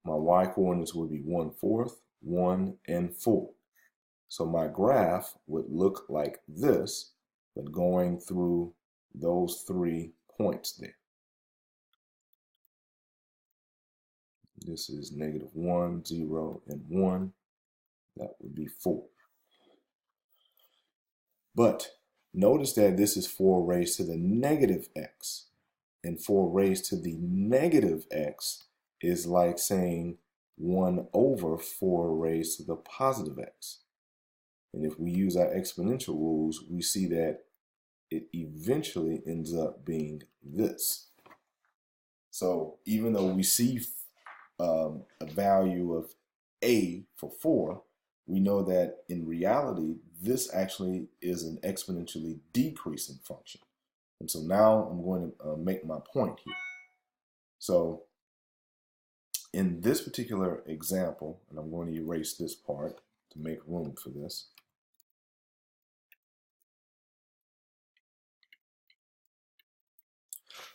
my y coordinates would be 1/4, 1, and 4. So my graph would look like this, but going through those 3 points there. This is -1, 0, and 1. That would be 4. But notice that this is 4 raised to the negative x. And 4 raised to the negative x is like saying 1/4 raised to the positive x. And if we use our exponential rules, we see that it eventually ends up being this. So even though we see a value of a for 4, we know that in reality, this actually is an exponentially decreasing function. And so now I'm going to make my point here. So in this particular example, and I'm going to erase this part to make room for this.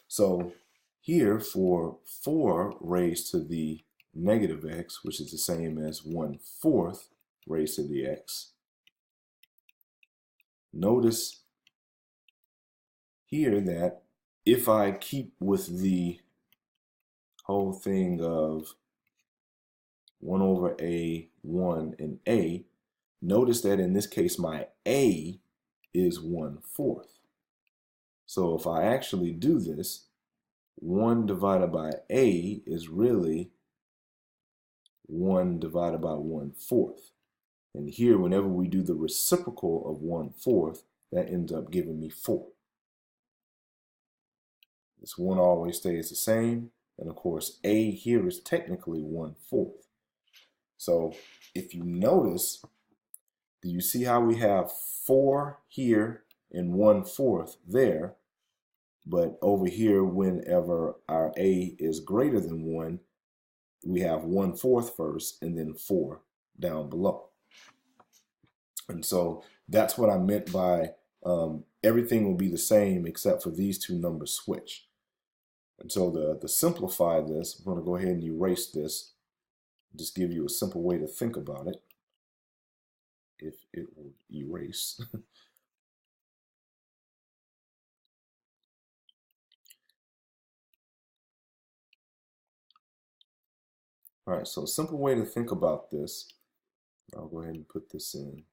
So here for 4 raised to the negative x, which is the same as 1/4 raised to the x, notice here that if I keep with the whole thing of 1/a, 1, and a, notice that in this case my a is 1/4. So if I actually do this, 1 divided by a is really 1 divided by 1/4. And here, whenever we do the reciprocal of 1/4, that ends up giving me 4. This 1 always stays the same. And of course, a here is technically 1/4. So if you notice, do you see how we have 4 here and 1/4 there? But over here, whenever our a is greater than 1, we have 1/4 first and then 4 down below. And so that's what I meant by everything will be the same except for these two numbers switch. And so to simplify this, I'm going to go ahead and erase this, just give you a simple way to think about it, if it will erase. All right, so a simple way to think about this, I'll go ahead and put this in,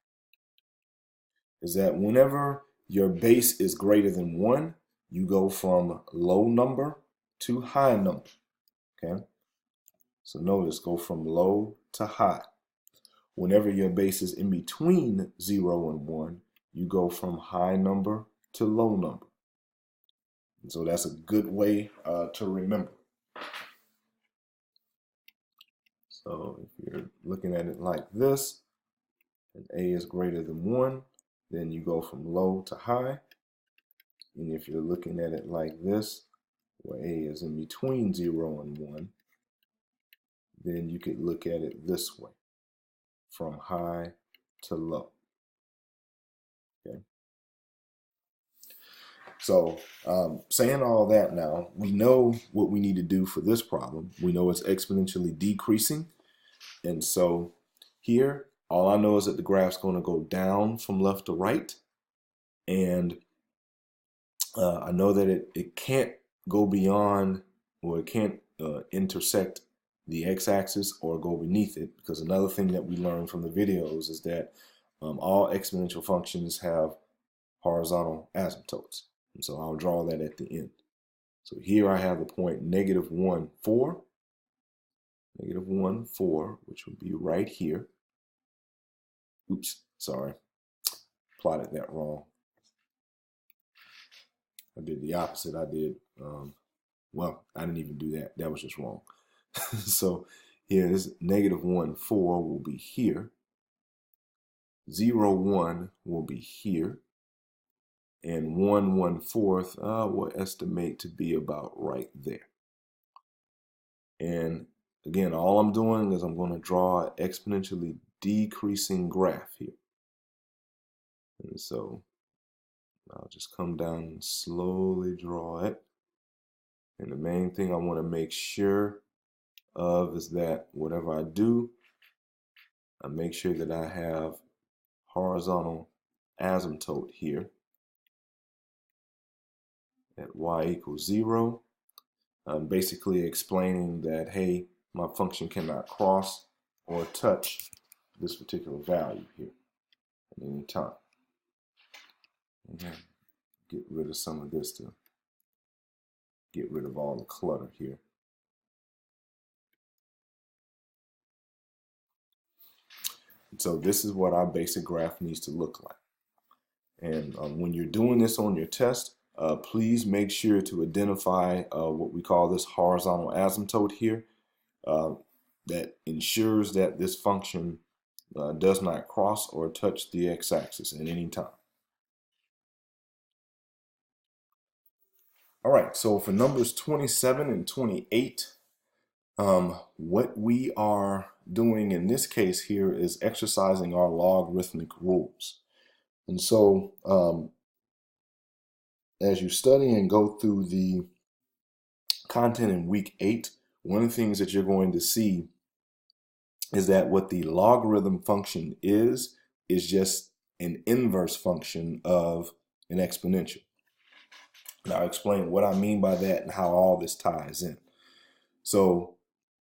is that whenever your base is greater than 1, you go from low number to high number, okay? So notice, go from low to high. Whenever your base is in between 0 and 1, you go from high number to low number. And so that's a good way to remember. So if you're looking at it like this, and a is greater than 1, then you go from low to high. And if you're looking at it like this, where a is in between 0 and 1, then you could look at it this way, from high to low. Okay. So saying all that now, we know what we need to do for this problem. We know it's exponentially decreasing. And so here, all I know is that the graph's going to go down from left to right. And I know that it can't go beyond, or it can't intersect the x-axis or go beneath it, because another thing that we learned from the videos is that all exponential functions have horizontal asymptotes. And so I'll draw that at the end. So here I have the point -1, 4, -1, 4, which would be right here. Oops, sorry, plotted that wrong. I did the opposite. I did, well, I didn't even do that. That was just wrong. So here, this -1, 4 will be here. 0, 1 will be here. And 1, 1/4 we'll estimate to be about right there. And again, all I'm doing is I'm going to draw an exponentially decreasing graph here. And so I'll just come down and slowly draw it. And the main thing I want to make sure of is that whatever I do, I make sure that I have horizontal asymptote here at y = 0. I'm basically explaining that, hey, my function cannot cross or touch this particular value here at any time. Okay. Get rid of some of this to get rid of all the clutter here. So this is what our basic graph needs to look like. And when you're doing this on your test, please make sure to identify what we call this horizontal asymptote here. That ensures that this function does not cross or touch the x-axis at any time. All right, so for numbers 27 and 28, what we are doing in this case here is exercising our logarithmic rules. And so as you study and go through the content in week 8, one of the things that you're going to see is that what the logarithm function is just an inverse function of an exponential. And I'll explain what I mean by that and how all this ties in. So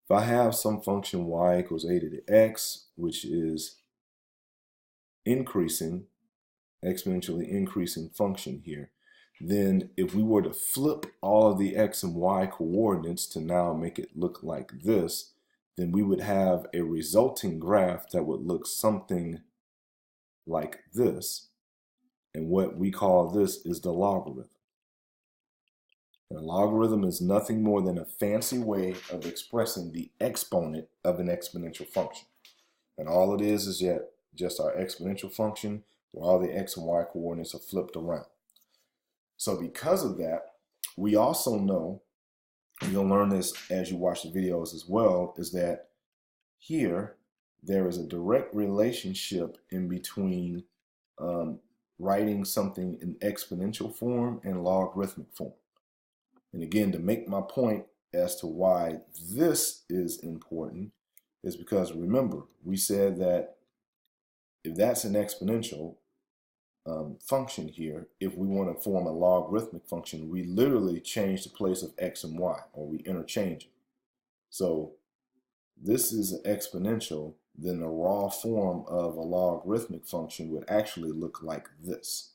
if I have some function y = a to the x, which is increasing, exponentially increasing function here, then if we were to flip all of the x and y coordinates to now make it look like this, then we would have a resulting graph that would look something like this. And what we call this is the logarithm. And a logarithm is nothing more than a fancy way of expressing the exponent of an exponential function. And all it is yet just our exponential function where all the x and y coordinates are flipped around. So because of that, we also know, and you'll learn this as you watch the videos as well, is that here there is a direct relationship in between writing something in exponential form and logarithmic form. And again, to make my point as to why this is important is because, remember, we said that if that's an exponential function here, if we want to form a logarithmic function, we literally change the place of x and y, or we interchange it. So this is an exponential, then the raw form of a logarithmic function would actually look like this.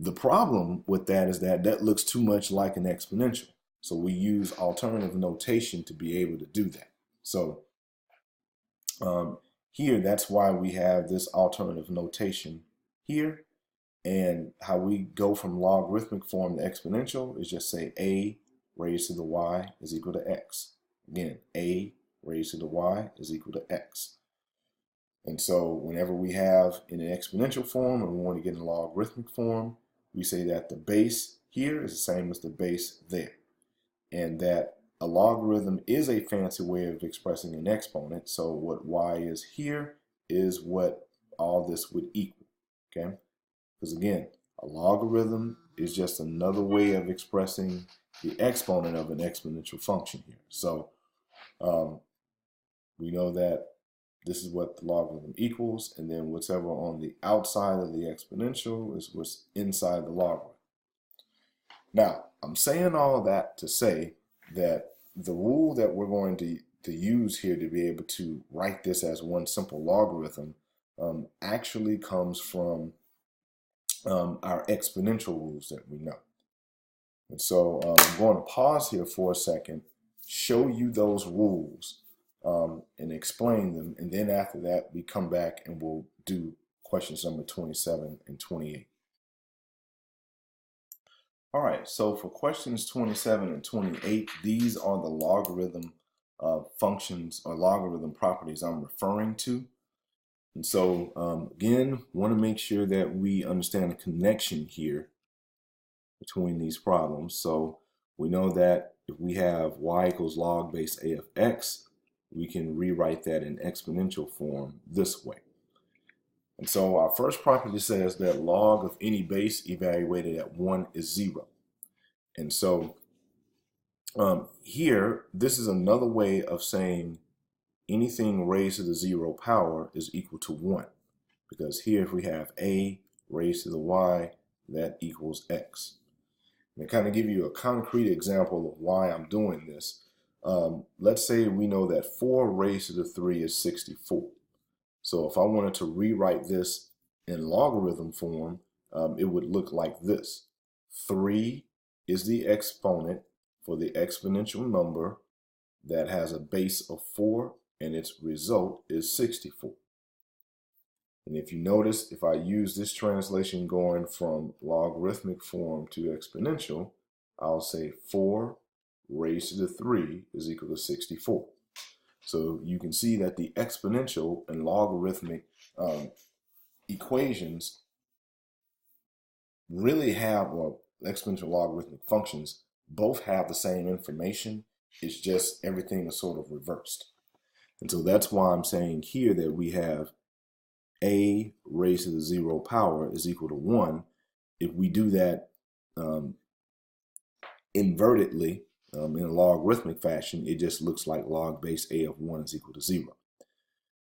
The problem with that is that that looks too much like an exponential. So we use alternative notation to be able to do that. So here, that's why we have this alternative notation here. And how we go from logarithmic form to exponential is just say a raised to the y is equal to x. Again, a raised to the y is equal to x. And so whenever we have in an exponential form and we want to get in logarithmic form, we say that the base here is the same as the base there. And that a logarithm is a fancy way of expressing an exponent. So what y is here is what all this would equal, okay? Because again, a logarithm is just another way of expressing the exponent of an exponential function here. So we know that this is what the logarithm equals, and then whatever on the outside of the exponential is what's inside the logarithm. Now, I'm saying all that to say that the rule that we're going to use here to be able to write this as one simple logarithm actually comes from our exponential rules that we know. And so I'm going to pause here for a second, show you those rules and explain them. And then after that, we come back and we'll do questions number 27 and 28. All right, so for questions 27 and 28, these are the logarithm functions or logarithm properties I'm referring to. And so again, want to make sure that we understand the connection here between these problems. So we know that if we have y equals log base a of x, we can rewrite that in exponential form this way. And so our first property says that log of any base evaluated at 1 is 0. And so here, this is another way of saying anything raised to the 0 power is equal to 1. Because here, if we have a raised to the y, that equals x. And to kind of give you a concrete example of why I'm doing this, let's say we know that 4 raised to the 3 is 64. So if I wanted to rewrite this in logarithm form, it would look like this. 3 is the exponent for the exponential number that has a base of 4 and its result is 64. And if you notice, if I use this translation going from logarithmic form to exponential, I'll say 4 raised to the 3 is equal to 64. So you can see that the exponential and logarithmic equations really have, well, exponential logarithmic functions both have the same information. It's just everything is sort of reversed. And so that's why I'm saying here that we have a raised to the 0 power is equal to 1. If we do that invertedly in a logarithmic fashion, it just looks like log base a of 1 is equal to 0.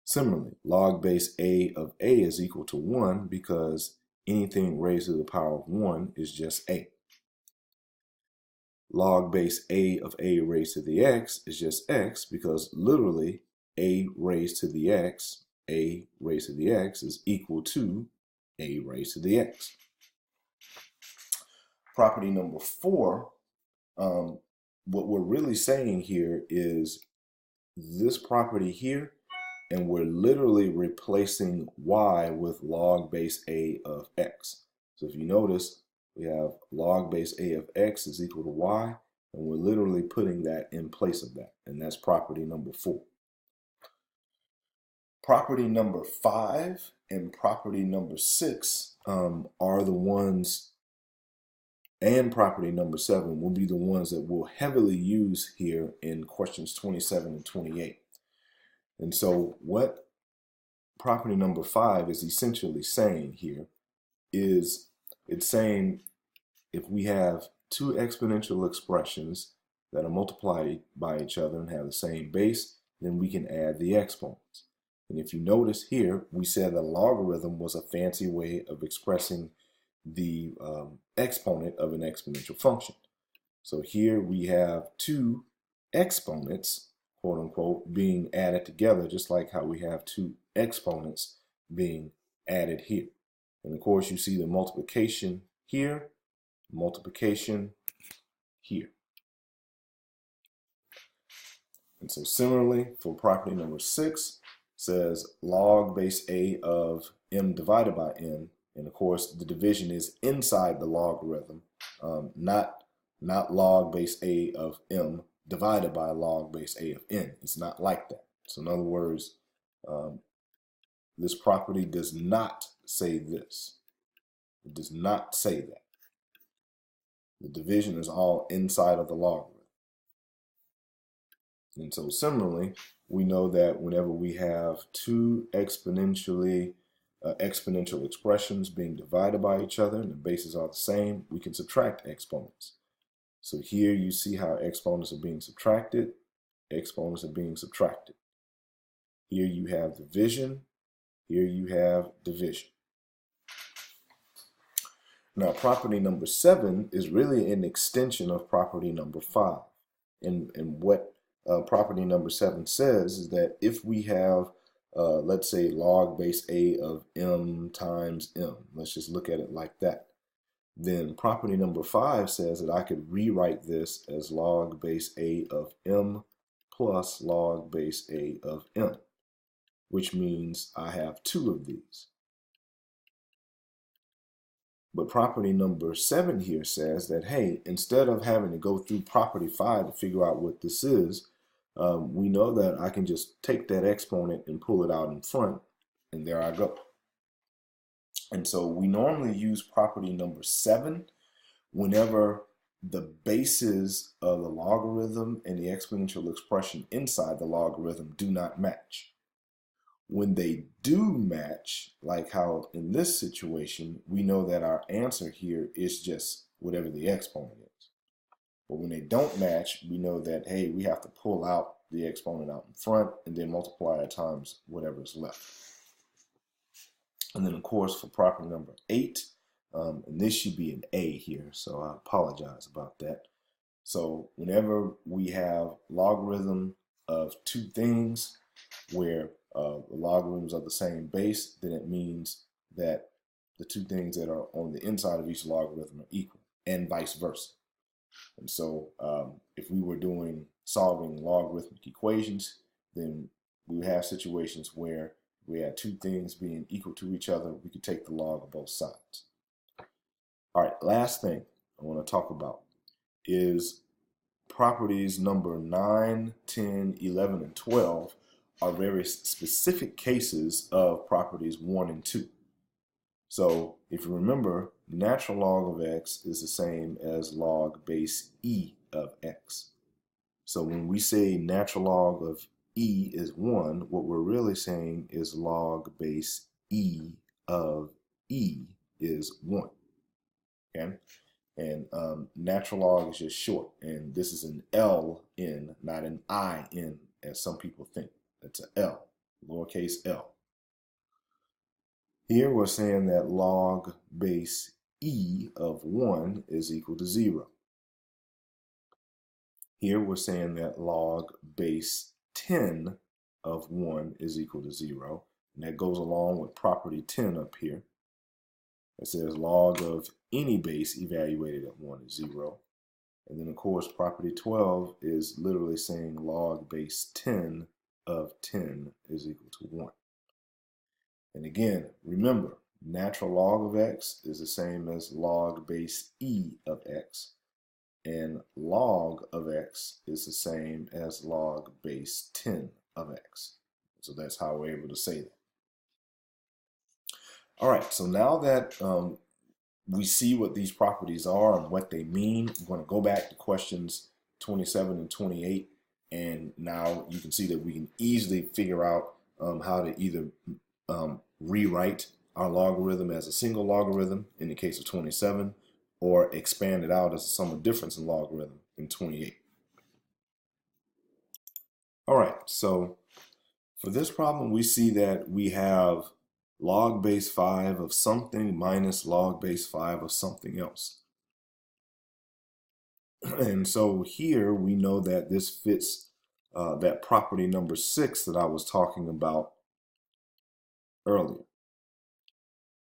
Similarly, log base a of a is equal to 1 because anything raised to the power of 1 is just a. Log base a of a raised to the x is just x because literally a raised to the x, a raised to the x is equal to a raised to the x. Property number 4, what we're really saying here is this property here, and we're literally replacing y with log base a of x. So if you notice, we have log base a of x is equal to y, and we're literally putting that in place of that, and that's property number 4. Property number 5 and property number 6 are the ones, and property number 7 will be the ones that we'll heavily use here in questions 27 and 28. And so what property number 5 is essentially saying here is it's saying if we have two exponential expressions that are multiplied by each other and have the same base, then we can add the exponents. And if you notice here, we said that logarithm was a fancy way of expressing the exponent of an exponential function. So here we have two exponents, quote unquote, being added together, just like how we have two exponents being added here. And of course, you see the multiplication here, multiplication here. And so similarly, for property number 6, says log base a of m divided by n. And of course, the division is inside the logarithm, not log base a of m divided by log base a of n. It's not like that. So in other words, this property does not say this. It does not say that. The division is all inside of the logarithm. And so similarly, we know that whenever we have two exponential expressions being divided by each other and the bases are the same, we can subtract exponents. So here you see how exponents are being subtracted. Exponents are being subtracted. Here you have division. Here you have division. Now, property number 7 is really an extension of property number 5. And what property number 7 says is that if we have, let's say, log base a of m times m, let's just look at it like that, then property number 5 says that I could rewrite this as log base a of m plus log base a of m, which means I have 2 of these. But property number 7 here says that, hey, instead of having to go through property 5 to figure out what this is, we know that I can just take that exponent and pull it out in front, and there I go. And so we normally use property number 7 whenever the bases of the logarithm and the exponential expression inside the logarithm do not match. When they do match, like how in this situation, we know that our answer here is just whatever the exponent is. But when they don't match, we know that, hey, we have to pull out the exponent out in front and then multiply it times whatever is left. And then, of course, for property number 8, and this should be an A here, so I apologize about that. So whenever we have logarithm of 2 things where the logarithms are the same base, then it means that the 2 things that are on the inside of each logarithm are equal, and vice versa. And so if we were solving logarithmic equations, then we would have situations where we had 2 things being equal to each other. We could take the log of both sides. All right, last thing I want to talk about is properties number 9, 10, 11, and 12 are very specific cases of properties 1 and 2. So if you remember, natural log of x is the same as log base e of x. So when we say natural log of e is 1, what we're really saying is log base e of e is 1. Okay? And natural log is just short, and this is an Ln, not an In, as some people think. It's an L, lowercase l. Here we're saying that log base e of 1 is equal to 0. Here we're saying that log base 10 of 1 is equal to 0. And that goes along with property 10 up here. It says log of any base evaluated at 1 is 0. And then, of course, property 12 is literally saying log base 10 of 10 is equal to 1. And again, remember, natural log of x is the same as log base e of x. And log of x is the same as log base 10 of x. So that's how we're able to say that. All right, so now that we see what these properties are and what they mean, I'm going to go back to questions 27 and 28. And now you can see that we can easily figure out how to either rewrite our logarithm as a single logarithm in the case of 27, or expand it out as a sum of difference in logarithm in 28. All right, so for this problem, we see that we have log base 5 of something minus log base 5 of something else. And so here we know that this fits that property number 6 that I was talking about earlier.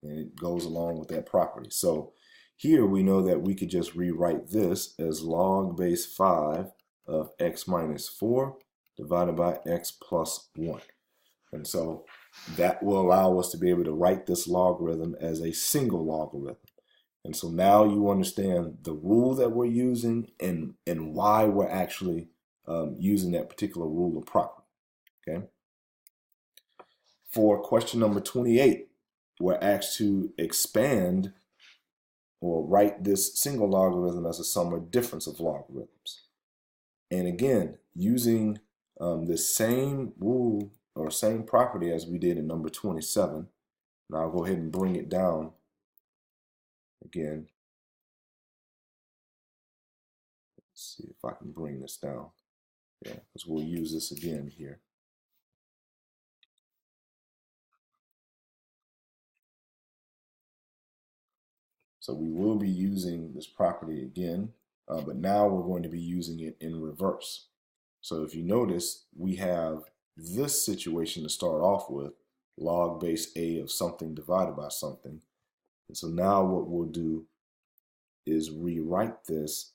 And it goes along with that property. So here we know that we could just rewrite this as log base 5 of x minus 4 divided by x plus 1. And so that will allow us to be able to write this logarithm as a single logarithm. And so now you understand the rule that we're using and why we're actually using that particular rule or property. Okay. For question number 28, we're asked to expand or write this single logarithm as a sum or difference of logarithms. And again, using the same rule or same property as we did in number 27. Now I'll go ahead and bring it down again. Let's see if I can bring this down. Yeah, because we'll use this again here. So we will be using this property again but now we're going to be using it in reverse. So if you notice, we have this situation to start off with, log base a of something divided by something. And so now what we'll do is rewrite this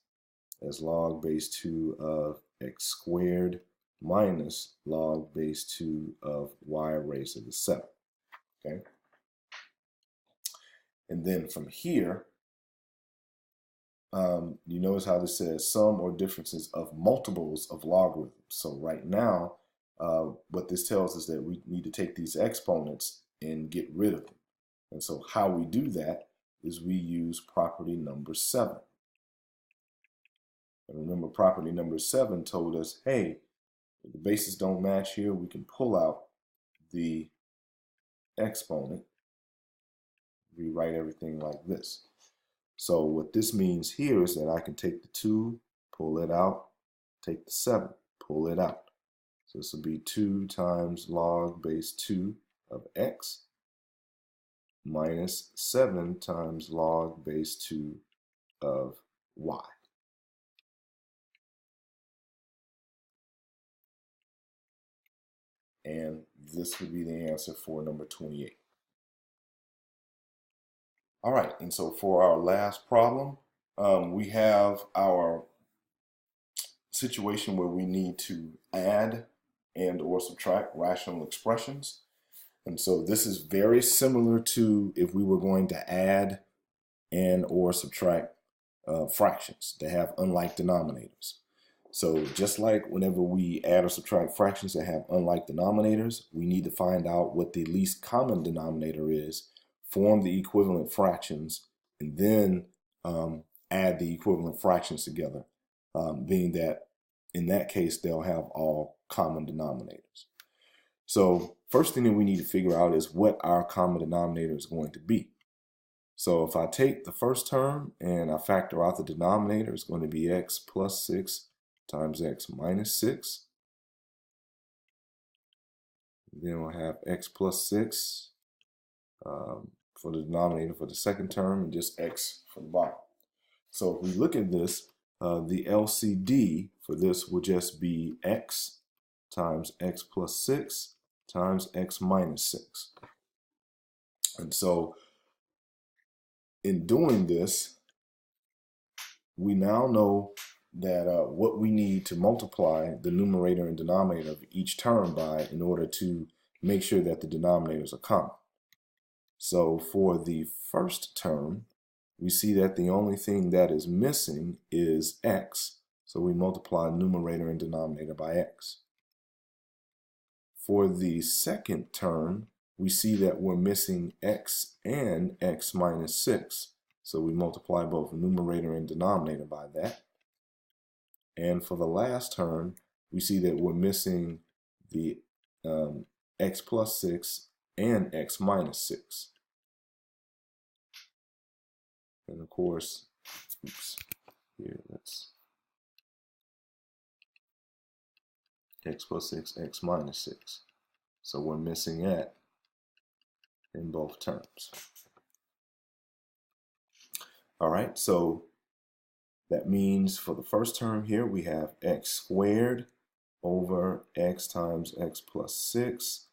as log base 2 of x squared minus log base 2 of y raised to the 7. Okay? And then from here, you notice how this says sum or differences of multiples of logarithms. So right now, what this tells us that we need to take these exponents and get rid of them. And so how we do that is we use property number 7. And remember, property number 7 told us, hey, if the bases don't match here, we can pull out the exponent, rewrite everything like this. So what this means here is that I can take the 2, pull it out, take the 7, pull it out. So this will be 2 times log base 2 of x minus 7 times log base 2 of y. And this would be the answer for number 28. All right, and so for our last problem, we have our situation where we need to add and or subtract rational expressions. And so this is very similar to if we were going to add and or subtract fractions that have unlike denominators. So just like whenever we add or subtract fractions that have unlike denominators, we need to find out what the least common denominator is, form the equivalent fractions, and then add the equivalent fractions together, being that in that case they'll have all common denominators. So first thing that we need to figure out is what our common denominator is going to be. So if I take the first term and I factor out the denominator, it's going to be x plus 6 times x minus 6. Then we'll have x plus 6 for the denominator for the second term and just x for the bottom. So if we look at this, the LCD for this will just be x times x plus 6 times x minus 6. And so in doing this, we now know that what we need to multiply the numerator and denominator of each term by in order to make sure that the denominators are common. So for the first term, we see that the only thing that is missing is x. So we multiply numerator and denominator by x. For the second term, we see that we're missing x and x minus 6. So we multiply both numerator and denominator by that. And for the last term, we see that we're missing the x plus 6 and x minus 6. And of course, oops, here, that's x plus 6, x minus 6. So we're missing that in both terms. All right, so that means for the first term here, we have x squared over x times x plus 6,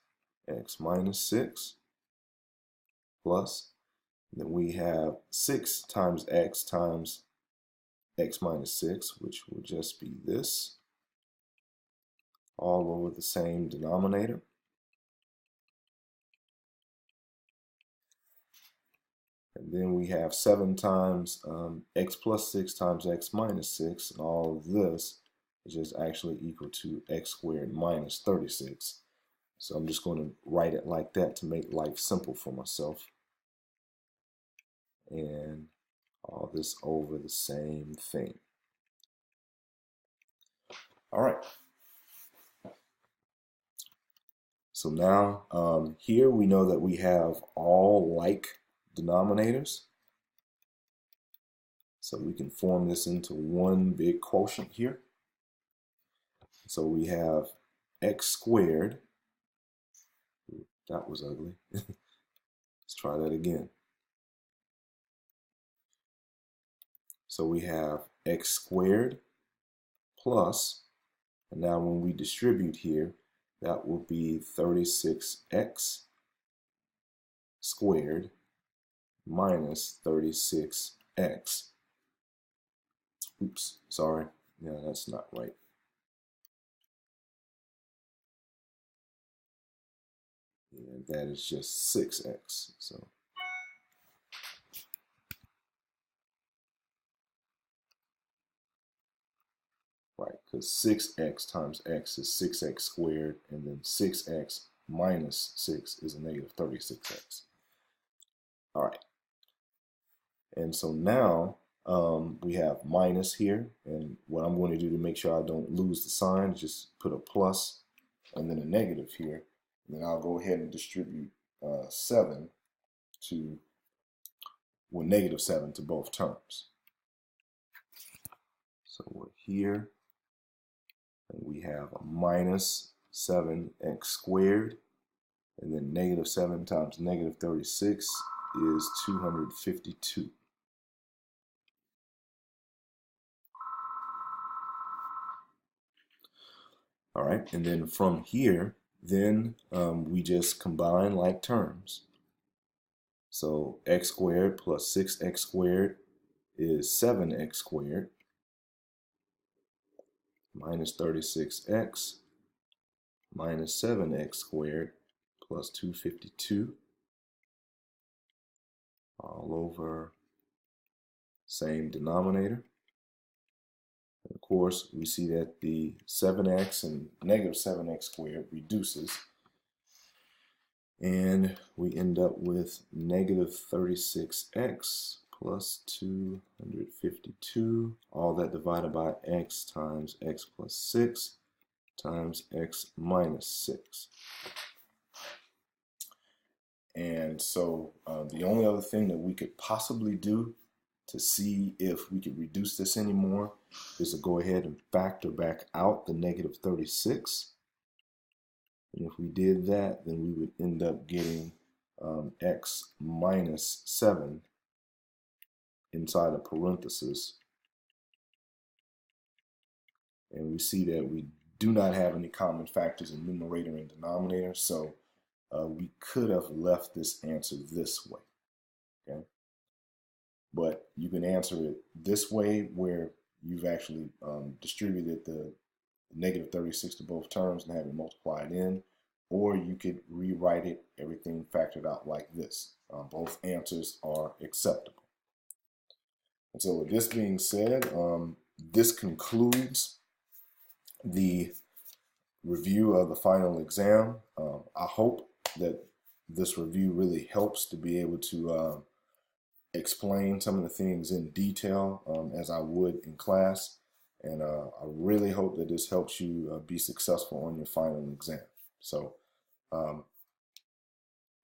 x minus 6, plus, then we have 6 times x minus 6, which will just be this, all over the same denominator. And then we have 7 times x plus 6 times x minus 6, and all of this is just actually equal to x squared minus 36. So I'm just going to write it like that to make life simple for myself. And all this over the same thing. All right. So now here we know that we have all like denominators. So we can form this into one big quotient here. So we have x squared. That was ugly. Let's try that again. So we have x squared plus, and now when we distribute here, that will be 36x squared minus 36x. Oops, sorry. Yeah, that's not right. And that is just 6x. So right, because 6x times x is 6x squared, and then 6x minus 6 is a negative 36x. All right. And so now we have minus here, and what I'm going to do to make sure I don't lose the sign is just put a plus and then a negative here. And then I'll go ahead and distribute 7 to, well, negative 7 to both terms. So we're here, and we have a minus 7x squared, and then negative 7 times negative 36 is 252. All right, and then from here, then we just combine like terms. So x squared plus 6x squared is 7x squared minus 36x minus 7x squared plus 252 all over same denominator. And of course, we see that the 7x and negative 7x squared reduces, and we end up with negative 36x plus 252, all that divided by x times x plus 6 times x minus 6. And so the only other thing that we could possibly do to see if we could reduce this anymore is to go ahead and factor back out the negative 36. And if we did that, then we would end up getting x minus 7 inside a parenthesis. And we see that we do not have any common factors in numerator and denominator, so we could have left this answer this way. Okay, but you can answer it this way, where you've actually distributed the negative 36 to both terms and have it multiplied in, or you could rewrite it, everything factored out like this. Both answers are acceptable. And so with this being said, this concludes the review of the final exam. I hope that this review really helps to be able to explain some of the things in detail as I would in class. And I really hope that this helps you be successful on your final exam. So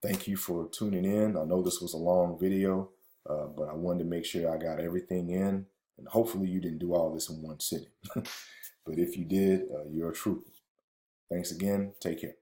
thank you for tuning in. I know this was a long video, but I wanted to make sure I got everything in. And hopefully you didn't do all this in one sitting. But if you did, you're a trooper. Thanks again. Take care.